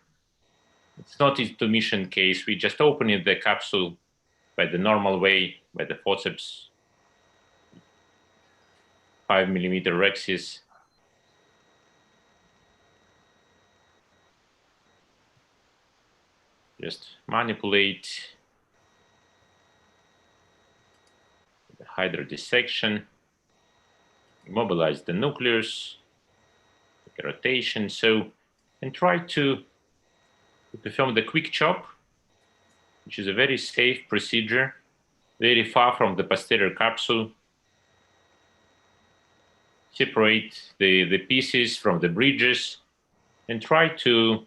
It's not a intermission case. We just opening the capsule by the normal way, by the forceps, 5 millimeter rexis. Just manipulate the hydrodissection, immobilize the nucleus, take a rotation, and try to perform the quick chop, which is a very safe procedure, very far from the posterior capsule. Separate the pieces from the bridges and try to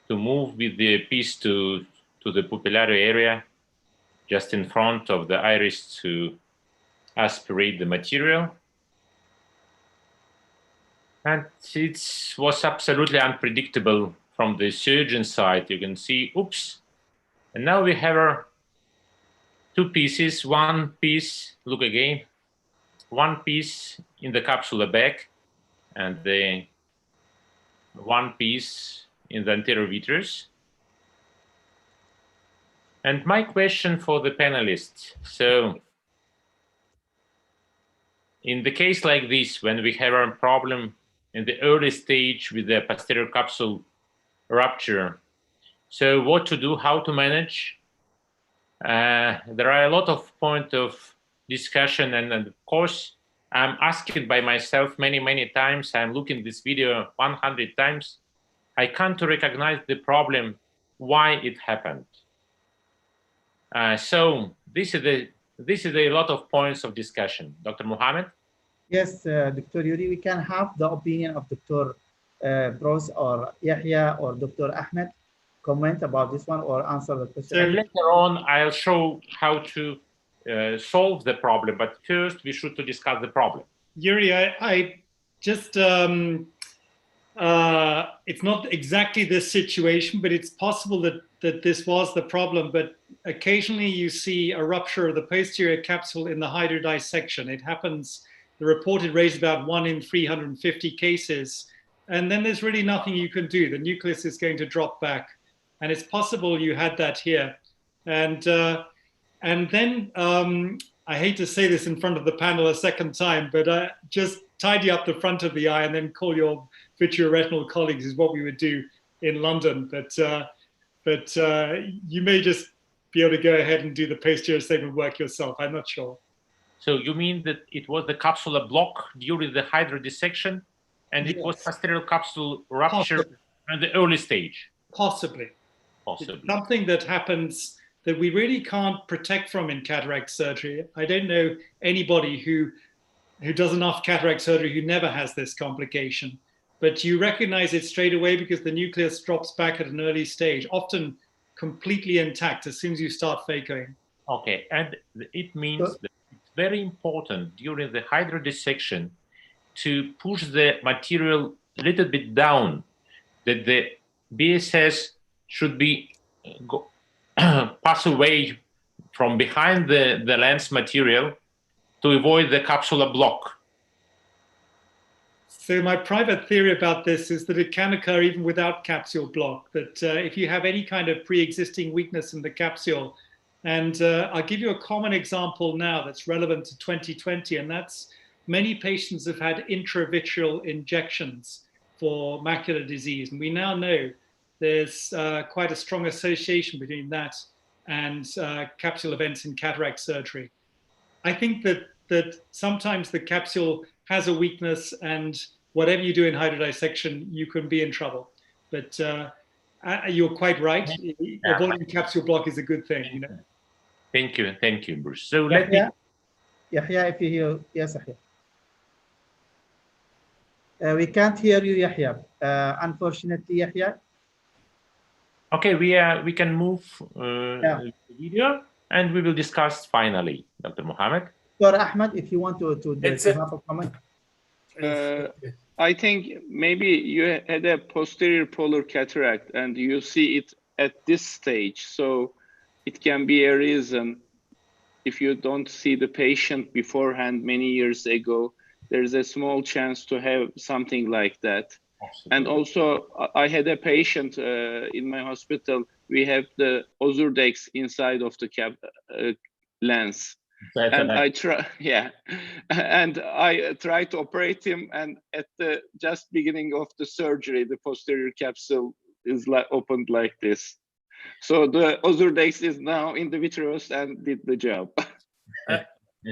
move with the piece to the pupillary area just in front of the iris to aspirate the material. And it was absolutely unpredictable from the surgeon side. You can see, oops. And now we have two pieces. One piece, look again, one piece in the capsular bag and the one piece in the anterior vitreous. And my question for the panelists, so in the case like this, when we have a problem in the early stage with the posterior capsule rupture, so what to do, how to manage? There are a lot of points of discussion, and of course, I'm asked by myself many times, I'm looking this video 100 times, I can't recognize the problem, why it happened. So this is a lot of points of discussion. Dr. Mohammed? Yes, Dr. Yuri, we can have the opinion of Dr. Bros or Yahya or Dr. Ahmed comment about this one or answer the question. And later on, I'll show how to solve the problem, but first we should discuss the problem. Yuri, I just, it's not exactly this situation, but it's possible that this was the problem, but occasionally you see a rupture of the posterior capsule in the hydrodissection. It happens, the reported rate is about 1 in 350 cases, and then there's really nothing you can do. The nucleus is going to drop back, and it's possible you had that here. And then, I hate to say this in front of the panel a second time, but just tidy up the front of the eye and then call your vitreoretinal colleagues is what we would do in London. But you may just be able to go ahead and do the posterior segment work yourself. I'm not sure. So you mean that it was the capsular block during the hydrodissection, and it was posterior capsule rupture in the early stage? Possibly. Possibly. It's something that happens that we really can't protect from in cataract surgery. I don't know anybody who does enough cataract surgery who never has this complication, but you recognize it straight away because the nucleus drops back at an early stage, often completely intact as soon as you start phacoing. Okay, and it means that it's very important during the hydrodissection to push the material a little bit down, that the BSS should be pass away from behind the lens material to avoid the capsular block. So my private theory about this is that it can occur even without capsule block, that if you have any kind of pre-existing weakness in the capsule, and I'll give you a common example now that's relevant to 2020, and that's many patients have had intravitreal injections for macular disease, and we now know there's quite a strong association between that and capsule events in cataract surgery. I think that sometimes the capsule has a weakness, and whatever you do in hydrodissection, you can be in trouble. But you're quite right. Avoiding capsule block is a good thing, you know. Thank you, Bruce. So let me. Yahya, if you hear, yes, Yahya. We can't hear you, Yahya. Unfortunately, Yahya. Okay, we can move the video, and we will discuss finally, Dr. Mohammed. Dr. Ahmed, if you want to have a comment. I think maybe you had a posterior polar cataract and you see it at this stage. So it can be a reason if you don't see the patient beforehand many years ago, there's a small chance to have something like that. Absolutely. And also I had a patient in my hospital, we have the Ozurdex inside of the lens. And I try, and I tried to operate him, and at the just beginning of the surgery, the posterior capsule is opened like this. So the Ozurdex is now in the vitreous and did the job.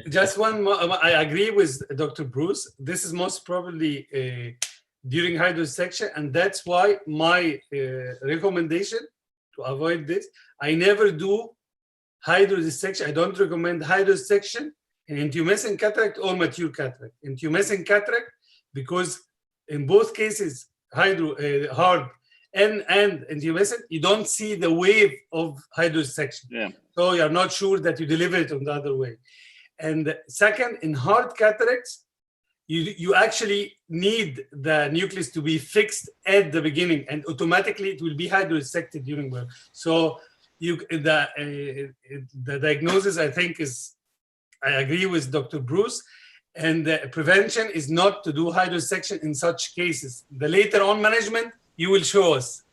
Just one more, I agree with Dr. Bruce. This is most probably during hydrodissection, and that's why my recommendation to avoid this, I never do hydrodissection. I don't recommend hydrodissection in intumescent cataract or mature cataract. Intumescent cataract, because in both cases, hard and intumescent, you don't see the wave of hydrodissection. Yeah. So you're not sure that you deliver it on the other way. And second, in hard cataracts, you actually need the nucleus to be fixed at the beginning, and automatically it will be hydrodissected during work. So the diagnosis, I think, is, I agree with Dr. Bruce, and the prevention is not to do hydrodissection in such cases. The later on management, you will show us.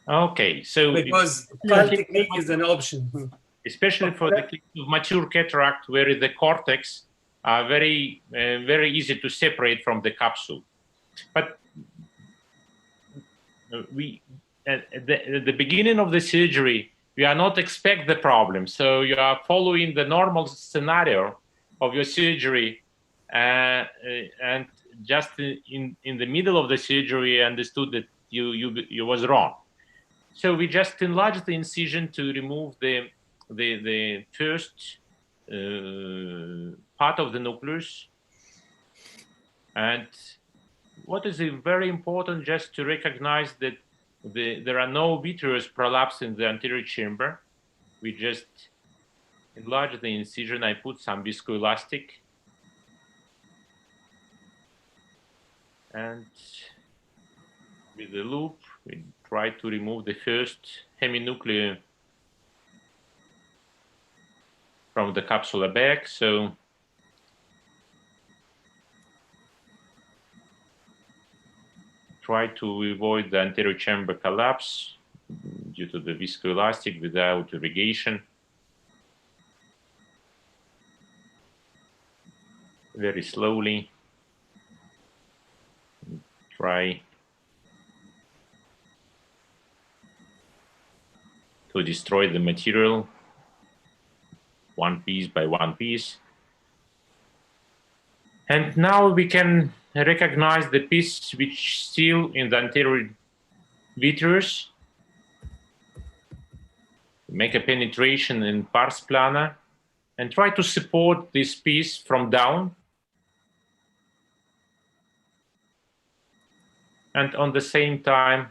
Okay, so because file technique is an option. Especially for the case of mature cataract, where the cortex are very easy to separate from the capsule. But we at the beginning of the surgery, we are not expect the problem. So you are following the normal scenario of your surgery, and just in the middle of the surgery, understood that you was wrong. So we just enlarged the incision to remove the first part of the nucleus. And what is very important, just to recognize that there are no vitreous prolapse in the anterior chamber. We just enlarge the incision. I put some viscoelastic, and with the loop, we try to remove the first heminuclear from the capsular bag. So try to avoid the anterior chamber collapse due to the viscoelastic without irrigation. Very slowly. Try to destroy the material one piece by one piece. And now we can recognize the piece which still in the anterior vitreous. Make a penetration in pars plana and try to support this piece from down. And on the same time,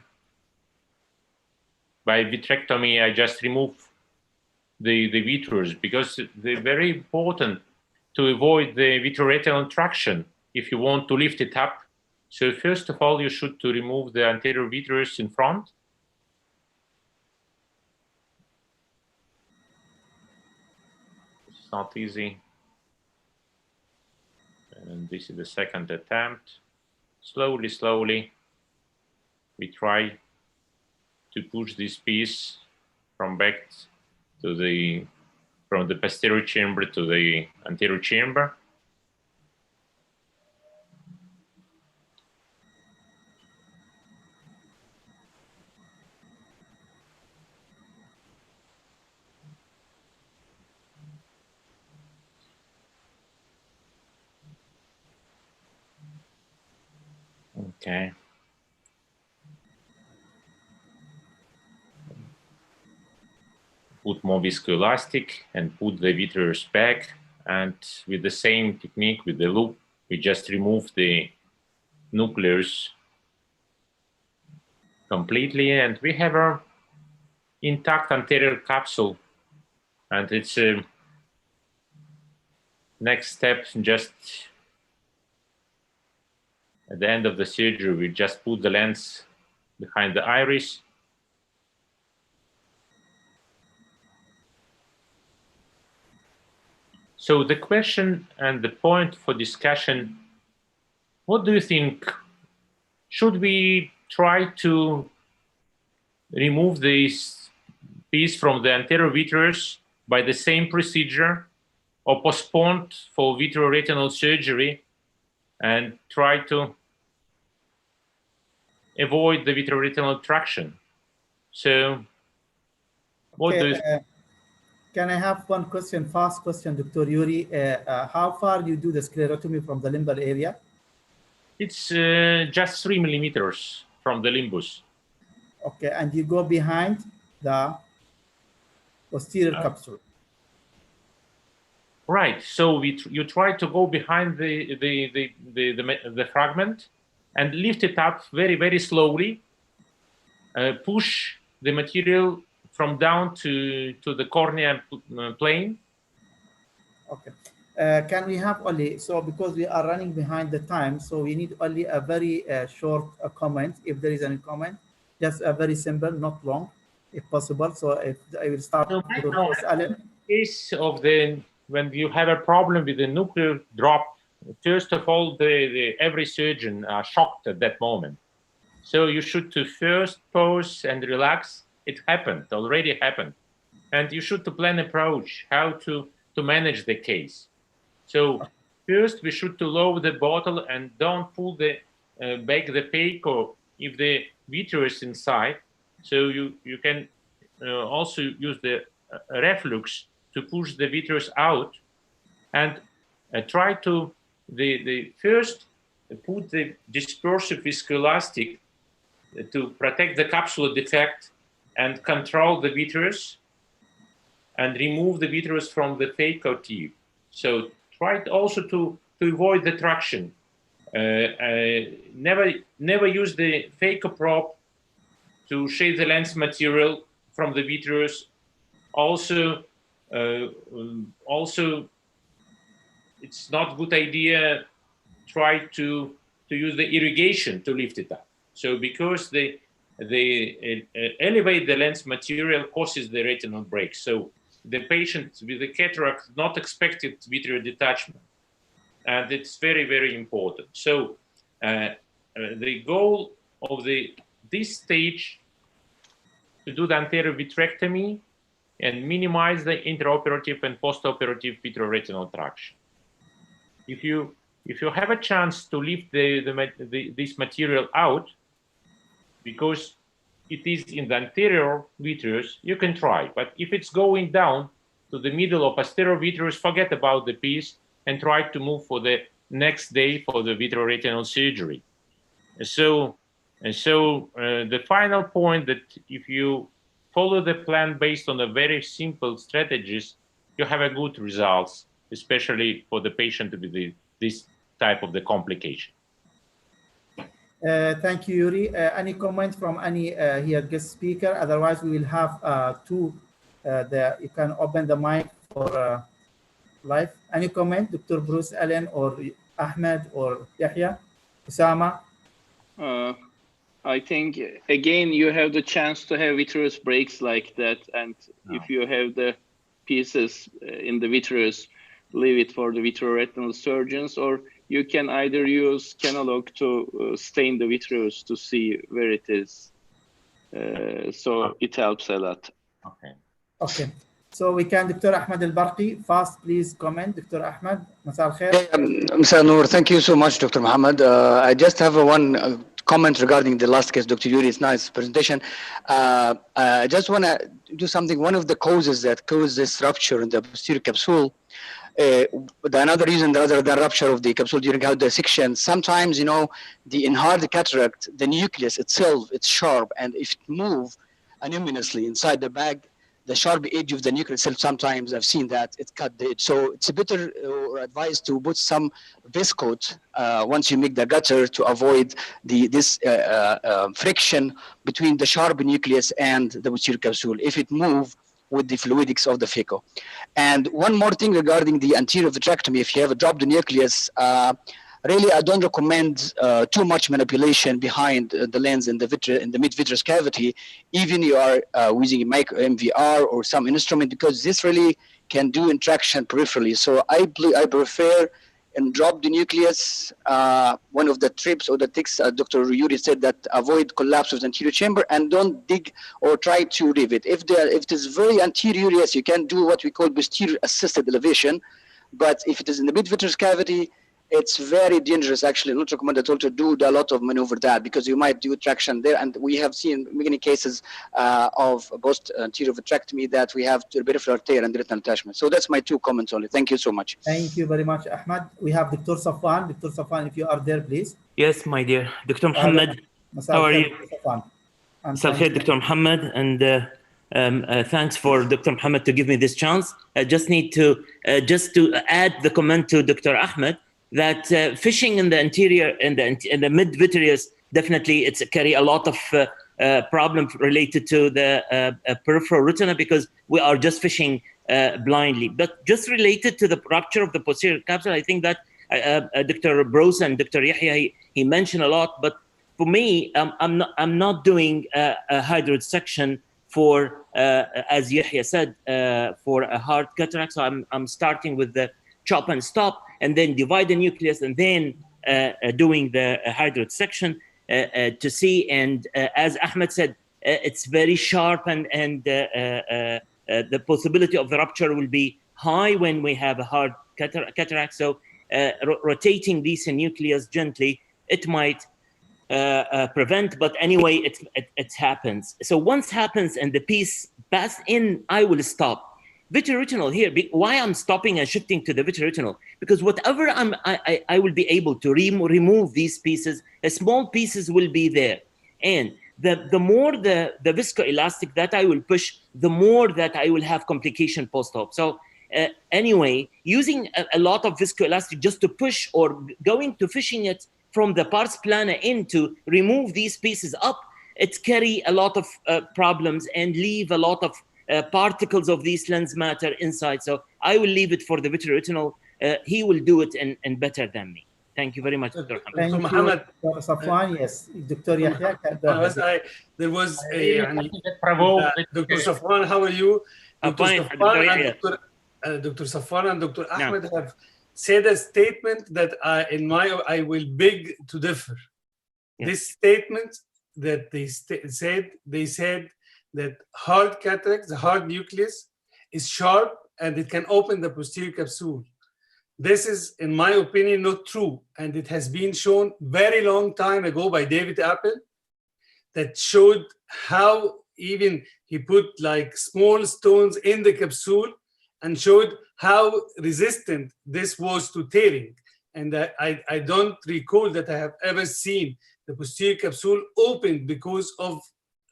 by vitrectomy, I just remove the vitreous, because they're very important to avoid the vitreoretinal traction if you want to lift it up. So first of all, you should to remove the anterior vitreous in front. It's not easy. And this is the second attempt. Slowly, slowly, we try to push this piece from back to from the posterior chamber to the anterior chamber. Okay. Put more viscoelastic and put the vitreous back, and with the same technique with the loop, we just remove the nucleus completely, and we have a intact anterior capsule. And it's a next step. Just at the end of the surgery, we just put the lens behind the iris. So the question and the point for discussion, what do you think? Should we try to remove this piece from the anterior vitreous by the same procedure, or postpone for vitreoretinal surgery and try to avoid the vitreoretinal traction? So what do you can I have one question, fast question, Dr. Yuri? How far you do the sclerotomy from the limbal area? It's just 3 millimeters from the limbus. Okay, and you go behind the posterior capsule. Right. So you try to go behind the fragment and lift it up very, very slowly. Push the material from down to the cornea plane. Okay. Can we have only, so because we are running behind the time, so we need only a very short comment, if there is any comment, just a very simple, not long, if possible. So if I will start with in case of when you have a problem with the nuclear drop, first of all, every surgeon are shocked at that moment. So you should to first pause and relax. It happened, already happened. And you should to plan approach, how to manage the case. So first we should to lower the bottle and don't pull the back the phaco if the vitreous inside. So you can also use the reflux to push the vitreous out, and try to first put the dispersive viscoelastic to protect the capsular defect and control the vitreous and remove the vitreous from the phaco tube. So try also to avoid the traction. Never use the phaco probe to shave the lens material from the vitreous. Also, it's not good idea try to use the irrigation to lift it up. So because they elevate the lens material causes the retinal break. So the patient with the cataract not expected vitreal detachment, and it's very, very important. So the goal of this stage to do the anterior vitrectomy and minimize the intraoperative and postoperative vitreoretinal traction. If you have a chance to lift this material out, because it is in the anterior vitreous, you can try. But if it's going down to the middle or posterior vitreous, forget about the piece and try to move for the next day for the vitreoretinal surgery. So the final point that if you follow the plan based on a very simple strategies, you have a good results, especially for the patient with this type of the complication. Thank you, Yuri. Any comment from any here guest speaker? Otherwise, we will have you can open the mic for live. Any comment, Dr. Bruce Allen or Ahmed or Yahya, Usama? I think, again, you have the chance to have vitreous breaks like that. And if you have the pieces in the vitreous, leave it for the vitreoretinal surgeons, or you can either use Canalog to stain the vitreous to see where it is. So it helps a lot. Okay. Okay. So we can, Dr. Ahmed Al-Barqi, fast, please comment. Dr. Ahmed, Masal Khair. Mr. Noor, thank you so much, Dr. Muhammad. I just have one comment regarding the last case, Dr. Yuri's nice presentation. I just want to do something. One of the causes that cause this rupture in the posterior capsule Another reason rather than rupture of the capsule during hydrodissection, sometimes, in hard cataract, the nucleus itself, it's sharp, and if it moves anonymously inside the bag, the sharp edge of the nucleus itself, sometimes I've seen that, it cut the edge. So it's better or advised to put some viscoat once you make the gutter to avoid this friction between the sharp nucleus and the posterior capsule if it moves with the fluidics of the phaco. And one more thing regarding the anterior vitrectomy, if you have a dropped nucleus, really, I don't recommend too much manipulation behind the lens in the mid-vitreous cavity, even you are using a micro MVR or some instrument, because this really can do intraction peripherally. So I prefer and drop the nucleus. One of the trips or the tricks, Dr. Yuri said, that avoid collapse of the anterior chamber and don't dig or try to rivet. If it is very anterior, yes, you can do what we call posterior assisted elevation. But if it is in the mid-vitreous cavity, it's very dangerous, actually. Not recommended at all to do a lot of maneuver that, because you might do traction there. And we have seen many cases of post-anterior vitrectomy that we have peripheral tear and retinal attachment. So that's my 2 comments only. Thank you so much. Thank you very much, Ahmad. We have Dr. Safwan. Dr. Safwan, if you are there, please. Yes, my dear. Dr. Muhammad, how are you? Salkhair, Dr. Muhammad, and thanks for Dr. Muhammad to give me this chance. I just need to add the comment to Dr. Ahmed that fishing in the anterior and the mid-vitreous, definitely it's carry a lot of problems related to the peripheral retina, because we are just fishing blindly. But just related to the rupture of the posterior capsule, I think that Dr. Bruce and Dr. Yahya, he mentioned a lot, but for me, I'm not doing a hydrodissection for, as Yahya said, for a hard cataract. So I'm starting with the chop and stop, and then divide the nucleus, and then doing the hydrodissection to see. And as Ahmed said, it's very sharp, and the possibility of the rupture will be high when we have a hard cataract. So rotating these nucleus gently, it might prevent, but anyway, it happens. So once happens and the piece pass in, I will stop. Vitreoretinal here, why I'm stopping and shifting to the vitreoretinal? Because whatever I will be able to remove these pieces, small pieces will be there. And the more the viscoelastic that I will push, the more that I will have complication post-op. So anyway, using a lot of viscoelastic just to push, or going to fishing it from the pars plana in to remove these pieces up, it carry a lot of problems and leave a lot of particles of these lens matter inside. So I will leave it for the vitreoretinal. He will do it and better than me. Thank you very much, Dr. Thank you, Dr. Safwan. Yes, Dr. Yahya. There was a Dr. Safwan, how are you? Dr. Safwan and Dr. Ahmed have said a statement that I will beg to differ. Yeah. This statement that they said that hard cataract, the hard nucleus, is sharp and it can open the posterior capsule. This is, in my opinion, not true. And it has been shown very long time ago by David Apple, that showed how even he put like small stones in the capsule and showed how resistant this was to tearing. And I don't recall that I have ever seen the posterior capsule opened because of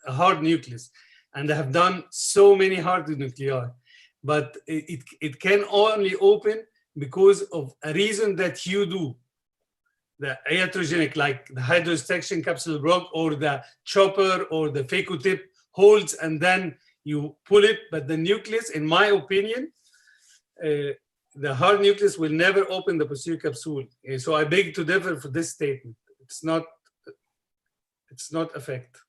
a hard nucleus. And I have done so many hard nuclei, but it can only open because of a reason that you do. The iatrogenic, like the hydrodissection capsule block, or the chopper, or the phaco tip holds, and then you pull it. But the nucleus, in my opinion, the hard nucleus will never open the posterior capsule. So I beg to differ for this statement. It's not a fact.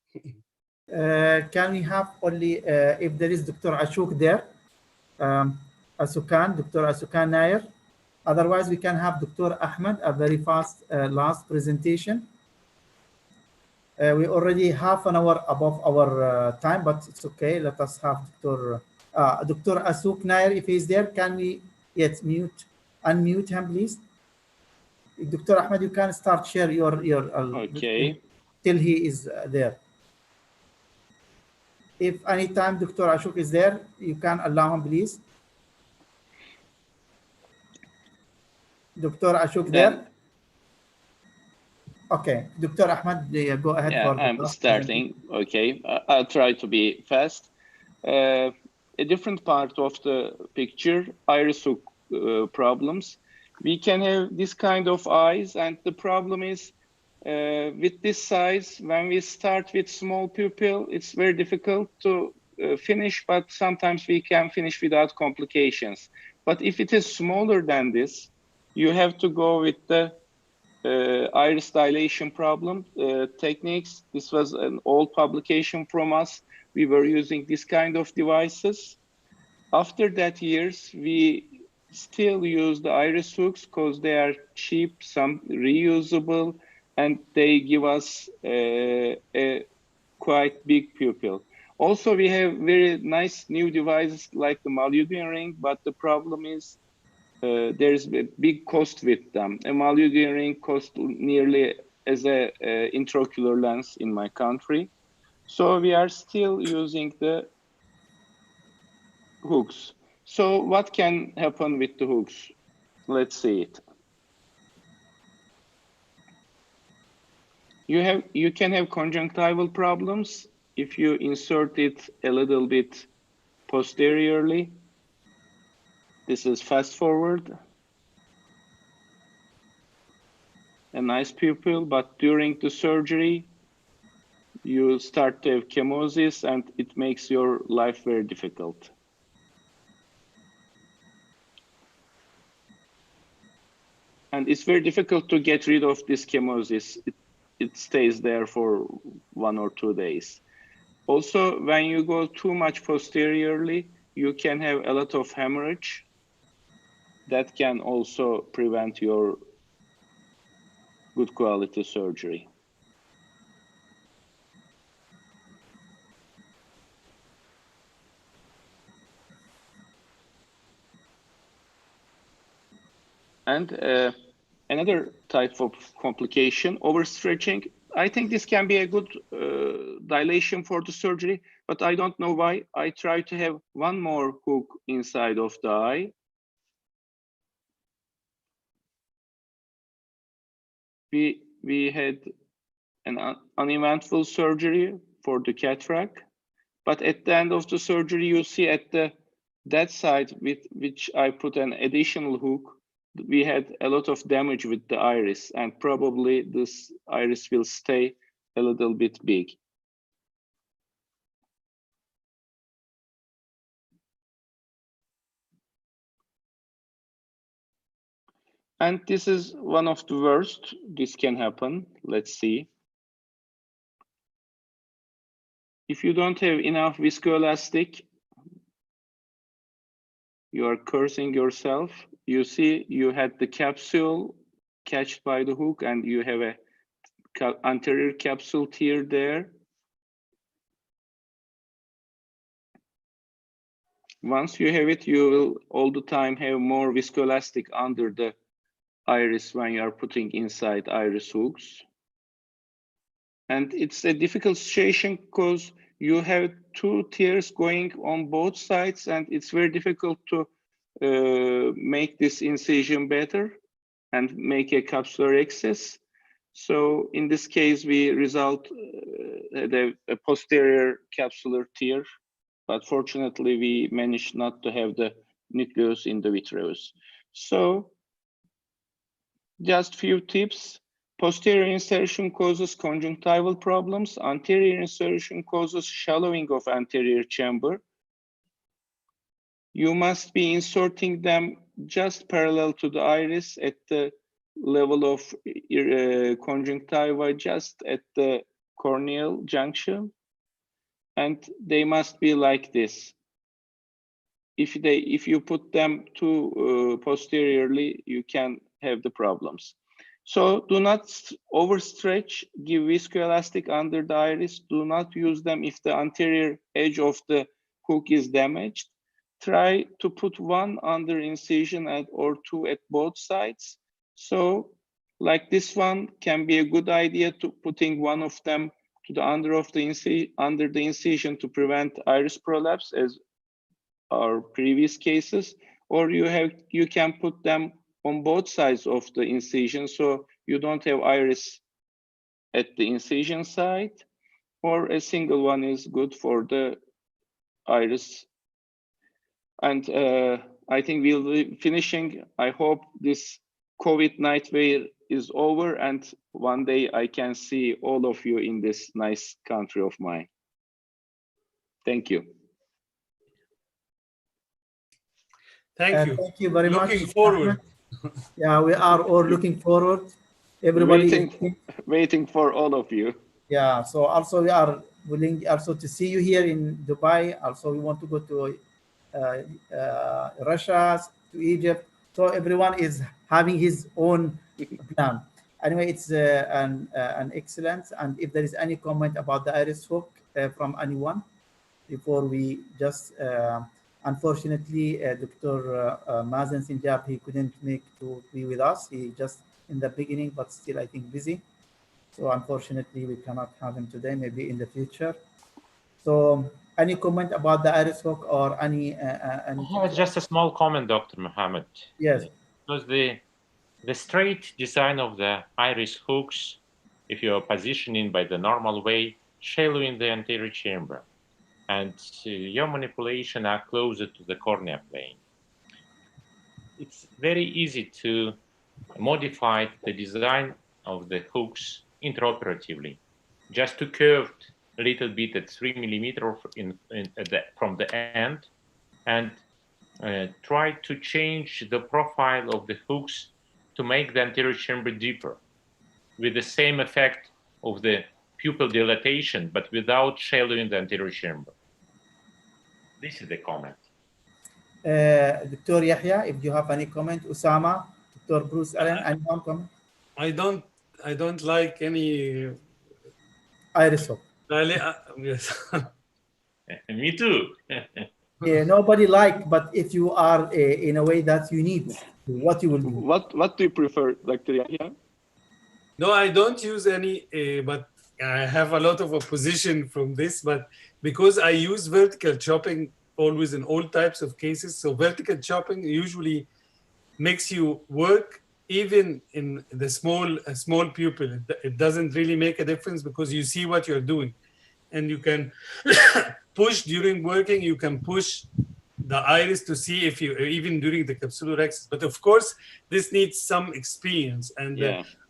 Can we have only, if there is Dr. Ashok there, Dr. Asukan Nair. Otherwise, we can have Dr. Ahmed, a very fast last presentation. We already half an hour above our time, but it's okay. Let us have Dr. Asuk Nair, if he's there. Can we unmute him, please? Dr. Ahmed, you can start share your okay. Till he is there. If anytime Dr. Ashok is there, you can allow him, please. Dr. Ashok there? Okay, Dr. Ahmad, go ahead. Yeah, I'm starting. Okay, I'll try to be fast. A different part of the picture, iris hook problems. We can have this kind of eyes, and the problem is with this size, when we start with small pupil, it's very difficult to finish, but sometimes we can finish without complications. But if it is smaller than this, you have to go with the iris dilation problem techniques. This was an old publication from us. We were using this kind of devices. After that years, we still use the iris hooks because they are cheap, some reusable, and they give us a quite big pupil. Also, we have very nice new devices like the Malyudian ring, but the problem is there's a big cost with them. A Malyudian ring costs nearly as a intraocular lens in my country. So we are still using the hooks. So what can happen with the hooks? Let's see it. You can have conjunctival problems if you insert it a little bit posteriorly. This is fast forward. A nice pupil, but during the surgery, you start to have chemosis and it makes your life very difficult. And it's very difficult to get rid of this chemosis. It stays there for 1 or 2 days. Also, when you go too much posteriorly, you can have a lot of hemorrhage. That can also prevent your good quality surgery. And another type of complication, overstretching. I think this can be a good dilation for the surgery, but I don't know why. I try to have one more hook inside of the eye. We had an uneventful surgery for the cataract, but at the end of the surgery, you see at that side with which I put an additional hook, we had a lot of damage with the iris, and probably this iris will stay a little bit big. And this is one of the worst. This can happen. Let's see. If you don't have enough viscoelastic, you are cursing yourself. You see, you had the capsule catched by the hook, and you have a anterior capsule tear there. Once you have it, you will all the time have more viscoelastic under the iris when you are putting inside iris hooks. And it's a difficult situation because you have 2 tears going on both sides, and it's very difficult to make this incision better and make a capsular access. So in this case, we result a posterior capsular tear, but fortunately we managed not to have the nucleus in the vitreous. So just few tips. Posterior insertion causes conjunctival problems. Anterior insertion causes shallowing of anterior chamber. You must be inserting them just parallel to the iris at the level of conjunctiva, just at the corneal junction. And they must be like this. If you put them too posteriorly, you can have the problems. So do not overstretch, give viscoelastic under the iris. Do not use them if the anterior edge of the hook is damaged. Try to put one under incision or 2 at both sides. So like this one can be a good idea to putting one of them to the under the incision to prevent iris prolapse as our previous cases, or you can put them on both sides of the incision, so you don't have iris at the incision side, or a single one is good for the iris. And I think we'll be finishing. I hope this COVID nightmare is over, and one day I can see all of you in this nice country of mine. Thank you. Thank you. Thank you very much. Looking forward. Yeah, we are all looking forward. Everybody waiting for all of you. Yeah, so also we are willing also to see you here in Dubai. Also, we want to go to Russia, to Egypt. So everyone is having his own plan. Anyway, it's an excellent. And if there is any comment about the iris hook from anyone, before we just, unfortunately, Dr. Mazen Sinjab, he couldn't make to be with us. He just in the beginning, but still I think busy. So unfortunately, we cannot have him today, maybe in the future. So any comment about the iris hook or any? Just a small comment, Dr. Mohammed. Yes. Because the straight design of the iris hooks, if you are positioning by the normal way, shallow in the anterior chamber, and your manipulation are closer to the cornea plane. It's very easy to modify the design of the hooks intraoperatively, just to curve a little bit at 3 millimeters from the end, and try to change the profile of the hooks to make the anterior chamber deeper, with the same effect of the pupil dilatation, but without shallowing the anterior chamber. This is the comment. Dr. Yahya, if you have any comment, Usama, Dr. Bruce Allen, anyone comment? I don't like any iris hook. Yes. Me too. Yeah, nobody like, but if you are in a way that you need, what you will do? What do you prefer, Dr. Yahya? No, I don't use any, but I have a lot of opposition from this, but because I use vertical chopping always in all types of cases, so vertical chopping usually makes you work even in the small pupil. It doesn't really make a difference because you see what you're doing, and you can push during working. You can push the iris to see if you, even during the capsular access. But of course, this needs some experience, and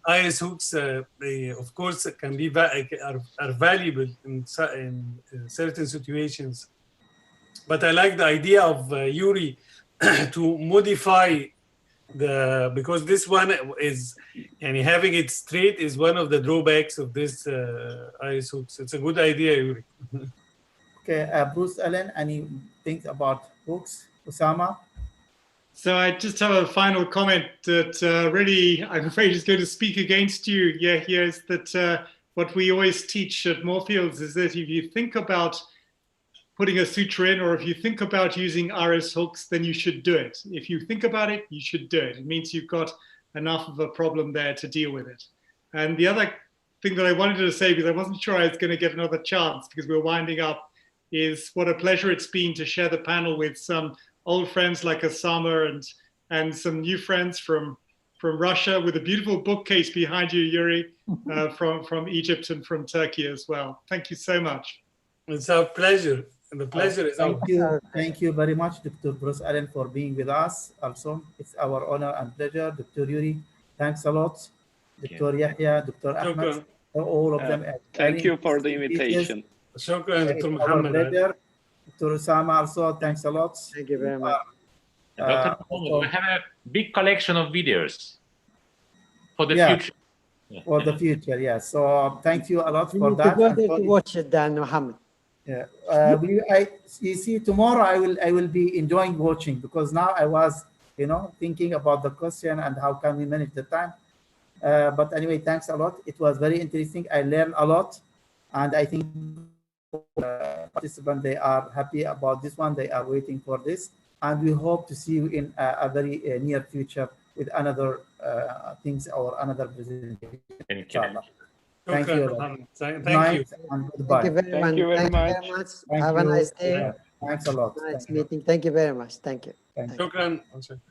iris hooks, of course, can be are valuable in certain situations. But I like the idea of Yuri to modify because this one is, and having it straight is one of the drawbacks of this iris hooks. It's a good idea, Yuri. Okay, Bruce Allen, any things about hooks? Usama? So I just have a final comment that really, I'm afraid, is going to speak against you. Yeah, here is that what we always teach at Moorfields is that if you think about putting a suture in, or if you think about using iris hooks, then you should do it. If you think about it, you should do it. It means you've got enough of a problem there to deal with it. And the other thing that I wanted to say, because I wasn't sure I was going to get another chance because we were winding up, is what a pleasure it's been to share the panel with some old friends like Osama and some new friends from Russia, with a beautiful bookcase behind you, Yuri, from Egypt and from Turkey as well. Thank you so much. It's our pleasure. And the pleasure is ours. Thank you very much, Dr. Bruce Allen, for being with us. Also, it's our honor and pleasure. Dr. Yuri, thanks a lot. Dr. Yahya, Dr. Ahmed, all of them. Thank you for the invitation. Shukran, Dr. Muhammad. Dr. Osama, also, thanks a lot. Thank you very much. Dr. Muhammad, we have a big collection of videos for the future. For the future, yes. So thank you a lot for You that. go there to watch it, Dan Muhammad. Yeah, you see, tomorrow I will be enjoying watching, because now I was, thinking about the question and how can we manage the time. But anyway, thanks a lot. It was very interesting. I learned a lot, and I think participants, they are happy about this one. They are waiting for this, and we hope to see you in a very near future with another things or another presentation. Thank you. Thank you. Thank you. And goodbye. Thank you very much. Have a nice day. Thanks a lot. Nice meeting. Thank you very much. Thank you. Shukran.